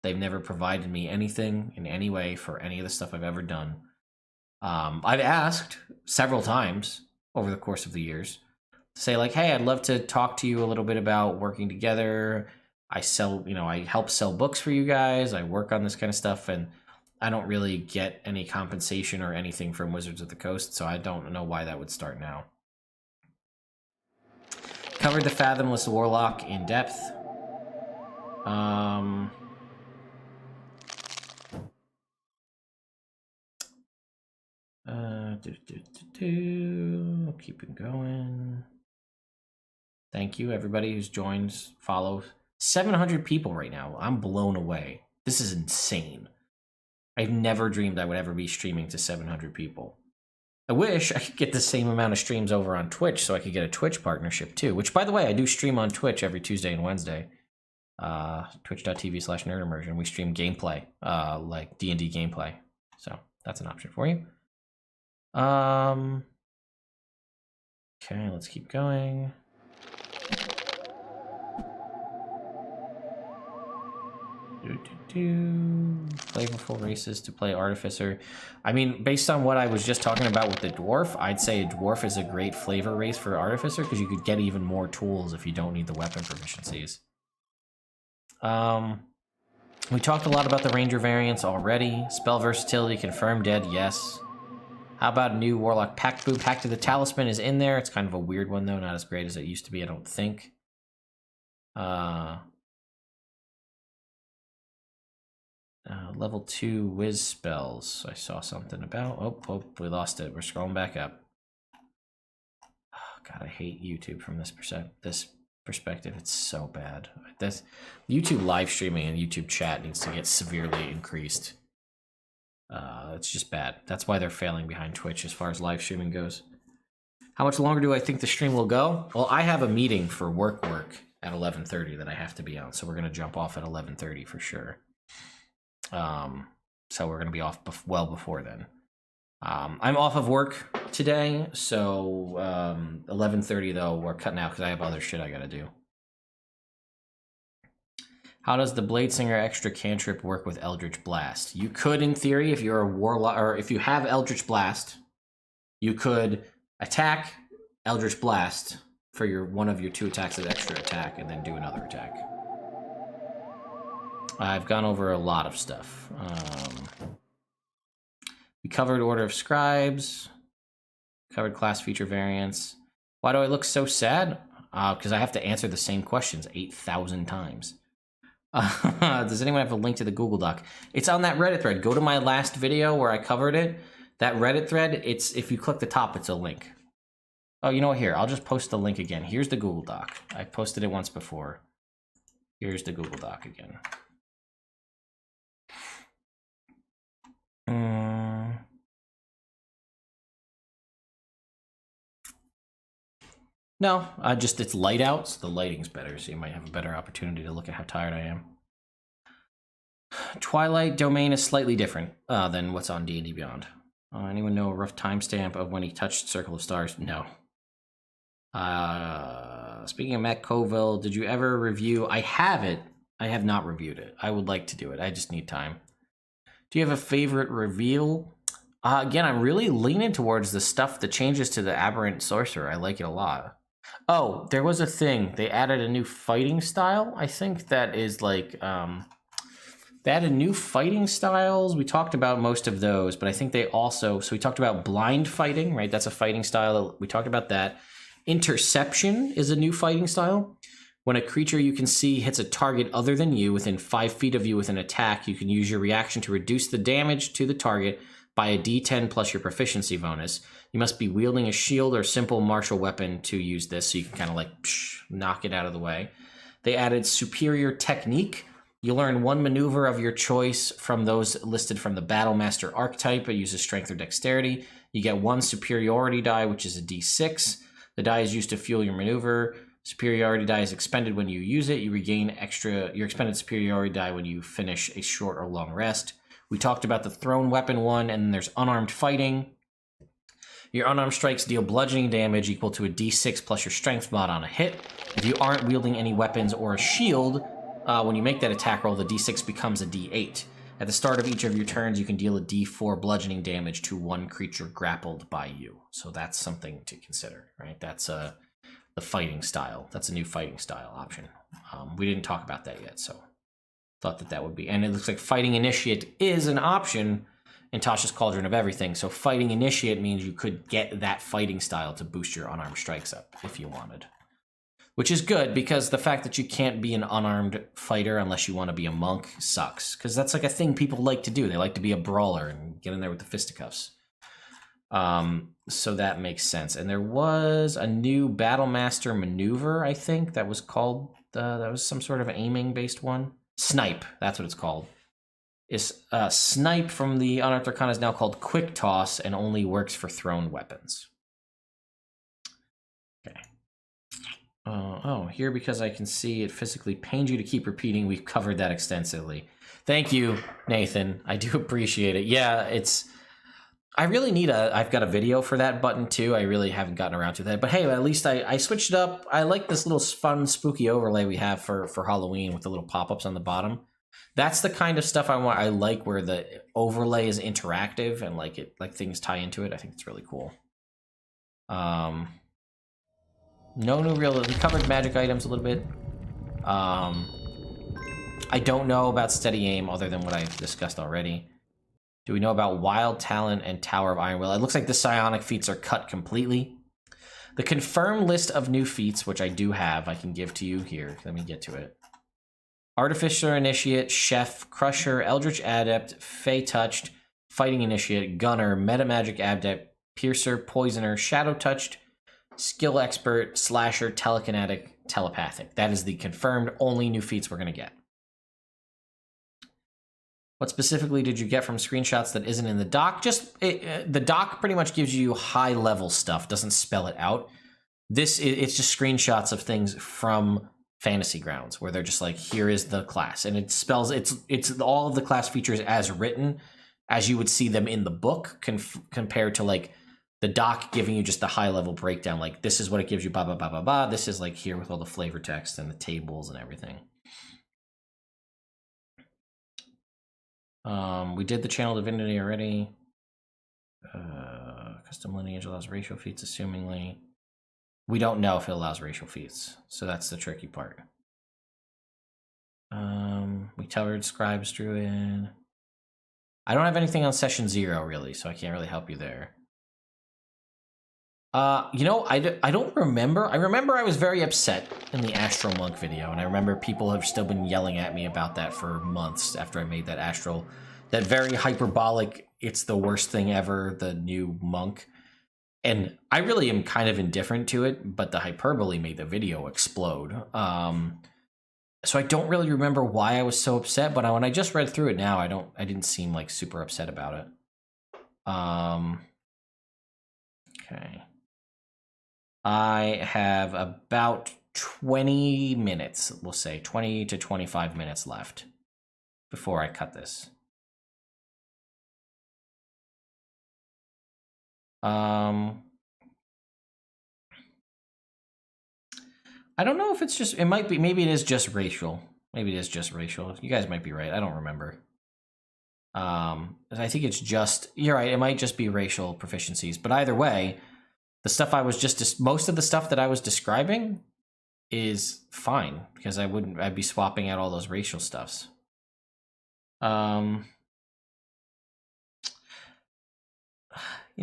They've never provided me anything in any way for any of the stuff I've ever done. I've asked several times over the course of the years to say, like, hey, I'd love to talk to you a little bit about working together. I sell, I help sell books for you guys. I work on this kind of stuff, and I don't really get any compensation or anything from Wizards of the Coast, so I don't know why that would start now. Covered the Fathomless Warlock in depth. Keep it going. Thank you, everybody who's joined, follows. 700 people right now. I'm blown away. This is insane. I've never dreamed I would ever be streaming to 700 people. I wish I could get the same amount of streams over on Twitch so I could get a Twitch partnership too, which, by the way, I do stream on Twitch every Tuesday and Wednesday. Twitch.tv/nerdimmersion. We stream gameplay, like D&D gameplay. So that's an option for you. Okay, let's keep going. Flavorful races to play Artificer. I mean, based on what I was just talking about with the Dwarf, I'd say a Dwarf is a great flavor race for Artificer because you could get even more tools if you don't need the weapon proficiencies. We talked a lot about the Ranger variants already. Spell versatility, confirmed dead, yes. How about a new Warlock Pact Boot? Pact of the Talisman is in there. It's kind of a weird one, though. Not as great as it used to be, I don't think. Level 2 whiz spells. I saw something about. Oh, we lost it. We're scrolling back up. Oh, God, I hate YouTube from this perspective. It's so bad. This YouTube live streaming and YouTube chat needs to get severely increased. It's just bad. That's why they're failing behind Twitch as far as live streaming goes. How much longer do I think the stream will go? Well, I have a meeting for work at 11:30 that I have to be on, so we're going to jump off at 11:30 for sure. So we're going to be off well before then. I'm off of work today, so 11:30 though, we're cutting out because I have other shit I got to do. How does the Bladesinger extra cantrip work with Eldritch Blast? You could, in theory, if you're a Warlock, or if you have Eldritch Blast, you could attack Eldritch Blast for one of your 2 attacks as extra attack, and then do another attack. I've gone over a lot of stuff. We covered Order of Scribes, covered class feature variants. Why do I look so sad? Because I have to answer the same questions 8,000 times. Does anyone have a link to the Google Doc? It's on that Reddit thread. Go to my last video where I covered it. That Reddit thread, if you click the top, it's a link. Oh, you know what? Here, I'll just post the link again. Here's the Google Doc. I posted it once before. Here's the Google Doc again. No, it's light out, so the lighting's better, so you might have a better opportunity to look at how tired I am. Twilight domain is slightly different than what's on D&D Beyond. Anyone know a rough timestamp of when he touched Circle of Stars? No. Speaking of Matt Colville, did you ever review? I have it. I have not reviewed it. I would like to do it. I just need time. Do you have a favorite reveal? Again, I'm really leaning towards the changes to the Aberrant Sorcerer. I like it a lot. Oh, there was a thing. They added a new fighting style. I think that is like, they added new fighting styles. We talked about most of those, but I think they also, so we talked about blind fighting, right? That's a fighting style. We talked about that. Interception is a new fighting style. When a creature you can see hits a target other than you within 5 feet of you with an attack, you can use your reaction to reduce the damage to the target by a d10 plus your proficiency bonus. You must be wielding a shield or simple martial weapon to use this, so you can kind of like knock it out of the way. They added superior technique. You learn 1 maneuver of your choice from those listed from the Battlemaster archetype. It uses strength or dexterity. You get 1 superiority die, which is a d6. The die is used to fuel your maneuver. Superiority die is expended when you use it. You regain your expended superiority die when you finish a short or long rest. We talked about the thrown weapon one, and then there's unarmed fighting. Your unarmed strikes deal bludgeoning damage equal to a d6 plus your strength mod on a hit. If you aren't wielding any weapons or a shield, when you make that attack roll, the d6 becomes a d8. At the start of each of your turns, you can deal a d4 bludgeoning damage to one creature grappled by you. So that's something to consider, right? That's the fighting style. That's a new fighting style option. We didn't talk about that yet, so thought that would be. And it looks like Fighting Initiate is an option in Tasha's Cauldron of Everything. So Fighting Initiate means you could get that fighting style to boost your unarmed strikes up if you wanted. Which is good, because the fact that you can't be an unarmed fighter unless you want to be a monk sucks. Because that's like a thing people like to do. They like to be a brawler and get in there with the fisticuffs. So that makes sense. And there was a new Battlemaster maneuver, I think, that was called, that was some sort of aiming-based one. Snipe, that's what it's called. Snipe from the Unearthed Arcana is now called Quick Toss and only works for thrown weapons. Okay. Oh, here, because I can see it physically pains you to keep repeating. We've covered that extensively. Thank you, Nathan. I do appreciate it. Yeah, I really need I've got a video for that button too. I really haven't gotten around to that. But hey, at least I switched it up. I like this little fun, spooky overlay we have for Halloween with the little pop-ups on the bottom. That's the kind of stuff I want. I like where the overlay is interactive and like things tie into it. I think it's really cool. No new real. We covered magic items a little bit. I don't know about steady aim other than what I've discussed already. Do we know about Wild Talent and Tower of Iron Will? It looks like the psionic feats are cut completely. The confirmed list of new feats, which I do have, I can give to you here. Let me get to it. Artificer Initiate, Chef, Crusher, Eldritch Adept, Fey Touched, Fighting Initiate, Gunner, Metamagic Adept, Piercer, Poisoner, Shadow Touched, Skill Expert, Slasher, Telekinetic, Telepathic. That is the confirmed only new feats we're going to get. What specifically did you get from screenshots that isn't in the doc? Just the doc pretty much gives you high-level stuff, doesn't spell it out. It's just screenshots of things from Fantasy Grounds, where they're just like, here is the class, and it spells it's all of the class features as written, as you would see them in the book, compared to like the doc giving you just the high-level breakdown. Like, this is what it gives you, blah blah blah blah blah. This is like here with all the flavor text and the tables and everything. We did the channel divinity already. Custom lineage allows racial feats, assumingly. We don't know if it allows racial feats, so that's the tricky part. We covered Scribes, Druid. I don't have anything on session 0 really, so I can't really help you there. You know, I don't remember. I remember I was very upset in the Astral Monk video, and I remember people have still been yelling at me about that for months after I made that Astral, that very hyperbolic, it's the worst thing ever, the new monk. And I really am kind of indifferent to it, but the hyperbole made the video explode. So I don't really remember why I was so upset, but when I just read through it now, I didn't seem like super upset about it. Okay. I have about 20 minutes, we'll say 20 to 25 minutes left before I cut this. I don't know if it's just, it might be, maybe it is just racial. Maybe it is just racial. You guys might be right. I don't remember. I think it's just, you're right, it might just be racial proficiencies, but either way, the stuff I was most of the stuff that I was describing is fine, because I'd be swapping out all those racial stuffs. You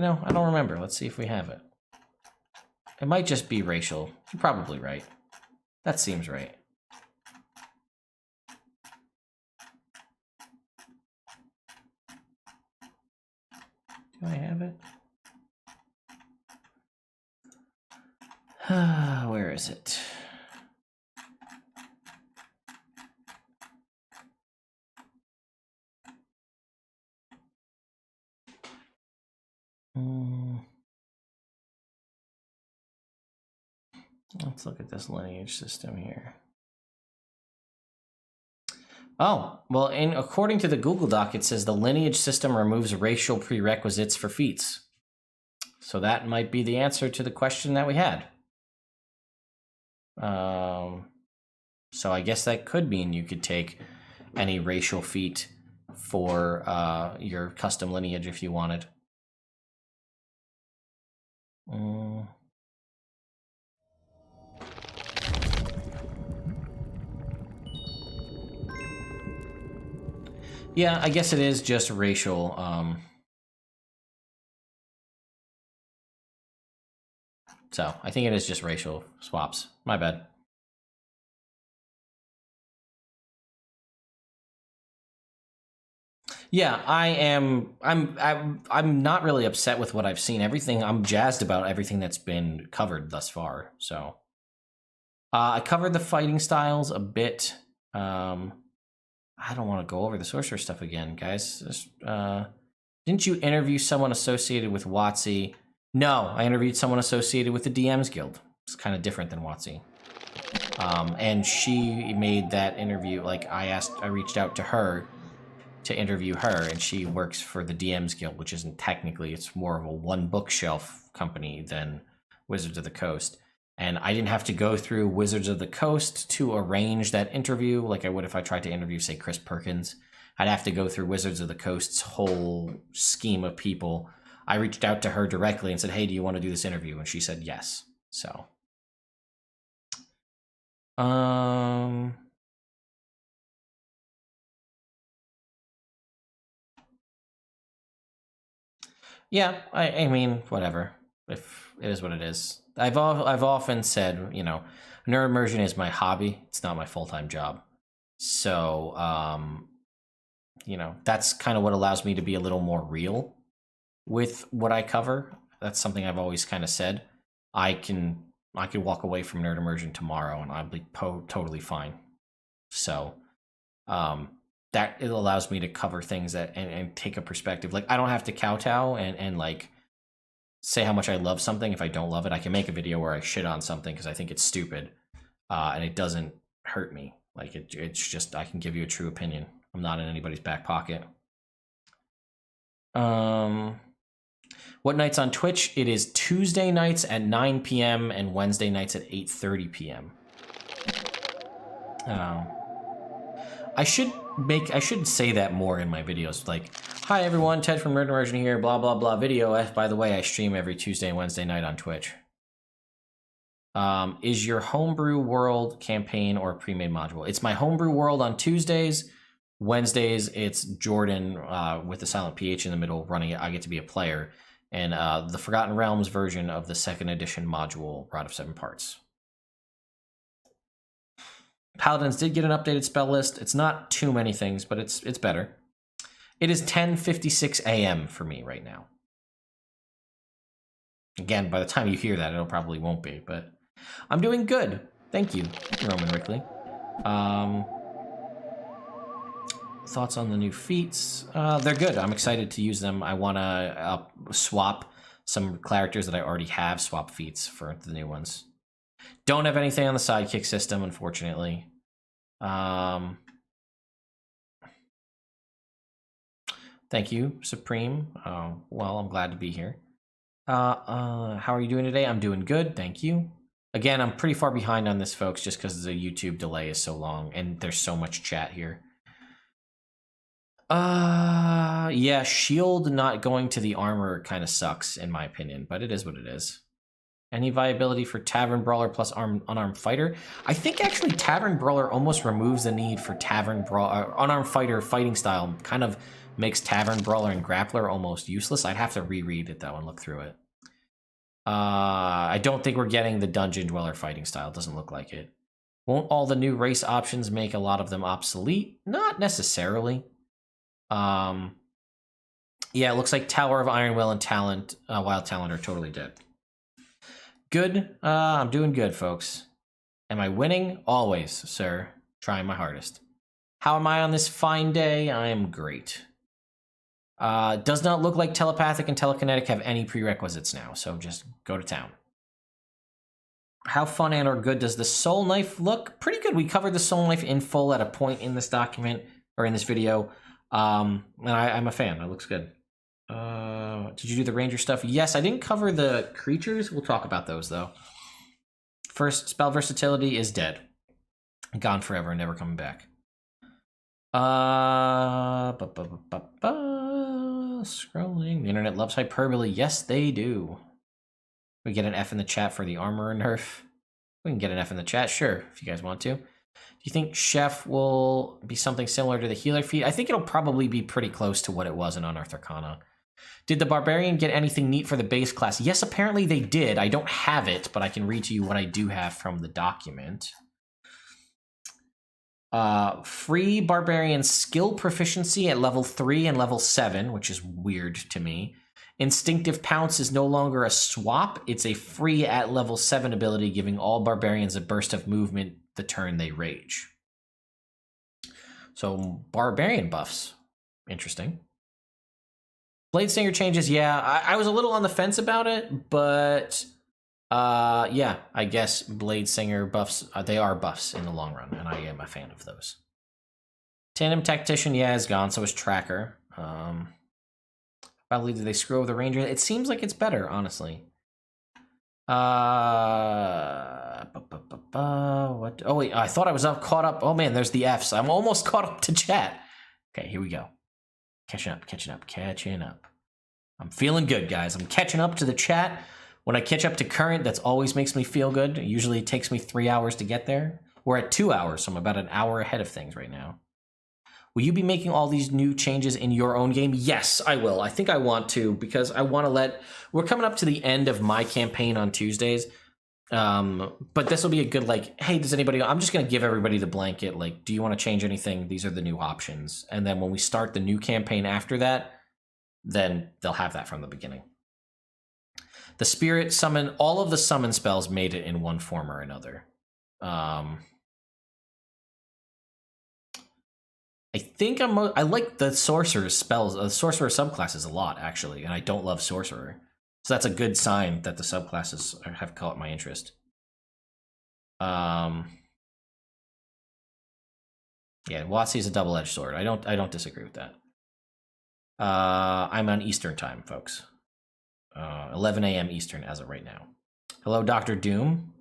know, I don't remember. Let's see if we have it. It might just be racial. You're probably right. That seems right. Do I have it? Where is it? Let's look at this lineage system here. Oh, well, according to the Google Doc, it says the lineage system removes racial prerequisites for feats. So that might be the answer to the question that we had. So I guess that could mean you could take any racial feat for your custom lineage if you wanted. Yeah, I guess it is just racial. So I think it is just racial swaps. My bad. Yeah, I'm not really upset with what I've seen. I'm jazzed about everything that's been covered thus far. So I covered the fighting styles a bit. I don't want to go over the sorcerer stuff again, guys. Didn't you interview someone associated with WotC? No, I interviewed someone associated with the DM's Guild. It's kind of different than WotC. And she made that interview, like I reached out to her to interview her, and she works for the DM's Guild, which isn't technically, it's more of a one bookshelf company than Wizards of the Coast. And I didn't have to go through Wizards of the Coast to arrange that interview like I would if I tried to interview, say, Chris Perkins. I'd have to go through Wizards of the Coast's whole scheme of people. I reached out to her directly and said, hey, do you want to do this interview? And she said yes. So, yeah, I mean, whatever. If it is what it is. I've often said, you know, nerd immersion is my hobby. It's not my full-time job. So, you know, that's kind of what allows me to be a little more real with what I cover. That's something I've always kind of said. I could walk away from nerd immersion tomorrow and I'll be totally fine. So, that it allows me to cover things that and take a perspective. Like I don't have to kowtow and like say how much I love something. If I don't love it, I can make a video where I shit on something because I think it's stupid, and it doesn't hurt me. Like it's just I can give you a true opinion. I'm not in anybody's back pocket. What nights on Twitch? It is Tuesday nights at 9 p.m. and Wednesday nights at 8:30 p.m. I should say that more in my videos. Like, hi everyone, Ted from Nerd Immersion here, blah blah blah video. By the way, I stream every Tuesday and Wednesday night on Twitch. Is your homebrew world campaign or pre-made module? It's my homebrew world on Tuesdays. Wednesdays, it's Jordan with the silent PH in the middle running it. I get to be a player. And the Forgotten Realms version of the 2nd edition module, Rod of 7 Parts. Paladins did get an updated spell list. It's not too many things, but it's better. It is 10:56 a.m. for me right now. Again, by the time you hear that, it probably won't be, but I'm doing good. Thank you, Roman Rickley. Thoughts on the new feats? They're good. I'm excited to use them. I want to swap some characters that I already have, swap feats for the new ones. Don't have anything on the sidekick system, unfortunately. Thank you, Supreme. Well, I'm glad to be here. How are you doing today? I'm doing good, thank you. Again, I'm pretty far behind on this, folks, just because the YouTube delay is so long and there's so much chat here. Yeah, shield not going to the armor kind of sucks, in my opinion, but it is what it is. Any viability for Tavern Brawler plus unarmed fighter? I think actually Tavern Brawler almost removes the need for Tavern Brawler. Unarmed fighter fighting style kind of makes Tavern Brawler and Grappler almost useless. I'd have to reread it though and look through it. I don't think we're getting the Dungeon Dweller fighting style. It doesn't look like it. Won't all the new race options make a lot of them obsolete? Not necessarily. Yeah, it looks like Tower of Iron Will and Wild Talent are totally dead. Good. I'm doing good, folks. Am I winning? Always, sir. Trying my hardest. How am I on this fine day? I am great. Does not look like telepathic and telekinetic have any prerequisites now, so just go to town. How fun and or good does the soul knife look? Pretty good. We covered the soul knife in full at a point in this document, or in this video. And I'm a fan. It looks good. Did you do the ranger stuff? Yes, I didn't cover the creatures. We'll talk about those though. First, spell versatility is dead. Gone forever, never coming back. Scrolling. The internet loves hyperbole. Yes, they do. We get an F in the chat for the armor nerf. We can get an F in the chat, sure, if you guys want to. Do you think Chef will be something similar to the healer feat? I think it'll probably be pretty close to what it was in Unearthed Arcana. Did the barbarian get anything neat for the base class? Yes, apparently they did. I don't have it, but I can read to you what I do have from the document. Free barbarian skill proficiency at level 3 and level 7, which is weird to me. Instinctive Pounce is no longer a swap. It's a free at level 7 ability, giving all barbarians a burst of movement the turn they rage. So, barbarian buffs. Interesting. Bladesinger changes, yeah. I was a little on the fence about it, but yeah, I guess Bladesinger buffs, they are buffs in the long run, and I am a fan of those. Tandem Tactician, yeah, is gone, so is Tracker. Probably did they screw over the Ranger? It seems like it's better, honestly. What? Oh wait, I thought I was caught up. Oh man, there's the Fs. I'm almost caught up to chat. Okay, here we go. Catching up. I'm feeling good, guys. I'm catching up to the chat. When I catch up to current, that always makes me feel good. It usually takes me 3 hours to get there. We're at 2 hours, so I'm about an hour ahead of things right now. Will you be making all these new changes in your own game? Yes, I will. I think I want to, because I want to we're coming up to the end of my campaign on Tuesdays. But this will be a good, hey, does anybody, I'm just going to give everybody the blanket, do you want to change anything? These are the new options. And then when we start the new campaign after that, then they'll have that from the beginning. The spirit summon, all of the summon spells made it in one form or another. I think I like the sorcerer spells, sorcerer subclasses a lot, actually, and I don't love sorcerer. So that's a good sign that the subclasses have caught my interest. Yeah, WotC is a double-edged sword. I don't disagree with that. I'm on Eastern time, folks. 11 a.m. Eastern as of right now. Hello, Dr. Doom.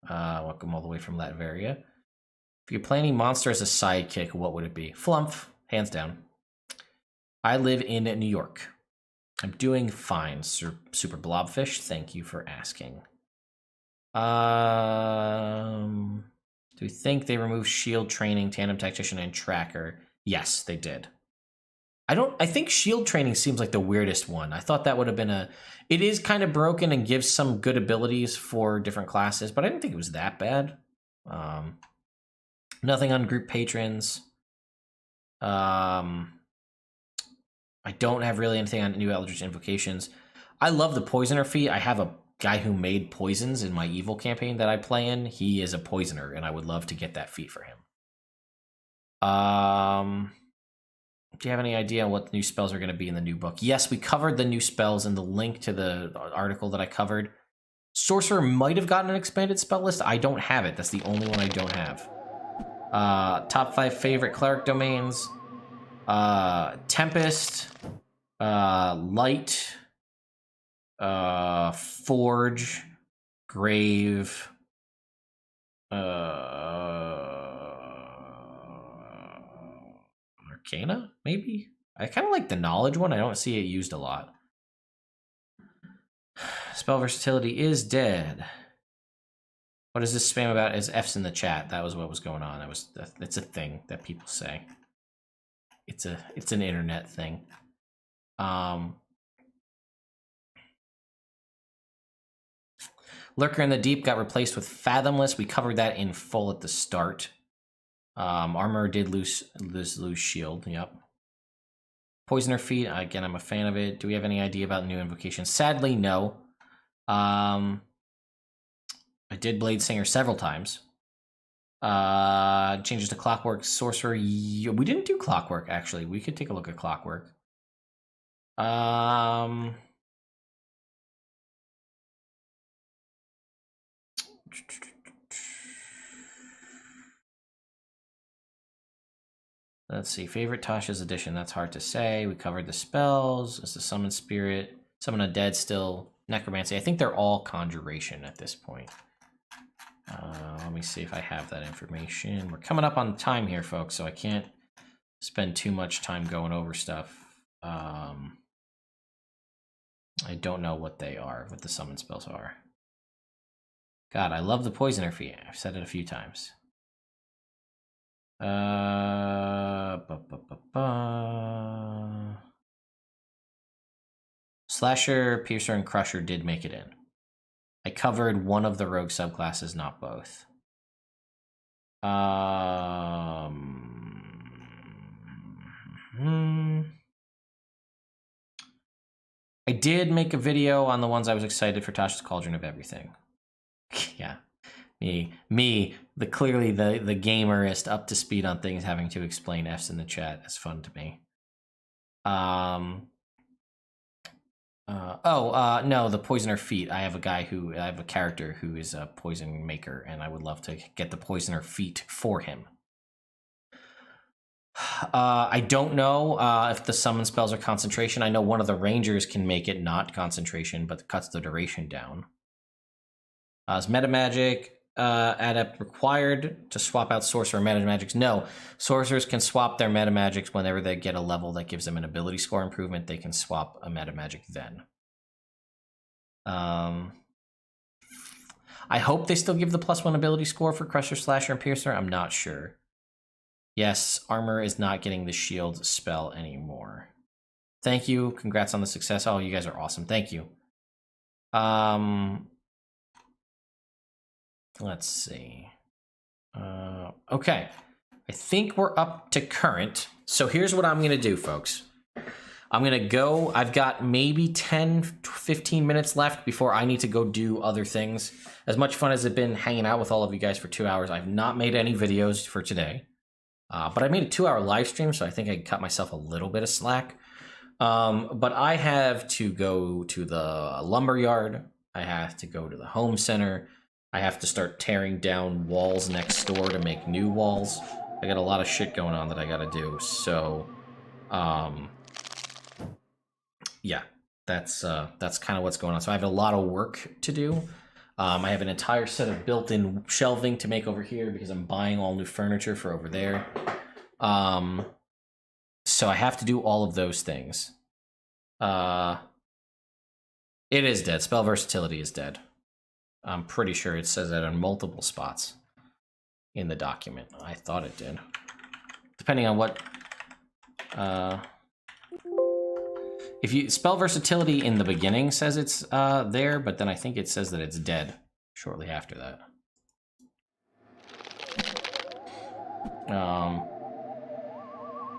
Welcome all the way from Latveria. If you play any monster as a sidekick, what would it be? Flumph, hands down. I live in New York. I'm doing fine, Super Blobfish. Thank you for asking. Do you think they removed shield training, tandem tactician, and tracker? Yes, they did. I think shield training seems like the weirdest one. I thought that would have been it is kind of broken and gives some good abilities for different classes, but I didn't think it was that bad. Nothing on group patrons. I don't have really anything on new Eldritch Invocations. I love the Poisoner feat. I have a guy who made poisons in my evil campaign that I play in. He is a poisoner, and I would love to get that feat for him. Do you have any idea what the new spells are going to be in the new book? Yes, we covered the new spells in the link to the article that I covered. Sorcerer might have gotten an expanded spell list. I don't have it. That's the only one I don't have. Top 5 favorite cleric domains. Tempest, Light, Forge, Grave, Arcana, maybe? I kind of like the Knowledge one. I don't see it used a lot. Spell versatility is dead. What is this spam about? Is F's in the chat? That was what was going on. It's a thing that people say. It's an internet thing. Lurker in the Deep got replaced with Fathomless. We covered that in full at the start. Armor did lose shield. Yep. Poisoner feat. Again, I'm a fan of it. Do we have any idea about new invocations? Sadly, no. I did Bladesinger several times. Changes to Clockwork, Sorcerer. We didn't do Clockwork, actually. We could take a look at Clockwork. Let's see. Favorite Tasha's edition. That's hard to say. We covered the spells. It's the Summon Spirit. Summon Undead still. Necromancy. I think they're all Conjuration at this point. let me see if I have that information. We're coming up on time here, folks, so I can't spend too much time going over stuff. I don't know what they are, what the summon spells are. God, I love the Poisoner Feat. I've said it a few times. Slasher, Piercer, and Crusher did make it in. I covered one of the rogue subclasses, not both. I did make a video on the ones I was excited for Tasha's Cauldron of everything. Yeah. Me, clearly the gamerist up to speed on things, having to explain Fs in the chat is fun to me. No, the Poisoner Feat. I have a character who is a poison maker, and I would love to get the Poisoner Feat for him. I don't know if the summon spells are concentration. I know one of the rangers can make it not concentration, but cuts the duration down. Is metamagic adept required to swap out sorcerer metamagics? No, sorcerers can swap their metamagics whenever they get a level that gives them an ability score improvement. They can swap a metamagic then. I hope they still give the +1 ability score for Crusher, Slasher, and Piercer. I'm not sure. Yes, armor is not getting the shield spell anymore. Thank you. Congrats on the success. Oh, you guys are awesome. Thank you. Let's see. Okay. I think we're up to current. So here's what I'm going to do, folks. I'm going to go. I've got maybe 10, 15 minutes left before I need to go do other things. As much fun as it's been hanging out with all of you guys for 2 hours, I've not made any videos for today. But I made a 2-hour live stream, so I think I cut myself a little bit of slack. But I have to go to the lumberyard. I have to go to the home center. I have to start tearing down walls next door to make new walls. I got a lot of shit going on that I gotta do. So, yeah, that's kind of what's going on. So I have a lot of work to do. I have an entire set of built-in shelving to make over here because I'm buying all new furniture for over there. So I have to do all of those things. It is dead. Spell versatility is dead. I'm pretty sure it says that on multiple spots in the document. I thought it did. Depending on what... if you spell versatility in the beginning says it's there, but then I think it says that it's dead shortly after that.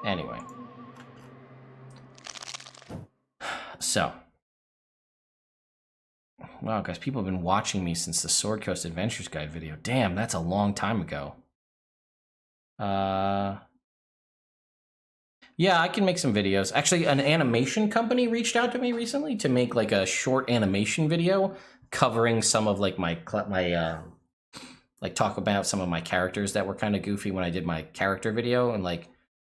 Anyway. So. Wow, guys, people have been watching me since the Sword Coast Adventures Guide video. Damn, that's a long time ago. Yeah, I can make some videos. Actually, an animation company reached out to me recently to make like a short animation video covering some of like my like talk about some of my characters that were kind of goofy when I did my character video, and like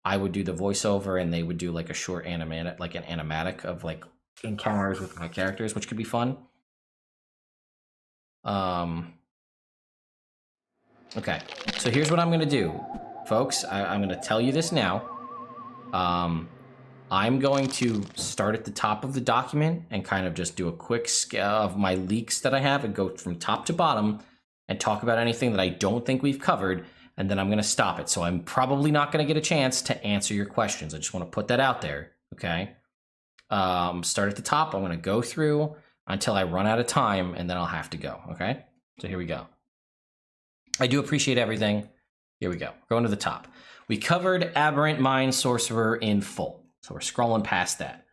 I would do the voiceover and they would do like a short animatic, like an animatic of like encounters with my characters, which could be fun. Okay, so here's what I'm gonna do, folks. I'm gonna tell you this now. I'm going to start at the top of the document and kind of just do a quick scale of my leaks that I have and go from top to bottom and talk about anything that I don't think we've covered, and then I'm going to stop it. So I'm probably not going to get a chance to answer your questions. I just want to put that out there, okay? Start at the top. I'm going to go through until I run out of time, and then I'll have to go, okay? So here we go. I do appreciate everything. Here we go. Going to the top. We covered Aberrant Mind Sorcerer in full, so we're scrolling past that.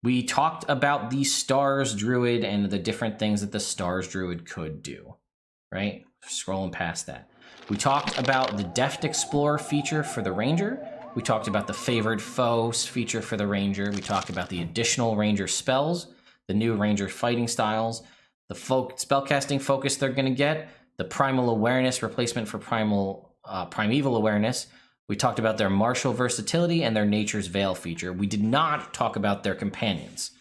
We talked about the Stars Druid and the different things that the Stars Druid could do, right? Scrolling past that. We talked about the Deft Explorer feature for the Ranger. We talked about the Favored Foes feature for the Ranger. We talked about the additional Ranger spells, the new Ranger fighting styles, the spellcasting focus they're going to get, the Primal Awareness replacement for Primeval Awareness. We talked about their martial versatility and their Nature's Veil feature. We did not talk about their companions.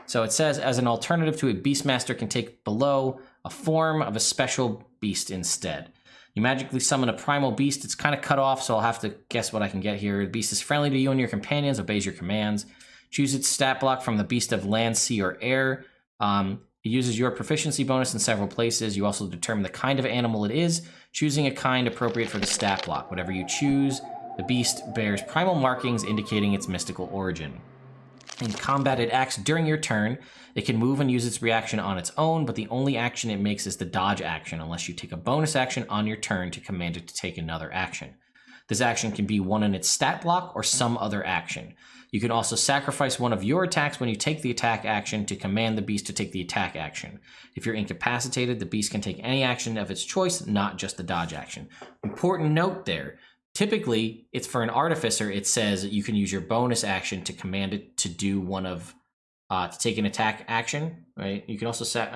So it says, as an alternative to a Beastmaster can take below a form of a special beast instead. You magically summon a primal beast. It's kind of cut off, so I'll have to guess what I can get here. The beast is friendly to you and your companions, obeys your commands. Choose its stat block from the beast of land, sea, or air. It uses your proficiency bonus in several places. You also determine the kind of animal it is, choosing a kind appropriate for the stat block. Whatever you choose, the beast bears primal markings indicating its mystical origin. In combat, it acts during your turn. It can move and use its reaction on its own, but the only action it makes is the dodge action, unless you take a bonus action on your turn to command it to take another action. This action can be one in its stat block or some other action. You can also sacrifice one of your attacks when you take the attack action to command the beast to take the attack action. If you're incapacitated, the beast can take any action of its choice, not just the dodge action. Important note there. Typically, it's for an Artificer, it says you can use your bonus action to command it to do one of, to take an attack action, right? You can also set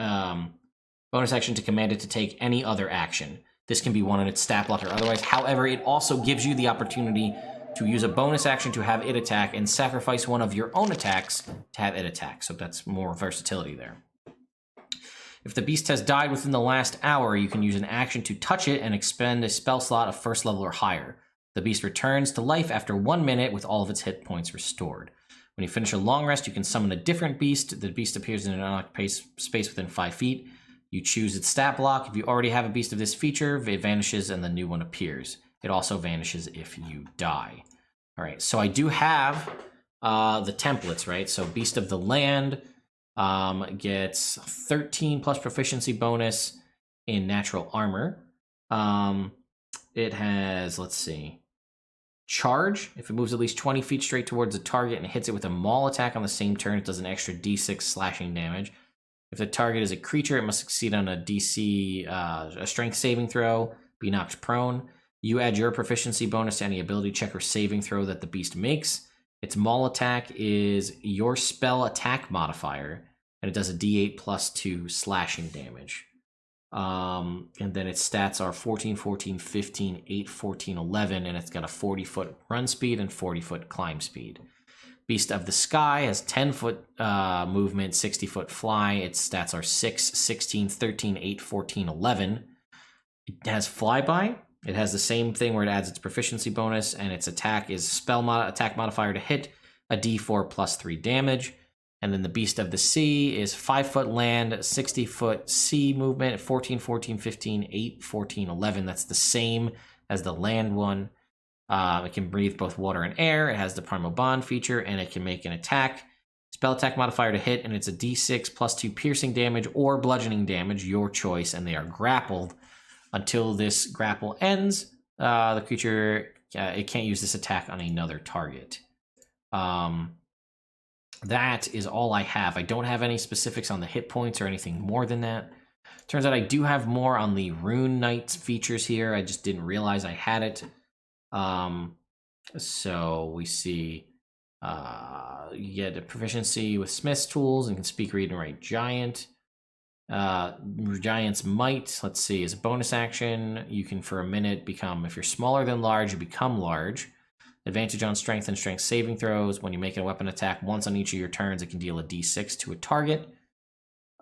bonus action to command it to take any other action. This can be one in its stat block or otherwise. However, it also gives you the opportunity to use a bonus action to have it attack and sacrifice one of your own attacks to have it attack. So that's more versatility there. If the beast has died within the last hour, you can use an action to touch it and expend a spell slot of first level or higher. The beast returns to life after 1 minute with all of its hit points restored. When you finish a long rest, you can summon a different beast. The beast appears in an unoccupied space within 5 feet. You choose its stat block. If you already have a beast of this feature, it vanishes and the new one appears. It also vanishes if you die. All right, so I do have the templates, right? So Beast of the Land gets 13 plus proficiency bonus in natural armor. It has, let's see, charge. If it moves at least 20 feet straight towards a target and hits it with a maul attack on the same turn, it does an extra d6 slashing damage. If the target is a creature, it must succeed on a DC, a strength saving throw, be knocked prone. You add your proficiency bonus to any ability check or saving throw that the beast makes. Its maul attack is your spell attack modifier, and it does a d8 plus 2 slashing damage. And then its stats are 14, 14, 15, 8, 14, 11, and it's got a 40-foot run speed and 40-foot climb speed. Beast of the Sky has 10-foot movement, 60-foot fly. Its stats are 6, 16, 13, 8, 14, 11. It has flyby. It has the same thing where it adds its proficiency bonus, and its attack is attack modifier to hit, a d4 plus 3 damage. And then the Beast of the Sea is 5-foot land, 60-foot sea movement, 14, 14, 15, 8, 14, 11. That's the same as the land one. It can breathe both water and air. It has the Primal Bond feature, and it can make an attack. Spell attack modifier to hit, and it's a d6 plus 2 piercing damage or bludgeoning damage, your choice, and they are grappled. Until this grapple ends, the creature, it can't use this attack on another target. That is all I have. I don't have any specifics on the hit points or anything more than that. Turns out I do have more on the Rune Knight features here. I just didn't realize I had it. So we see you get a proficiency with Smith's tools and can speak, read, and write Giant. Giant's Might, let's see, is a bonus action. You can, for a minute, become, if you're smaller than large, you become large. Advantage on strength and strength saving throws. When you make a weapon attack once on each of your turns, it can deal a d6 to a target.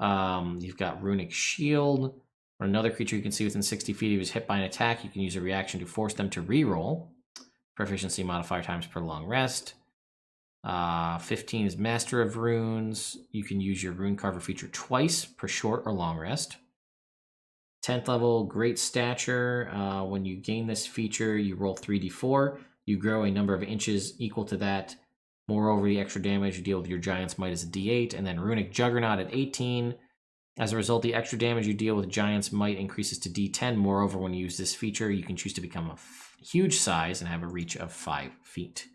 You've got Runic Shield. When another creature you can see within 60 feet is hit by an attack, you can use a reaction to force them to reroll. Proficiency modifier times per long rest. 15 is Master of Runes. You can use your Rune Carver feature twice per short or long rest. 10th level, Great Stature. When you gain this feature, you roll 3d4. You grow a number of inches equal to that. Moreover, the extra damage you deal with your Giant's Might is a d8. And then Runic Juggernaut at 18. As a result, the extra damage you deal with Giant's Might increases to d10. Moreover, when you use this feature, you can choose to become a huge size and have a reach of 5 feet.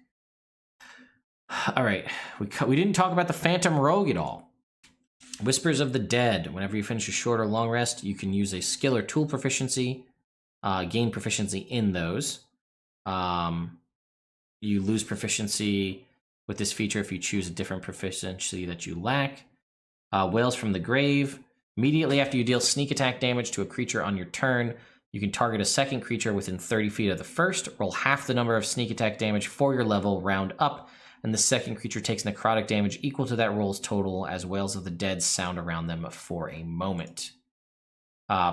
All right, we didn't talk about the Phantom Rogue at all. Whispers of the Dead. Whenever you finish a short or long rest, you can use a skill or tool proficiency, gain proficiency in those. You lose proficiency with this feature if you choose a different proficiency that you lack. Wails from the Grave. Immediately after you deal sneak attack damage to a creature on your turn, you can target a second creature within 30 feet of the first, roll half the number of sneak attack damage for your level, round up, and the second creature takes necrotic damage equal to that roll's total as wails of the dead sound around them for a moment.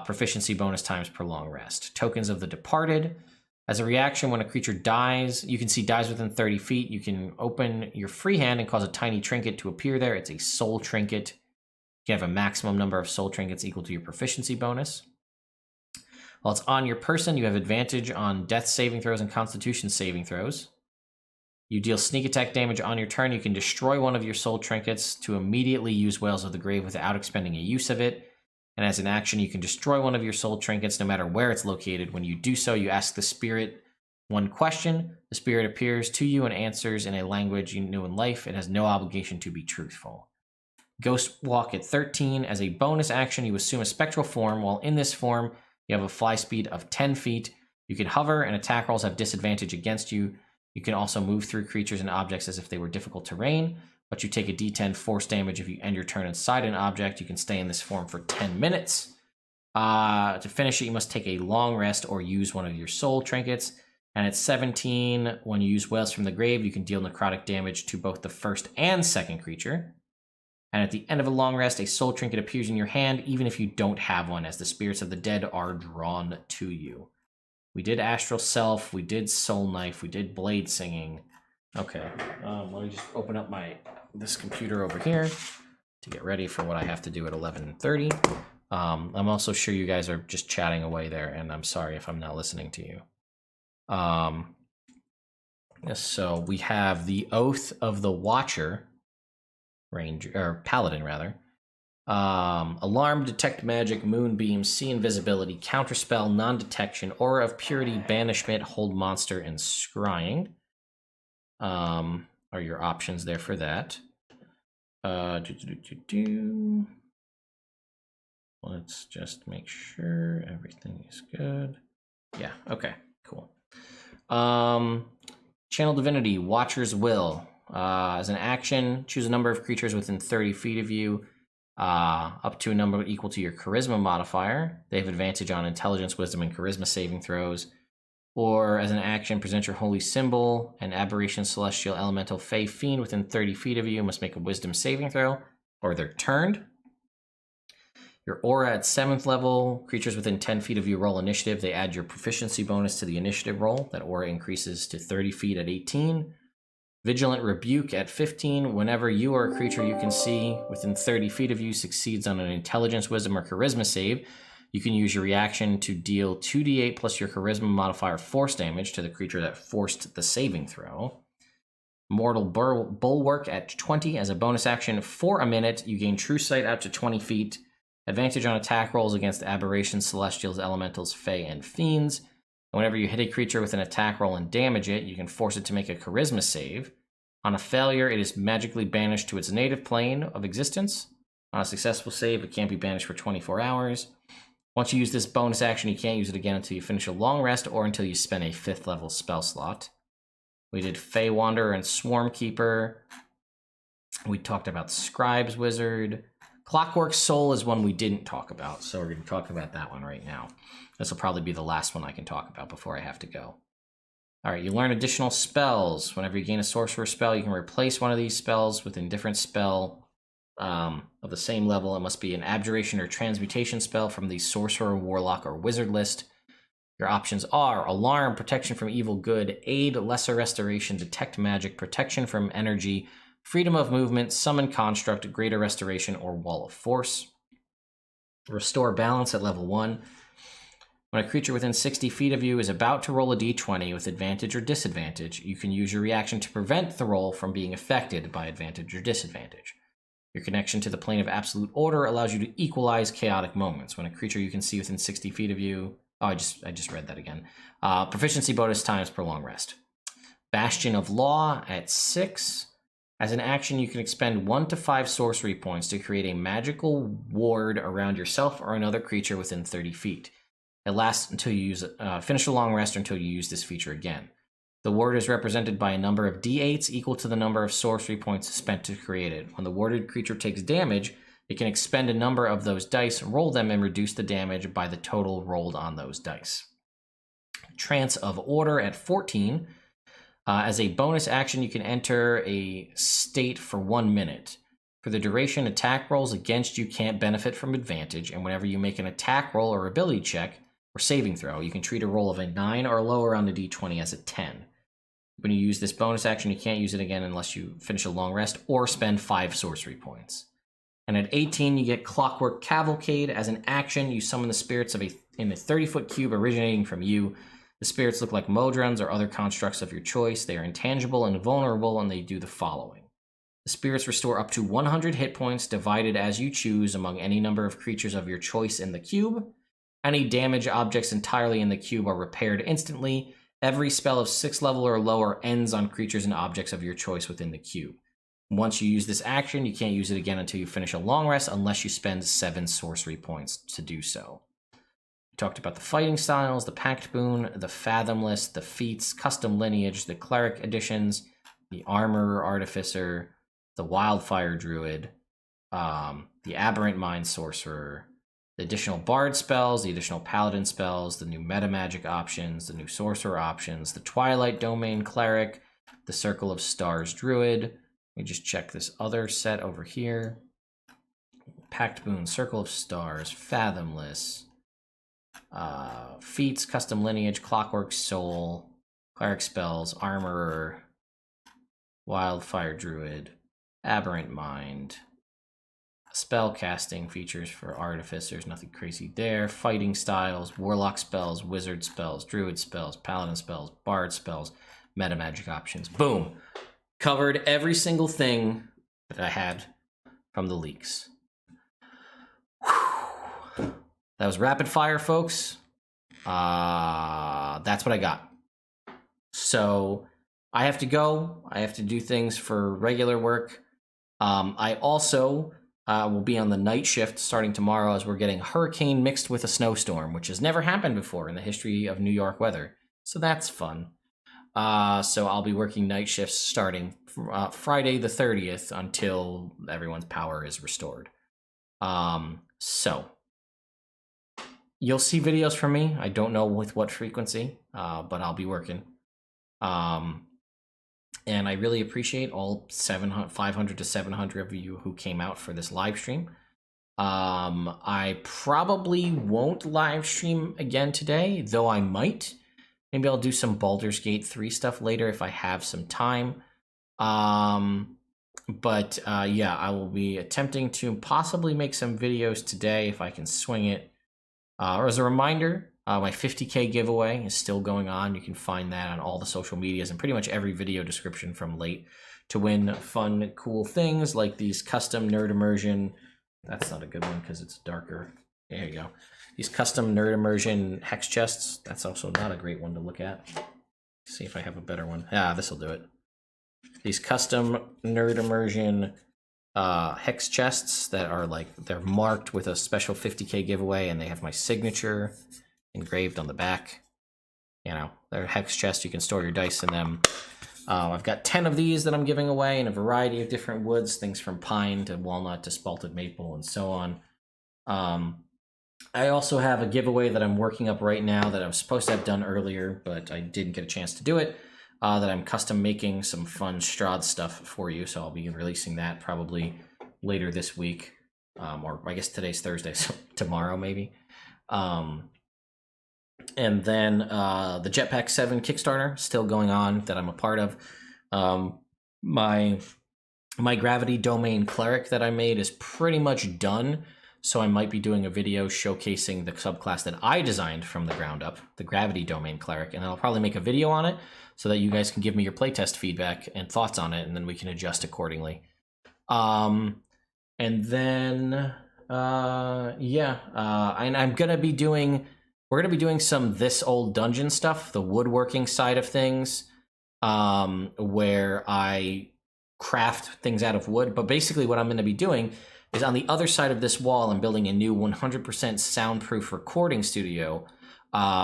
Proficiency bonus times per long rest. Tokens of the Departed. As a reaction, when a creature dies, you can see dies within 30 feet. You can open your free hand and cause a tiny trinket to appear there. It's a soul trinket. You can have a maximum number of soul trinkets equal to your proficiency bonus. While it's on your person, you have advantage on death saving throws and constitution saving throws. You deal sneak attack damage on your turn. You can destroy one of your soul trinkets to immediately use Wails of the Grave without expending a use of it. And as an action, you can destroy one of your soul trinkets no matter where it's located. When you do so, you ask the spirit one question. The spirit appears to you and answers in a language you know in life. It has no obligation to be truthful. Ghost Walk at 13. As a bonus action, you assume a spectral form. While in this form, you have a fly speed of 10 feet. You can hover, and attack rolls have disadvantage against you. You can also move through creatures and objects as if they were difficult terrain, but you take a d10 force damage if you end your turn inside an object. You can stay in this form for 10 minutes. To finish it, you must take a long rest or use one of your soul trinkets. And at 17, when you use Wails from the Grave, you can deal necrotic damage to both the first and second creature. And at the end of a long rest, a soul trinket appears in your hand, even if you don't have one, as the spirits of the dead are drawn to you. We did Astral Self, we did Soul Knife, we did Blade Singing. Okay, let me just open up this computer over here to get ready for what I have to do at 11:30. I'm also sure you guys are just chatting away there, and I'm sorry if I'm not listening to you. So we have the Oath of the Watcher, Ranger, or Paladin rather. Alarm, Detect Magic, Moonbeam, See Invisibility, Counterspell, Non-Detection, Aura of Purity, Banishment, Hold Monster, and Scrying. Are your options there for that. Let's just make sure everything is good. Yeah, okay, cool. Channel Divinity, Watcher's Will. As an action, choose a number of creatures within 30 feet of you, up to a number equal to your charisma modifier. They have advantage on intelligence, wisdom, and charisma saving throws. Or as an action, present your holy symbol. An aberration, celestial, elemental, fey, fiend within 30 feet of you must make a wisdom saving throw, or they're turned. Your aura at 7th level, creatures within 10 feet of you roll initiative. They add your proficiency bonus to the initiative roll. That aura increases to 30 feet at 18. Vigilant Rebuke at 15. Whenever you or a creature you can see within 30 feet of you succeeds on an intelligence, wisdom, or charisma save, you can use your reaction to deal 2d8 plus your charisma modifier force damage to the creature that forced the saving throw. Mortal Bulwark at 20. As a bonus action, for a minute, you gain true sight out to 20 feet. Advantage on attack rolls against aberrations, celestials, elementals, fey, and fiends. And whenever you hit a creature with an attack roll and damage it, you can force it to make a charisma save. On a failure, it is magically banished to its native plane of existence. On a successful save, it can't be banished for 24 hours. Once you use this bonus action, you can't use it again until you finish a long rest or until you spend a 5th level spell slot. We did Fey Wanderer and Swarm Keeper. We talked about Scribes Wizard. Clockwork Soul is one we didn't talk about, so we're going to talk about that one right now. This will probably be the last one I can talk about before I have to go. All right, you learn additional spells. Whenever you gain a sorcerer spell, you can replace one of these spells with a different spell of the same level. It must be an abjuration or transmutation spell from the sorcerer, warlock, or wizard list. Your options are Alarm, Protection from Evil Good, Aid, Lesser Restoration, Detect Magic, Protection from Energy, Freedom of Movement, Summon Construct, Greater Restoration, or Wall of Force. Restore Balance at level 1. When a creature within 60 feet of you is about to roll a d20 with advantage or disadvantage, you can use your reaction to prevent the roll from being affected by advantage or disadvantage. Your connection to the plane of absolute order allows you to equalize chaotic moments. When a creature you can see within 60 feet of you... Oh, I just read that again. Proficiency bonus times per long rest. Bastion of Law at 6. As an action, you can expend 1 to 5 sorcery points to create a magical ward around yourself or another creature within 30 feet. It lasts until you finish a long rest or until you use this feature again. The ward is represented by a number of d8s equal to the number of sorcery points spent to create it. When the warded creature takes damage, it can expend a number of those dice, roll them, and reduce the damage by the total rolled on those dice. Trance of Order at 14. As a bonus action, you can enter a state for 1 minute. For the duration, attack rolls against you can't benefit from advantage, and whenever you make an attack roll or ability check or saving throw, you can treat a roll of a 9 or lower on the d20 as a 10. When you use this bonus action, you can't use it again unless you finish a long rest or spend 5 sorcery points. And at 18, you get Clockwork Cavalcade. As an action, you summon the spirits in a 30-foot cube originating from you. The spirits look like modrons or other constructs of your choice. They are intangible and vulnerable, and they do the following. The spirits restore up to 100 hit points, divided as you choose among any number of creatures of your choice in the cube. Any damaged objects entirely in the cube are repaired instantly. Every spell of 6th level or lower ends on creatures and objects of your choice within the cube. Once you use this action, you can't use it again until you finish a long rest unless you spend 7 sorcery points to do so. We talked about the fighting styles, the Pact Boon, the Fathomless, the Feats, Custom Lineage, the Cleric editions, the Armorer Artificer, the Wildfire Druid, the Aberrant Mind Sorcerer, the additional Bard spells, the additional Paladin spells, the new Meta Magic options, the new Sorcerer options, the Twilight Domain Cleric, the Circle of Stars Druid. Let me just check this other set over here. Pact Boon, Circle of Stars, Fathomless, Feats, Custom Lineage, Clockwork Soul, Cleric Spells, Armorer, Wildfire Druid, Aberrant Mind, spell casting features for Artificers, nothing crazy there. Fighting styles, Warlock spells, Wizard spells, Druid spells, Paladin spells, Bard spells, Meta Magic options. Boom! Covered every single thing that I had from the leaks. Whew. That was rapid fire, folks. That's what I got. So I have to go. I have to do things for regular work. I also will be on the night shift starting tomorrow as we're getting hurricane mixed with a snowstorm, which has never happened before in the history of New York weather. So that's fun. So I'll be working night shifts starting Friday the 30th until everyone's power is restored. So you'll see videos from me. I don't know with what frequency, but I'll be working. And I really appreciate all 500 to 700 of you who came out for this live stream. I probably won't live stream again today, though I might. Maybe I'll do some Baldur's Gate 3 stuff later if I have some time. But yeah, I will be attempting to possibly make some videos today if I can swing it. Or as a reminder, my 50K giveaway is still going on. You can find that on all the social medias and pretty much every video description from late to win fun, cool things like these custom Nerd Immersion. That's not a good one because it's darker. There you go. These custom Nerd Immersion hex chests. That's also not a great one to look at. See if I have a better one. This will do it. These custom Nerd Immersion hex chests that are like, they're marked with a special 50K giveaway and they have my signature engraved on the back. You know, they're hex chests. You can store your dice in them. I've got 10 of these that I'm giving away in a variety of different woods, things from pine to walnut to spalted maple and so on. I also have a giveaway that I'm working up right now that I was supposed to have done earlier, but I didn't get a chance to do it, that I'm custom making some fun Strahd stuff for you, so I'll be releasing that probably later this week, or I guess today's Thursday, so tomorrow maybe. And then the Jetpack 7 Kickstarter still going on that I'm a part of. My Gravity Domain Cleric that I made is pretty much done, so I might be doing a video showcasing the subclass that I designed from the ground up, the Gravity Domain Cleric, and I'll probably make a video on it so that you guys can give me your playtest feedback and thoughts on it, and then we can adjust accordingly. And then, and I'm going to be doing... We're going to be doing some This Old Dungeon stuff, the woodworking side of things, where I craft things out of wood. But basically what I'm going to be doing is on the other side of this wall, I'm building a new 100% soundproof recording studio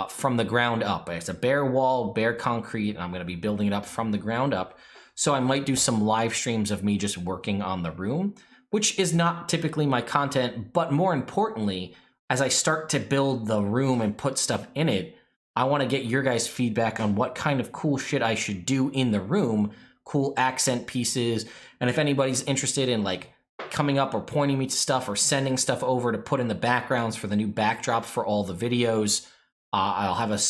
from the ground up. It's a bare wall, bare concrete, and I'm going to be building it up from the ground up. So I might do some live streams of me just working on the room, which is not typically my content, but more importantly, as I start to build the room and put stuff in it, I want to get your guys' feedback on what kind of cool shit I should do in the room, cool accent pieces, and if anybody's interested in like coming up or pointing me to stuff or sending stuff over to put in the backgrounds for the new backdrop for all the videos. I'll have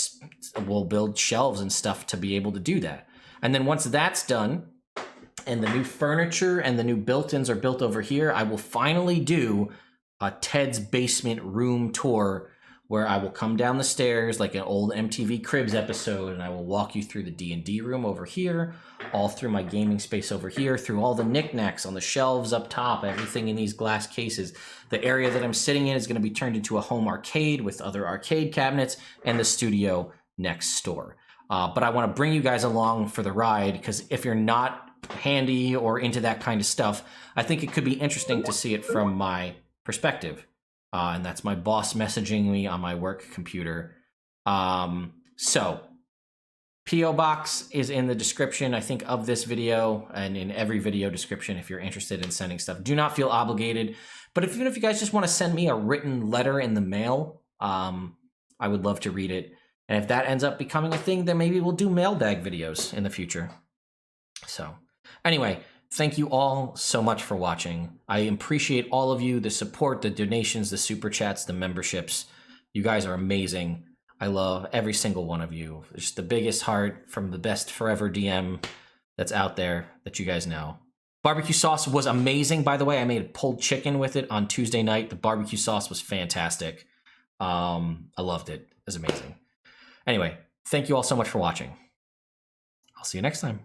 we'll build shelves and stuff to be able to do that. And then once that's done and the new furniture and the new built-ins are built over here, I will finally do a Ted's basement room tour where I will come down the stairs like an old MTV Cribs episode, and I will walk you through the D&D room over here, all through my gaming space over here, through all the knickknacks on the shelves up top, everything in these glass cases. The area that I'm sitting in is going to be turned into a home arcade with other arcade cabinets and the studio next door. But I want to bring you guys along for the ride, because if you're not handy or into that kind of stuff, I think it could be interesting to see it from my perspective. And that's my boss messaging me on my work computer. So P.O. Box is in the description, I think, of this video, and in every video description if you're interested in sending stuff. Do not feel obligated. But even if you guys just want to send me a written letter in the mail, I would love to read it. And if that ends up becoming a thing, then maybe we'll do mailbag videos in the future. So anyway, thank you all so much for watching. I appreciate all of you, the support, the donations, the super chats, the memberships. You guys are amazing. I love every single one of you. It's the biggest heart from the best forever DM that's out there that you guys know. Barbecue sauce was amazing, by the way. I made pulled chicken with it on Tuesday night. The barbecue sauce was fantastic. I loved it. It was amazing. Anyway, thank you all so much for watching. I'll see you next time.